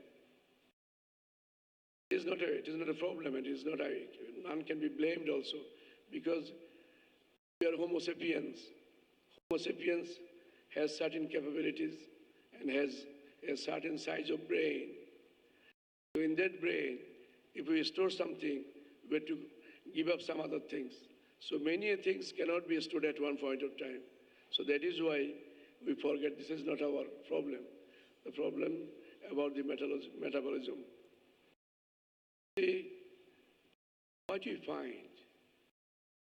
It is not a problem, and none can be blamed also, because we are Homo sapiens. Homo sapiens has certain capabilities and has a certain size of brain. So in that brain, if we store something, we have to give up some other things. So many things cannot be stored at one point of time. So that is why we forget this is not our problem. The problem about the metabolism. See, what you find,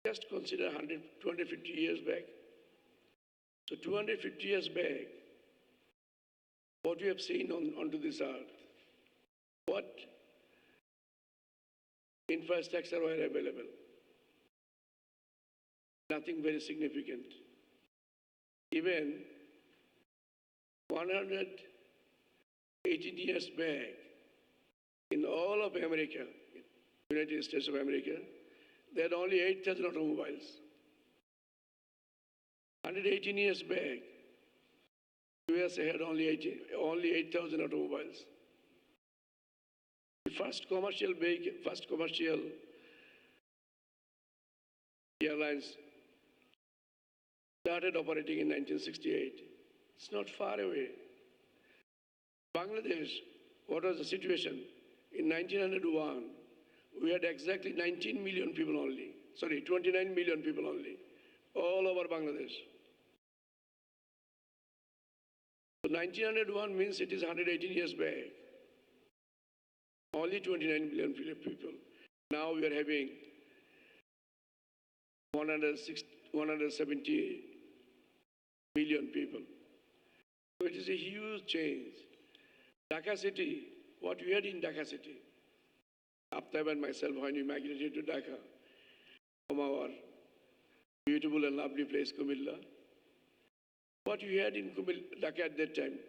just consider 250 years back. So 250 years back, what we have seen onto this earth, what infrastructure were available? Nothing very significant. Even 118 years back, in all of America, United States of America, there had only 8,000 automobiles. 118 years back, USA had only 8,000 automobiles. The first commercial airlines started operating in 1968. It's not far away. Bangladesh, what was the situation? In 1901, we had exactly 19 million people only. Sorry, 29 million people only, all over Bangladesh. So 1901 means it is 118 years back. Only 29 million people. Now we are having 170 million people. So it is a huge change. Dhaka city, what we had in Dhaka city, Aftab and myself, when we migrated to Dhaka from our beautiful and lovely place, Kumilla, what we had in Dhaka at that time,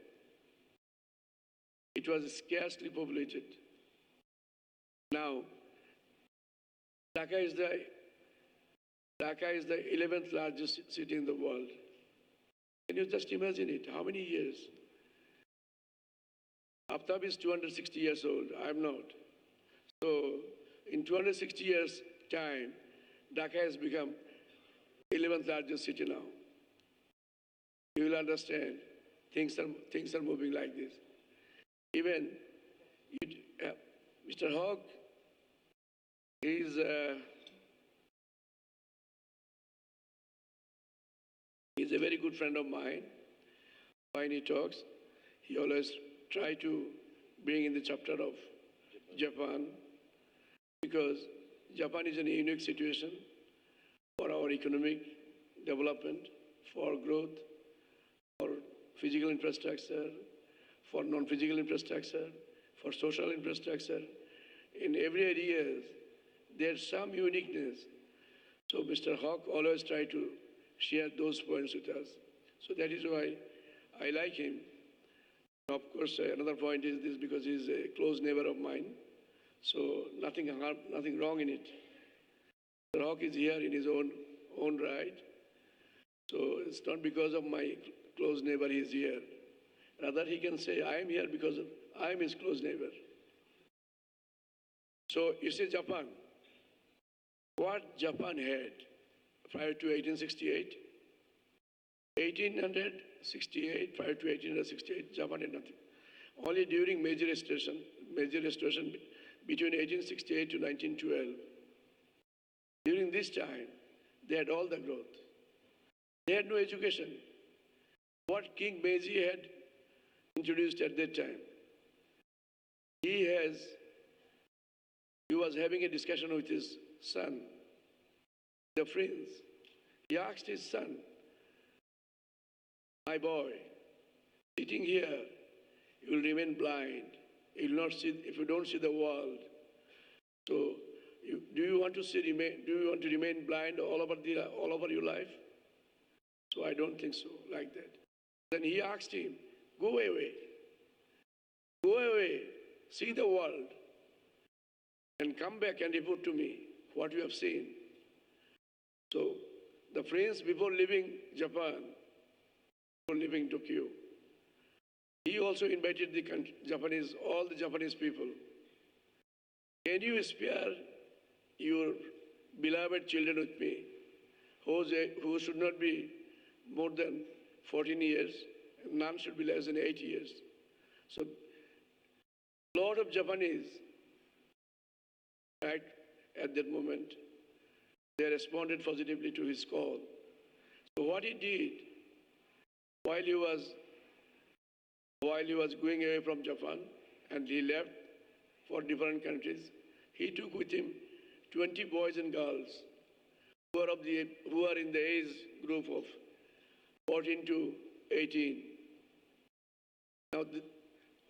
it was scarcely populated. Now, Dhaka is the 11th largest city in the world. Can you just imagine it? How many years? Aftab is 260 years old. I'm not. So, in 260 years' time, Dhaka has become 11th largest city now. You will understand things are moving like this. Even Mr. Hogg, he's a very good friend of mine. When he talks, he always tries to bring in the chapter of Japan, because Japan is in a unique situation for our economic development, for growth, for physical infrastructure, for non-physical infrastructure, for social infrastructure. In every area, there's some uniqueness. So Mr. Hawk always tries to share those points with us. So that is why I like him. Of course, another point is this, because he's a close neighbor of mine. So nothing wrong in it. The rock is here in his own right. So it's not because of my close neighbor he is here. Rather, he can say, I am here because I am his close neighbor. So you see Japan. What Japan had prior to 1868? 1868, prior to 1868, Japan had nothing. Only during major restoration between 1868 to 1912, during this time, they had all the growth. They had no education. What King Meiji had introduced at that time, he was having a discussion with his son, the prince. He asked his son, my boy, sitting here, you will remain blind. You will not see, if you don't see the world. So, do you want to remain blind all over your life? So I don't think so, like that. Then he asked him, go away, see the world, and come back and report to me what you have seen. So the prince, before leaving Japan, before leaving Tokyo, he also invited all the Japanese people. Can you spare your beloved children with me, who should not be more than 14 years, none should be less than 8 years. So a lot of Japanese, at that moment, they responded positively to his call. So what he did, while he was going away from Japan and he left for different countries, he took with him 20 boys and girls who are in the age group of 14 to 18. Now,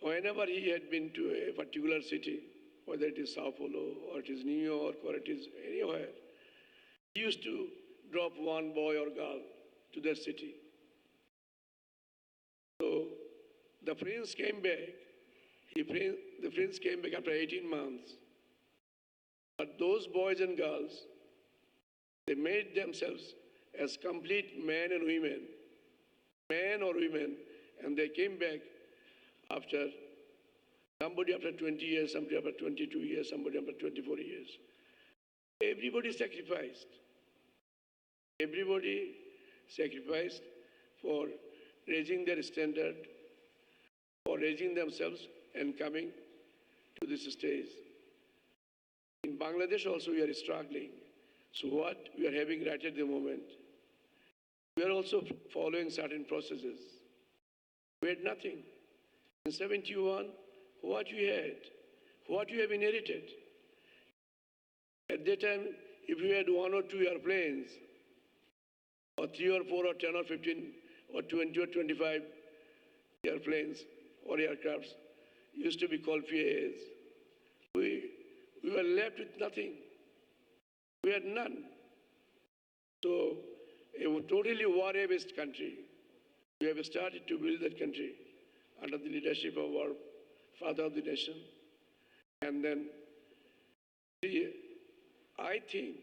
whenever he had been to a particular city, whether it is Sao Paulo or it is New York or it is anywhere, he used to drop one boy or girl to that city. So the prince came back. The prince came back after 18 months. But those boys and girls, they made themselves as complete men or women, and they came back after somebody after 20 years, somebody after 22 years, somebody after 24 years. Everybody sacrificed. Everybody sacrificed for raising their standard, for raising themselves and coming to this stage. In Bangladesh also we are struggling. So what we are having right at the moment, we are also following certain processes. We had nothing. In 71, what we had, what we have inherited. At that time, if you had 1 or 2 airplanes, or 3 or 4 or 10 or 15 or 20 or 25 airplanes or aircrafts, used to be called PAAs. We were left with nothing. We had none. So, a totally war-based country, we have started to build that country under the leadership of our father of the nation. And then, I think,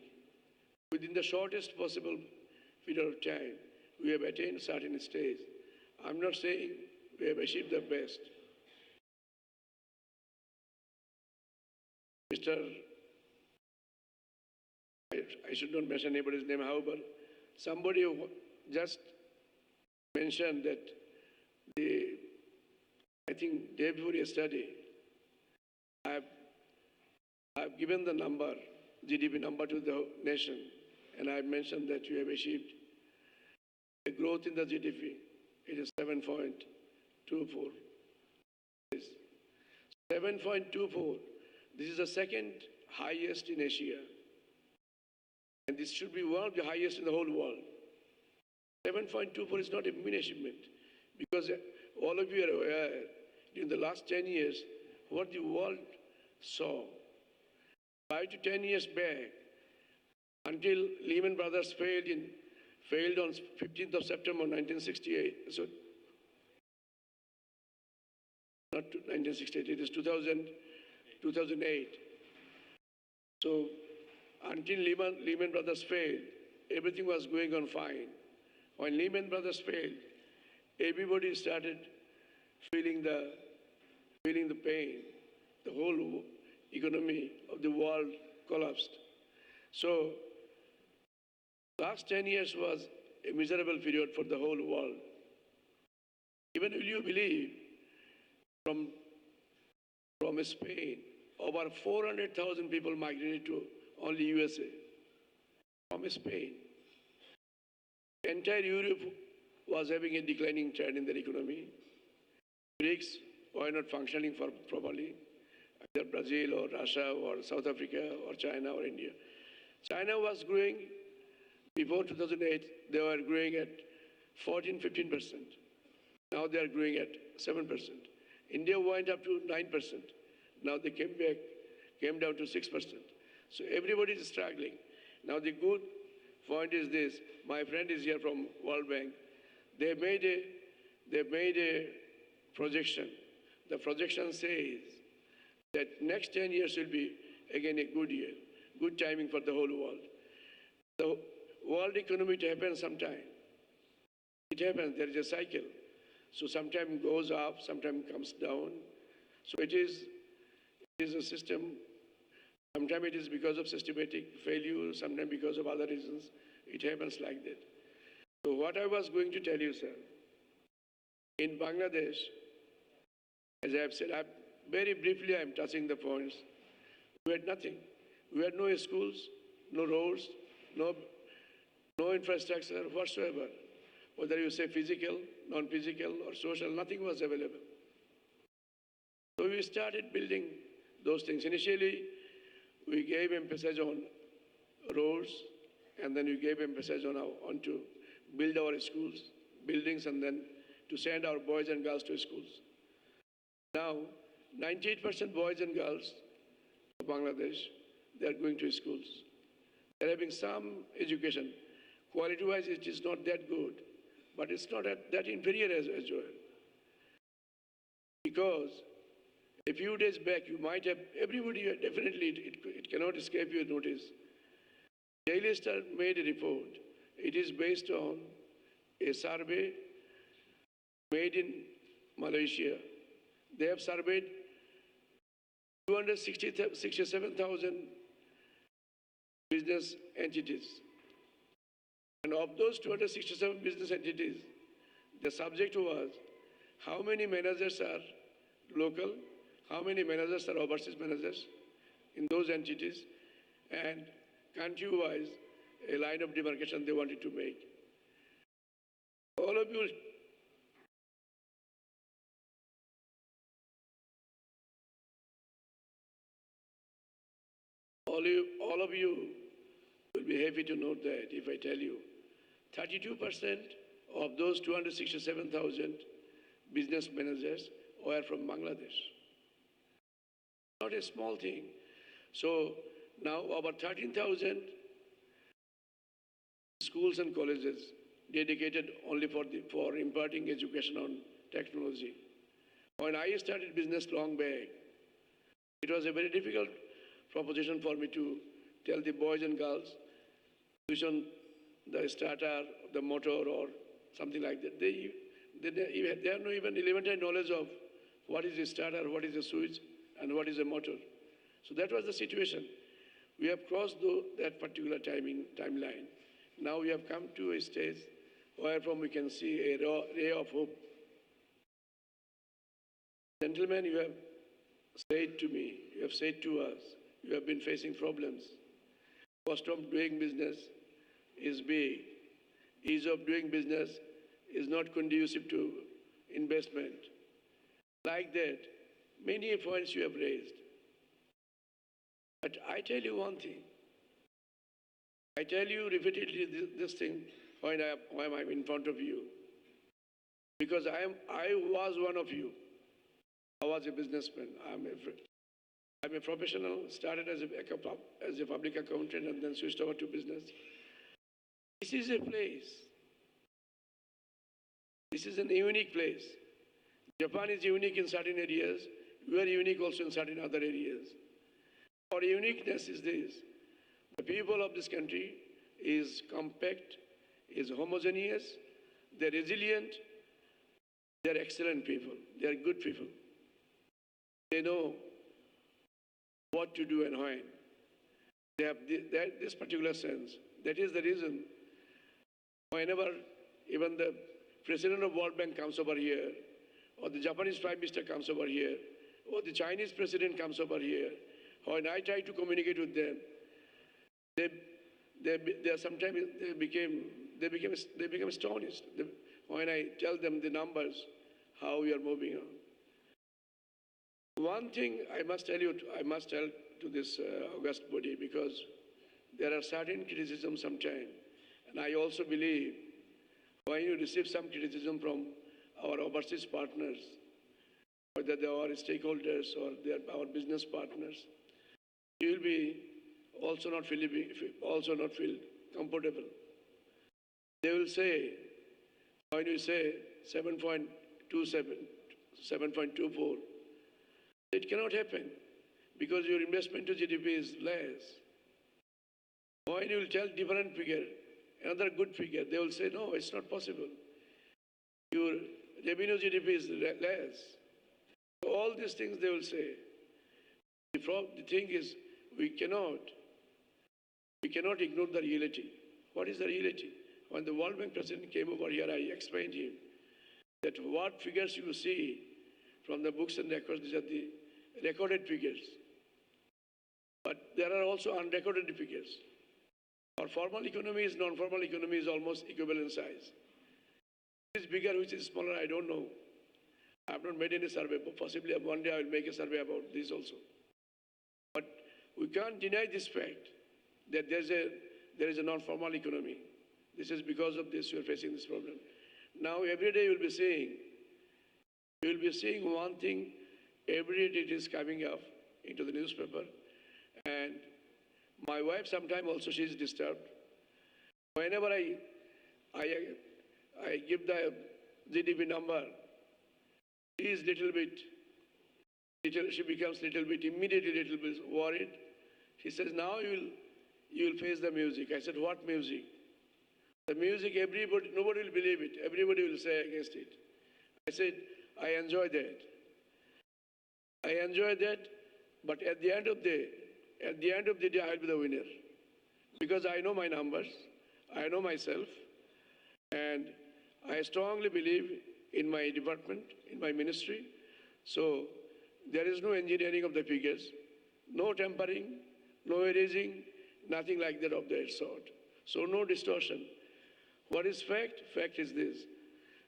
within the shortest possible period of time, we have attained a certain stage. I'm not saying we have achieved the best. I should not mention anybody's name, however, somebody who just mentioned that I think day before yesterday, I've given the number, GDP number to the nation, and I've mentioned that you have achieved a growth in the GDP. It is 7.24. 7.24. This is the second highest in Asia. And this should be one of the highest in the whole world. 7.24 is not a mean achievement, because all of you are aware, in the last 10 years, what the world saw. 5 to 10 years back, until Lehman Brothers failed on 15th of September 1968. So, not 1968, it is 2008. So until Lehman Brothers failed, everything was going on fine. When Lehman Brothers failed, everybody started feeling the pain. The whole economy of the world collapsed. So last 10 years was a miserable period for the whole world. Even will you believe, from Spain, over 400,000 people migrated to only USA from Spain. Entire Europe was having a declining trend in their economy. BRICS were not functioning properly, either Brazil or Russia or South Africa or China or India. China was growing, before 2008, they were growing at 14–15%. Now they are growing at 7%. India went up to 9%. Now they came down to 6%. So everybody is struggling. Now the good point is this. My friend is here from World Bank. They made a projection. The projection says that next 10 years will be again a good year, good timing for the whole world. The world economy, it happens sometime. It happens, there is a cycle. So sometimes it goes up, sometimes it comes down. So it is a system. Sometimes it is because of systematic failure, sometimes because of other reasons. It happens like that. So what I was going to tell you, sir, in Bangladesh, as I have said, very briefly I am touching the points. We had nothing. We had no schools, no roads, no infrastructure whatsoever. Whether you say physical, non-physical, or social, nothing was available. So we started building those things. Initially, we gave emphasis on roads, and then we gave emphasis on to build our schools, buildings, and then to send our boys and girls to schools. Now, 98% boys and girls of Bangladesh, they are going to schools. They're having some education. Quality-wise, it is not that good, but it's not that inferior as well. Because a few days back, you might have, everybody, definitely, it cannot escape your notice. Daily Star made a report. It is based on a survey made in Malaysia. They have surveyed 267,000 business entities. And of those 267 business entities, the subject was how many managers are local, how many managers are overseas managers in those entities, and country-wise, a line of demarcation they wanted to make. All of you all of you will be happy to note that if I tell you 32% of those 267,000 business managers were from Bangladesh. Not a small thing. So now about 13,000 schools and colleges dedicated only for imparting education on technology. When I started business long back, it was a very difficult proposition for me to tell the boys and girls, switch on the starter, the motor, or something like that. They have no even elementary knowledge of what is a starter, what is a switch, and what is a motor. So that was the situation. We have crossed that particular timeline. Now we have come to a stage wherefrom we can see a ray of hope. Gentlemen, you have said to me, you have said to us, you have been facing problems. Cost of doing business is big. Ease of doing business is not conducive to investment. Like that, many points you have raised. But I tell you one thing. I tell you repeatedly this thing when I'm in front of you. Because I was one of you. I was a businessman. I'm a professional, started as a public accountant and then switched over to business. This is a place. This is a unique place. Japan is unique in certain areas. We are unique also in certain other areas. Our uniqueness is this. The people of this country is compact, is homogeneous, they're resilient, they're excellent people, they're good people. They know what to do and when. They have this particular sense. That is the reason whenever even the president of World Bank comes over here, or the Japanese Prime Minister comes over here, or the Chinese president comes over here, when I try to communicate with them, they sometimes became astonished when I tell them the numbers, how we are moving on. One thing I must tell to this august body, because there are certain criticisms sometimes, and I also believe when you receive some criticism from our overseas partners, whether they are stakeholders or they are our business partners, you will be also not feel comfortable. They will say, when you say 7.27, 7.24, it cannot happen because your investment to GDP is less. When you will tell different figure, another good figure, they will say, no, it's not possible. Your revenue GDP is less. All these things they will say. The thing is, we cannot ignore the reality. What is the reality? When the World Bank president came over here, I explained to him that what figures you see from the books and records, these are the recorded figures. But there are also unrecorded figures. Our formal economy is non-formal economy is almost equivalent size. Which is bigger, which is smaller, I don't know. I have not made any survey, but possibly one day I will make a survey about this also. But we can't deny this fact that there is a non-formal economy. This is because of this you are facing this problem. Now every day you will be seeing one thing, every day it is coming up into the newspaper. And my wife sometimes also she is disturbed. Whenever I give the GDP number, she becomes immediately little bit worried. She says, now you will face the music. I said, what music? The music, nobody will believe it. Everybody will say against it. I said, I enjoy that. But at the end of the day, I'll be the winner. Because I know my numbers, I know myself, and I strongly believe in my department, in my ministry. So there is no engineering of the figures, no tampering, no erasing, nothing like that of that sort. So no distortion. What is fact? Fact is this.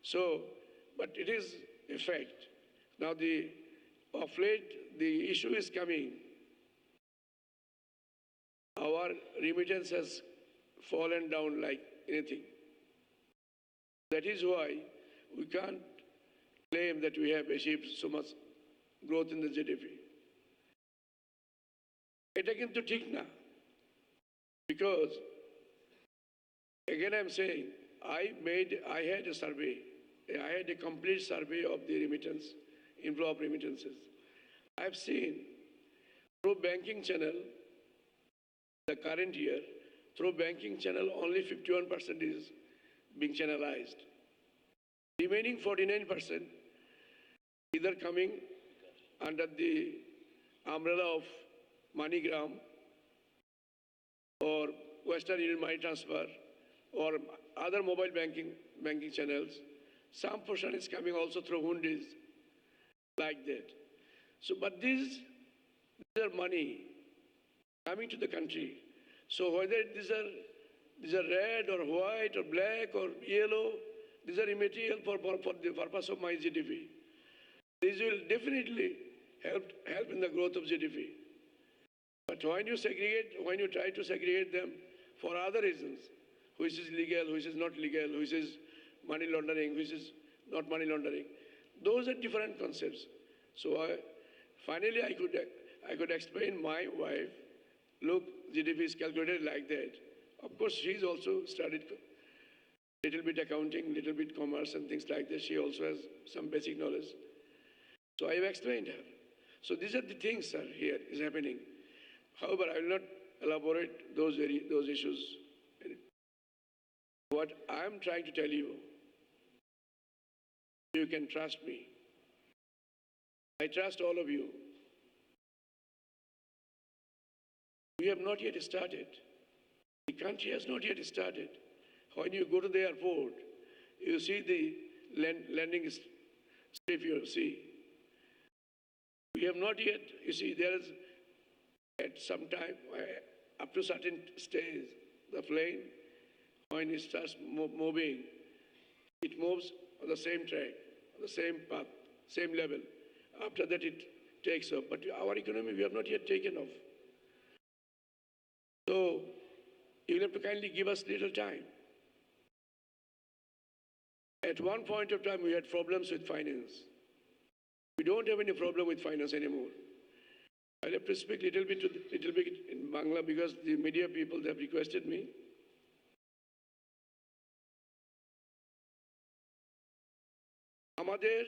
So, but it is a fact. Now of late, the issue is coming. Our remittance has fallen down like anything. That is why we can't claim that we have achieved so much growth in the GDP. It again to take now. Because, again I'm saying, I had a survey. I had a complete survey of the remittance, inflow of remittances. I've seen through banking channel, the current year, through banking channel, only 51% is being channelized. Remaining 49% either coming under the umbrella of MoneyGram or Western Union Money Transfer or other mobile banking channels. Some portion is coming also through hundis, like that. So, but these are money coming to the country. So whether these are red or white or black or yellow, these are immaterial for the purpose of my GDP. These will definitely help in the growth of GDP. But when you try to segregate them for other reasons, which is legal, which is not legal, which is money laundering, which is not money laundering, those are different concepts. So finally I could explain my wife, look, GDP is calculated like that. Of course, she's also studied little bit accounting, little bit commerce and things like that. She also has some basic knowledge. So I have explained her. So these are the things, sir, here is happening. However, I will not elaborate those issues. What I am trying to tell you, you can trust me. I trust all of you. We have not yet started. The country has not yet started. When you go to the airport, you see the landing strip, you see. We have not yet, you see, there is at some time, up to certain stage, the plane, when it starts moving, it moves on the same track, on the same path, same level. After that, it takes off. But our economy, we have not yet taken off. So, you will have to kindly give us little time. At one point of time, we had problems with finance. We don't have any problem with finance anymore. I'll have to speak little bit in Bangla because the media people have requested me. আমাদের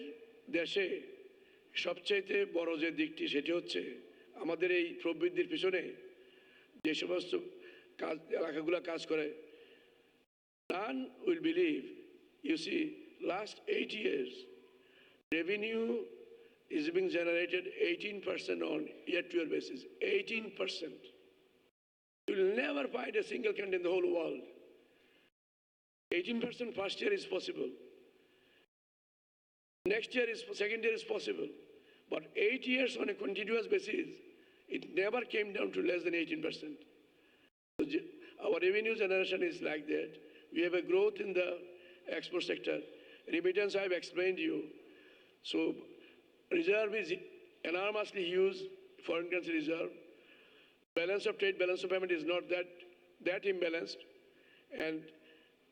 দেশে সবচেয়ে বড় যে দিকটি সেটি হচ্ছে আমাদের এই প্রবৃদ্ধির পিছনে যে সমস্ত কাজ এলাকাগুলো কাজ করে none will believe. You see, last 8 years, revenue is being generated 18% on year-to-year basis. 18%. You will never find a single country in the whole world. 18% first year is possible. Next year second year is possible. But 8 years on a continuous basis, it never came down to less than 18%. So our revenue generation is like that. We have a growth in the export sector. Remittance I have explained to you. So reserve is enormously huge, foreign currency reserve. Balance of trade, balance of payment is not that imbalanced. And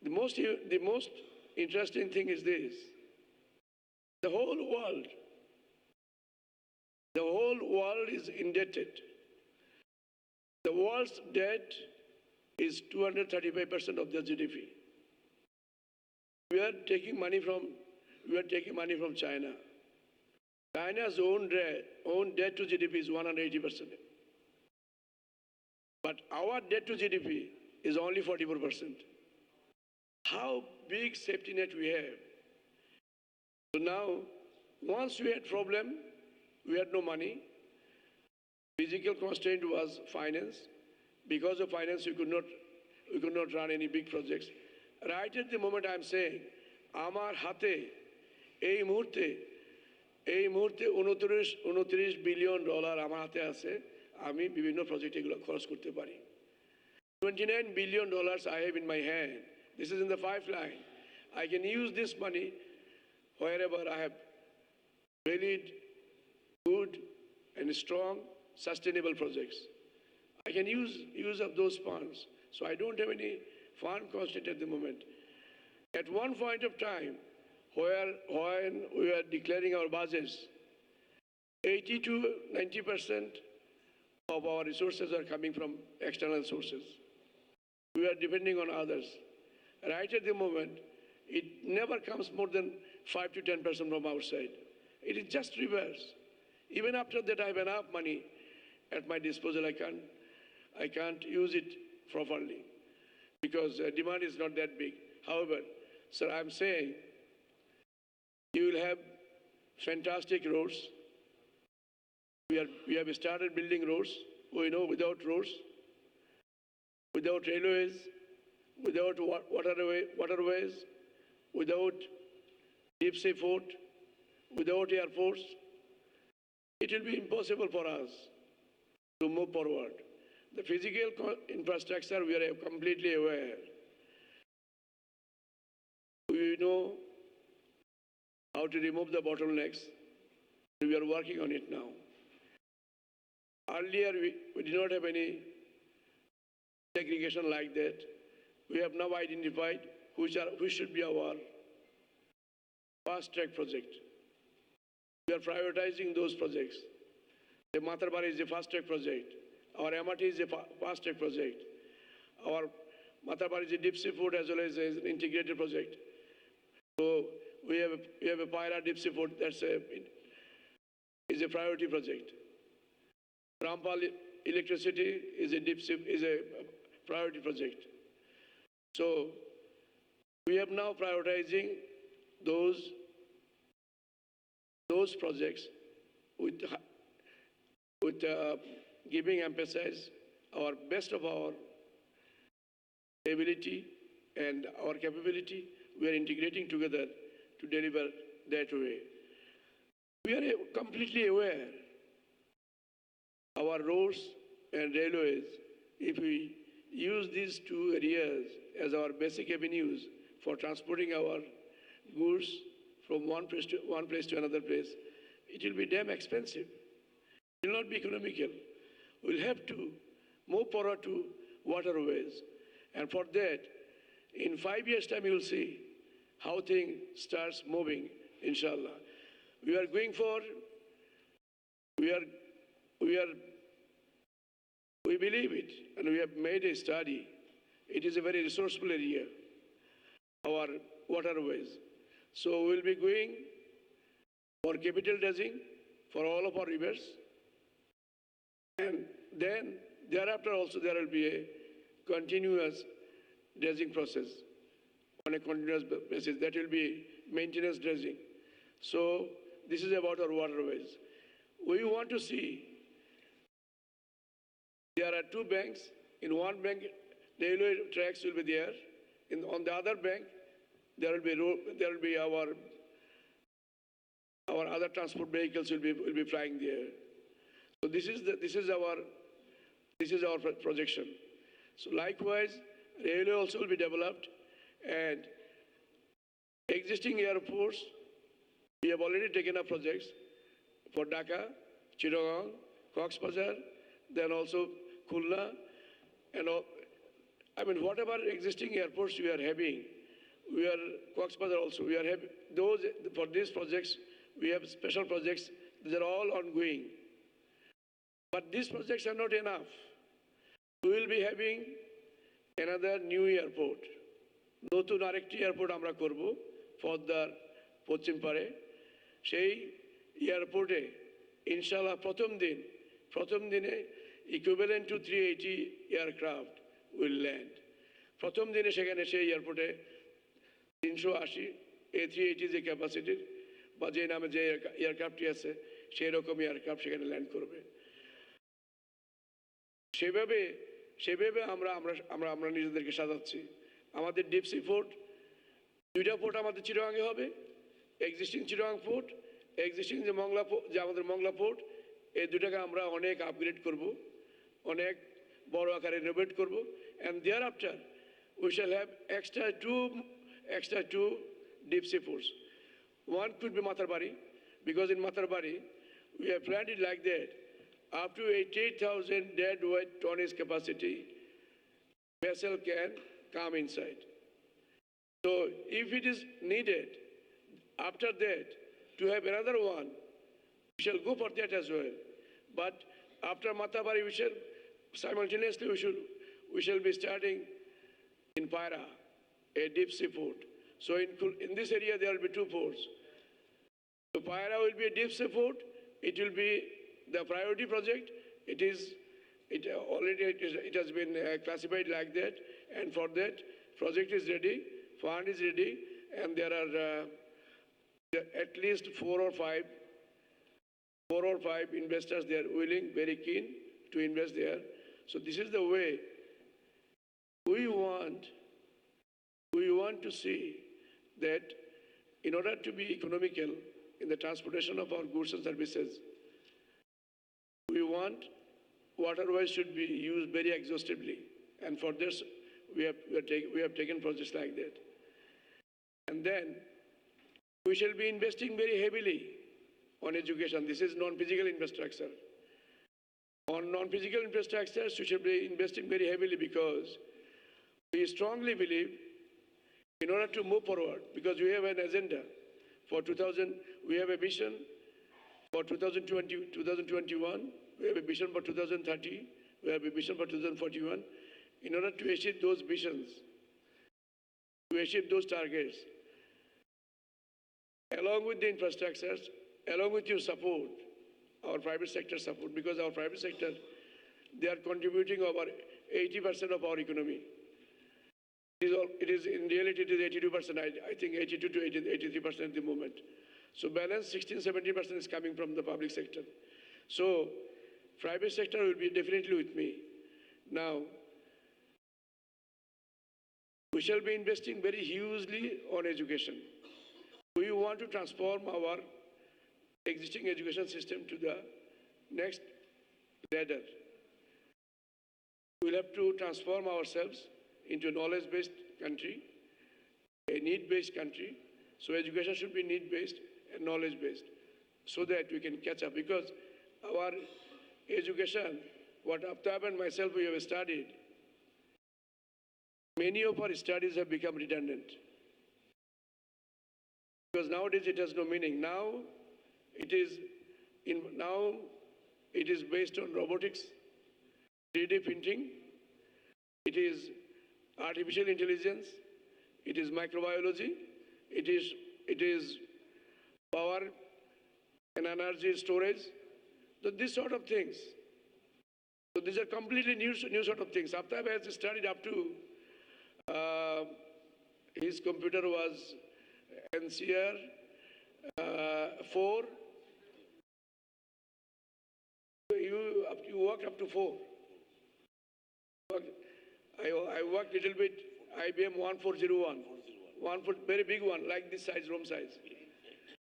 the most interesting thing is this. The whole world is indebted. The world's debt is 235% of the GDP. We are taking money from China. China's own debt to GDP is 180%. But our debt to GDP is only 44%. How big safety net we have. So now, once we had problem, we had no money. Physical constraint was finance. Because of finance, we could not run any big projects. Right at the moment I'm saying, আমার হাতে এই মুহূর্তে 29 billion dollar আমার হাতে আছে আমি বিভিন্ন প্রজেক্টে এগুলো খরচ করতে পারি 29 billion dollars I have in my hand. This is in the pipeline. I can use this money wherever I have valid, good and strong, sustainable projects. I can use up those funds. So I don't have any fund constraint at the moment. At one point of time, when we are declaring our budgets, 80 to 90% of our resources are coming from external sources. We are depending on others. Right at the moment, it never comes more than 5 to 10% from outside. It is just reverse. Even after that, I have enough money at my disposal. I can't use it properly because demand is not that big. However, sir, I'm saying you will have fantastic roads. We have started building roads. We know without roads, without railways, without waterways, without deep sea port, without airports, it will be impossible for us to move forward. The physical infrastructure, we are completely aware. We know how to remove the bottlenecks. We are working on it now. Earlier, we did not have any segregation like that. We have now identified which should be our fast-track project. We are prioritizing those projects. The Matarbari is a fast-track project. Our MRT is a fast-track project. Our Matarbari is a deep sea port as well as an integrated project. So we have a Paira deep sea port is a priority project. Rampal electricity is a priority project. So we are now prioritizing those projects with giving emphasis our best of our ability and our capability. We are integrating together to deliver that way. We are completely aware our roads and railways, if we use these two areas as our basic avenues for transporting our goods from one place to another place, it will be damn expensive. It will not be economical. We'll have to move forward to waterways. And for that, in 5 years' time, you will see how things starts moving, inshallah. We are going for, we believe it, and we have made a study. It is a very resourceful area, our waterways. So we'll be going for capital dredging for all of our rivers. And then thereafter also there will be a continuous dredging process on a continuous basis. That will be maintenance dredging. So this is about our waterways. We want to see there are two banks. In one bank, railway tracks will be there. On the other bank, there will be our other transport vehicles will be flying there. So this is our projection. So likewise, railway also will be developed, and existing airports, we have already taken up projects for Dhaka, Chittagong, Cox's Bazar, then also Khulna, and all. I mean, whatever existing airports we are having, Cox's Bazar also, we are having those, for these projects, we have special projects, these are all ongoing. But these projects are not enough. We will be having another new airport. নতুন আরেকটি airport আমরা করব পদ্মার পশ্চিম পারে। সেই এয়ারপোর্টে ইনশাআল্লাহ প্রথম দিনে equivalent to 380 aircraft will land. প্রথম দিনে সেখানে সেই এয়ারপোর্টে 380 A380 যে ক্যাপাসিটির বা যে নামে যে এয়ারক্রাফটটি আছে সেই রকম এয়ারক্রাফট সেখানে ল্যান্ড করবে। সেভাবে আমরা নিজেদেরকে সাজাচ্ছি। আমাদের ডিপ সি পোর্ট, দুইটা পোর্ট আমাদের চিটাগাংয়ে হবে, এক্সিস্টিং চিটাগাং পোর্ট, এক্সিস্টিং যে আমাদের মংলা পোর্ট, এই দুটাকে আমরা অনেক আপগ্রেড করব, অনেক বড় আকারে রিনোভেট করব, and thereafter we shall have extra two deep sea ports. One could be Matarbari, because in Matarbari we have planned it like that. Up to 88,000 deadweight tonnage capacity, vessel can come inside. So if it is needed, after that, to have another one, we shall go for that as well. But after Matarbari, simultaneously we shall be starting in Paira, a deep sea port. So in this area there will be two ports. So Paira will be a deep sea port. It will be the priority project. It has been classified like that, and for that project is ready, fund is ready, and there are at least four or five investors. They are willing, very keen to invest there. So this is the way we want to see that in order to be economical in the transportation of our goods and services, we want waterways should be used very exhaustively, and for this we have taken projects like that. And then we shall be investing very heavily on education. This is non-physical infrastructure. On non-physical infrastructure, we should be investing very heavily, because we strongly believe in order to move forward, because we have an agenda for 2000, we have a vision for 2020, 2021, we have a vision for 2030, we have a vision for 2041. In order to achieve those visions, to achieve those targets, along with the infrastructures, along with your support, our private sector support, because our private sector They are contributing over 80% of our economy. It is in reality, it is 82%, I think 82 to 83% at the moment. So balance 16-17% is coming from the public sector. So private sector will be definitely with me. Now, we shall be investing very hugely on education. We want to transform our existing education system to the next ladder. We'll have to transform ourselves into a knowledge-based country, a need-based country. So education should be need-based and knowledge-based so that we can catch up. Because our education, what Aftab and myself we have studied, many of our studies have become redundant. Because nowadays it has no meaning. Now it is based on robotics, 3D printing, it is artificial intelligence, it is microbiology, it is power and energy storage. So these sort of things. So these are completely new sort of things. Aftab has studied up to his computer was NCR 4. You worked up to 4. I worked a little bit, IBM 1401, very big one, like this size, room size.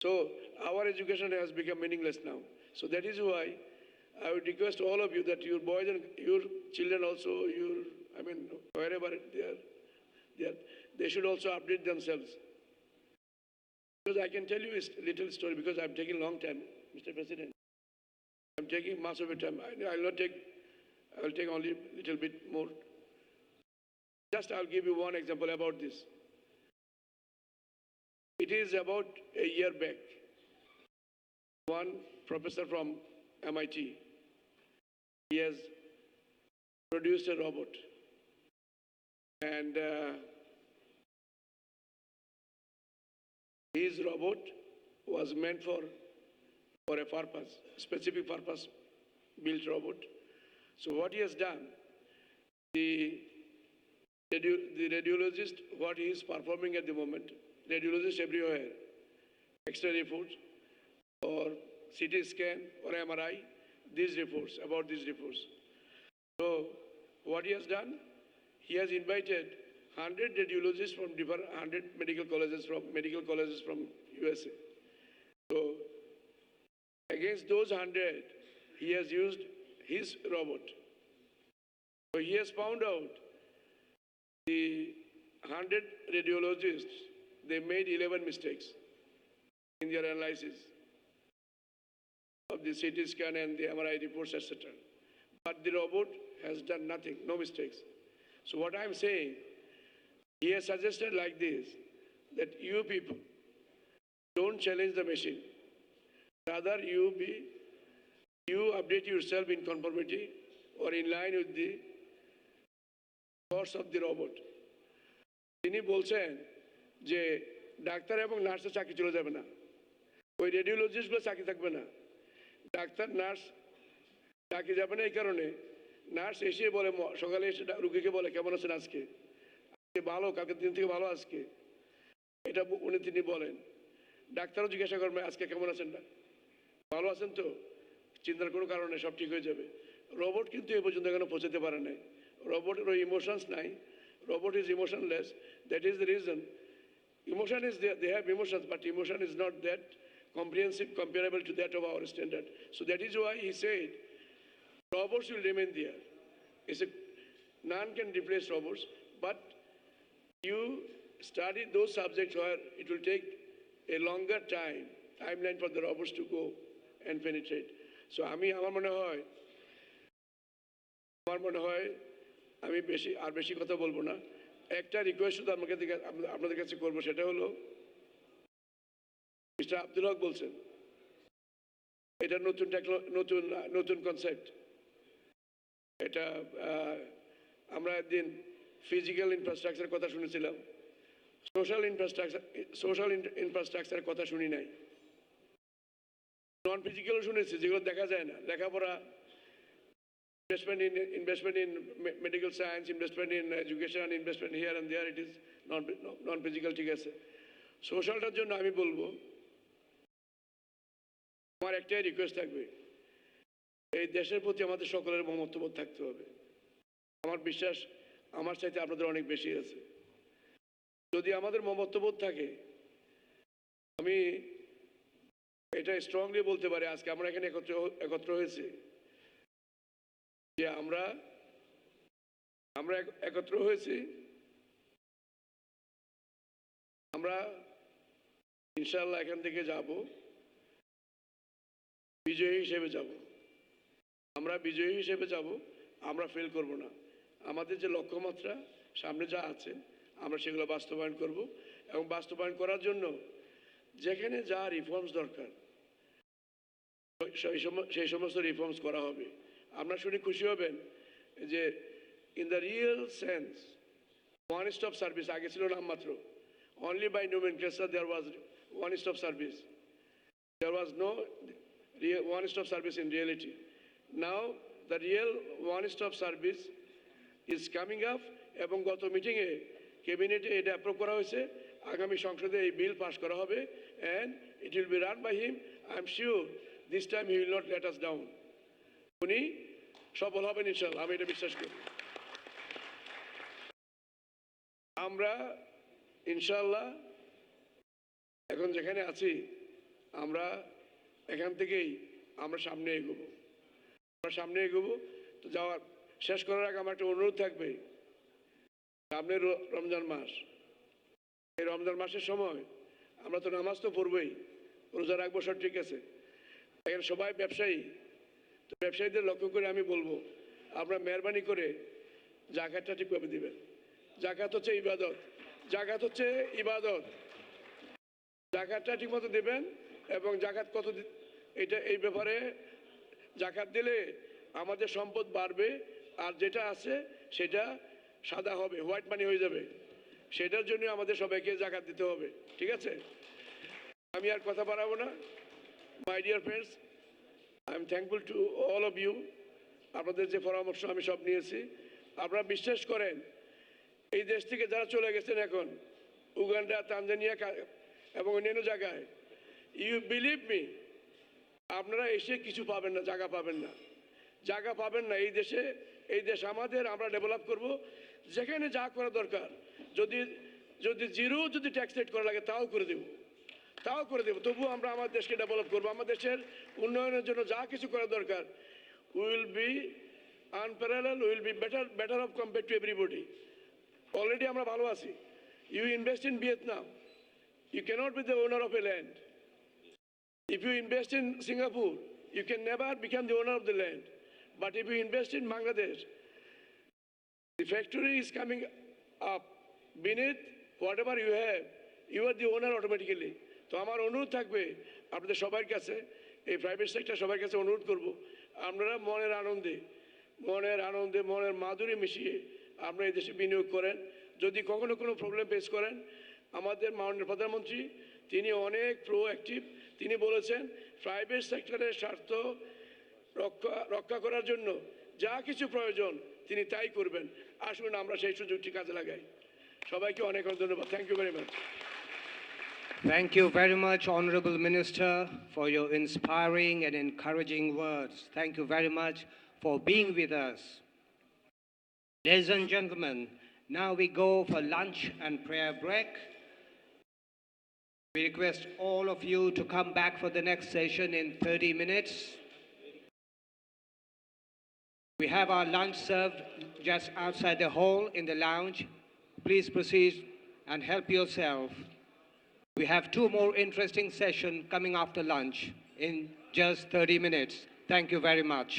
So our education has become meaningless now. So that is why I would request all of you that your boys and your children also, wherever they are, they should also update themselves. Because I can tell you a little story, because I'm taking long time, Mr. President. I'm taking much of your time. I will take only a little bit more. Just I'll give you one example about this. It is about a year back. One professor from MIT, he has produced a robot. And his robot was meant for a purpose, specific purpose built robot. So what he has done, the radiologist, what he is performing at the moment, radiologist everywhere, X-ray reports or CT scan or MRI, about these reports. So what he has done, he has invited 100 radiologists from different 100 medical colleges from USA. So against those 100, he has used his robot. So he has found out the 100 radiologists, they made 11 mistakes in their analysis of the CT scan and the MRI reports, etc. But the robot has done nothing, no mistakes. So what I'm saying, he has suggested like this, that you people don't challenge the machine. Rather, you update yourself in conformity or in line with the course of the robot. তিনি বলছেন যে doctor এবং নার্সের চাকরি চলে যাবে না, ওই রেডিওলজিস্টগুলো চাকরি থাকবে না, ডাক্তার নার্স চাকরি যাবে না এই কারণে নার্স এসে বলে সকালে এসে রুগীকে বলে কেমন আছেন আজকে ভালো, কালকে দিন থেকে ভালো আজকে, এটা তিনি বলেন। ডাক্তারও জিজ্ঞাসা করবে আজকে কেমন আছেন না, ভালো আছেন তো, চিন্তার কোনো কারণে সব ঠিক হয়ে যাবে। রোবট কিন্তু এ পর্যন্ত এখনো পৌঁছাতে পারে নাই, রোবটের ওই ইমোশনস নাই, robot is emotionless. That is the reason. Emotion is there, they have emotions, but emotion is not that comprehensive, comparable to that of our standard. So that is why he said, robots will remain there. None can replace robots, but you study those subjects where it will take a longer timeline for the robots to go and penetrate. So আমার মনে হয় আমি বেশি কথা বলবো না। একটা request শুধু আপনাদের কাছে করবো, সেটা হলো মিস্টার আব্দুল হক বলছেন এটা নতুন কনসেপ্ট। এটা আমরা একদিন ফিজিক্যাল ইনফ্রাস্ট্রাকচারের কথা শুনেছিলাম, সোশ্যাল ইনফ্রাস্ট্রাকচারের কথা শুনি নাই। নন ফিজিক্যালও শুনেছি, যেগুলো দেখা যায় না, লেখাপড়া investment in medical science, investment in education, investment here and there, it is non-physical, ঠিক আছে। সোশ্যালটার জন্য আমি বলবো, আমার একটাই রিকোয়েস্ট থাকবে, এই দেশের প্রতি আমাদের সকলের মমত্ববোধ থাকতে হবে। আমার বিশ্বাস আমার চাইতে আপনাদের অনেক বেশি আছে। যদি আমাদের মমত্ববোধ থাকে, আমি এটা স্ট্রংলি বলতে পারি, আজকে আমরা এখানে একত্র হয়েছি যে আমরা একত্র হয়েছি, আমরা ইনশাআল্লাহ এখান থেকে যাব বিজয়ী হিসেবে যাব। আমরা বিজয়ী হিসেবে যাব, আমরা ফেল করব না। আমাদের যে লক্ষ্যমাত্রা সামনে যা আছে আমরা সেগুলো বাস্তবায়ন করব, এবং বাস্তবায়ন করার জন্য যেখানে যা রিফর্মস দরকার সেই সমস্ত রিফর্মস করা হবে। আপনারা শুনে খুশি হবেন যে in the real sense one stop service আগে ছিল নামমাত্র, only by nomenclature there was one stop service, there was no one stop service in reality. Now the real one stop service is coming up, এবং গত মিটিংয়ে ক্যাবিনেটে এটা approve করা হয়েছে, আগামী সংসদে এই বিল পাস করা হবে, and it will be run by him. I am sure this time he will not let us down. উনি সফল হবেন ইনশাআল্লাহ, আমি এটা বিশ্বাস করি। আমরা ইনশাআল্লাহ এখন যেখানে আছি আমরা এখান থেকেই আমরা সামনে এগোবো, তো যাওয়ার শেষ করার আগে আমার একটা অনুরোধ থাকবে, সামনে রমজান মাস, এই রমজান মাসের সময় আমরা তো নামাজ তো পড়বই, রোজা রাখবো, সব ঠিক আছে। এখানে সবাই ব্যবসায়ী, তো ব্যবসায়ীদের লক্ষ্য করে আমি বলবো আপনারা মেহরবানি করে জাকাতটা ঠিকভাবে দিবেন। জাকাত হচ্ছে ইবাদত, জাকাতটা ঠিক মতো দেবেন, এবং জাকাত কত এই ব্যাপারে জাকাত দিলে আমাদের সম্পদ বাড়বে, আর যেটা আছে সেটা সাদা হবে, হোয়াইট মানি হয়ে যাবে। সেটার জন্য আমাদের সবাইকে জাকাত দিতে হবে, ঠিক আছে। আমি আর কথা বাড়াবো না। My dear friends, I am thankful to all of you. আপনাদের যে পরামর্শ আমি সব নিয়েছি। আপনারা বিশ্বাস করেন এই দেশ থেকে যারা চলে গেছেন এখন উগান্ডা, তানজানিয়া এবং অন্যান্য জায়গায়, ইউ বিলিভ মি, আপনারা এসে কিছু পাবেন না, জায়গা পাবেন না। এই দেশ আমাদের, আমরা ডেভেলপ করব। যেখানে যা করা দরকার, যদি জিরো ট্যাক্স রেট করা লাগে তাও করে দেব, তবুও আমরা আমার দেশকে ডেভেলপ করবো। আমার দেশের উন্নয়নের জন্য যা কিছু করা দরকার, will be unparalleled, will be better off compare to everybody. Already আমরা ভালো আছি। You invest in Vietnam, you cannot be the owner of a land. If you invest in Singapore, you can never become the owner of the land. But if you invest in Bangladesh, the factory is coming up beneath whatever you have, you are the owner automatically. তো আমার অনুরোধ থাকবে আপনাদের সবার কাছে, এই private sector সবার কাছে অনুরোধ করব, আপনারা মনের আনন্দে মনের মাধুরী মিশিয়ে আপনারা এই দেশে বিনিয়োগ করেন। যদি কখনো কোনো প্রবলেম ফেস করেন, আমাদের মাননীয় প্রধানমন্ত্রী তিনি অনেক প্রোঅ্যাক্টিভ। তিনি বলেছেন প্রাইভেট সেক্টরের স্বার্থ রক্ষা করার জন্য যা কিছু প্রয়োজন তিনি তাই করবেন। আসুন আমরা সেই সুযোগটি কাজে লাগাই। সবাইকে অনেক অনেক ধন্যবাদ। Thank you very much. Thank you very much, Honorable Minister, for your inspiring and encouraging words. Thank you very much for being with us. Ladies and gentlemen, now we go for lunch and prayer break. We request all of you to come back for the next session in 30 minutes. We have our lunch served just outside the hall in the lounge. Please proceed and help yourself. We have two more interesting sessions coming after lunch in just 30 minutes. Thank you very much.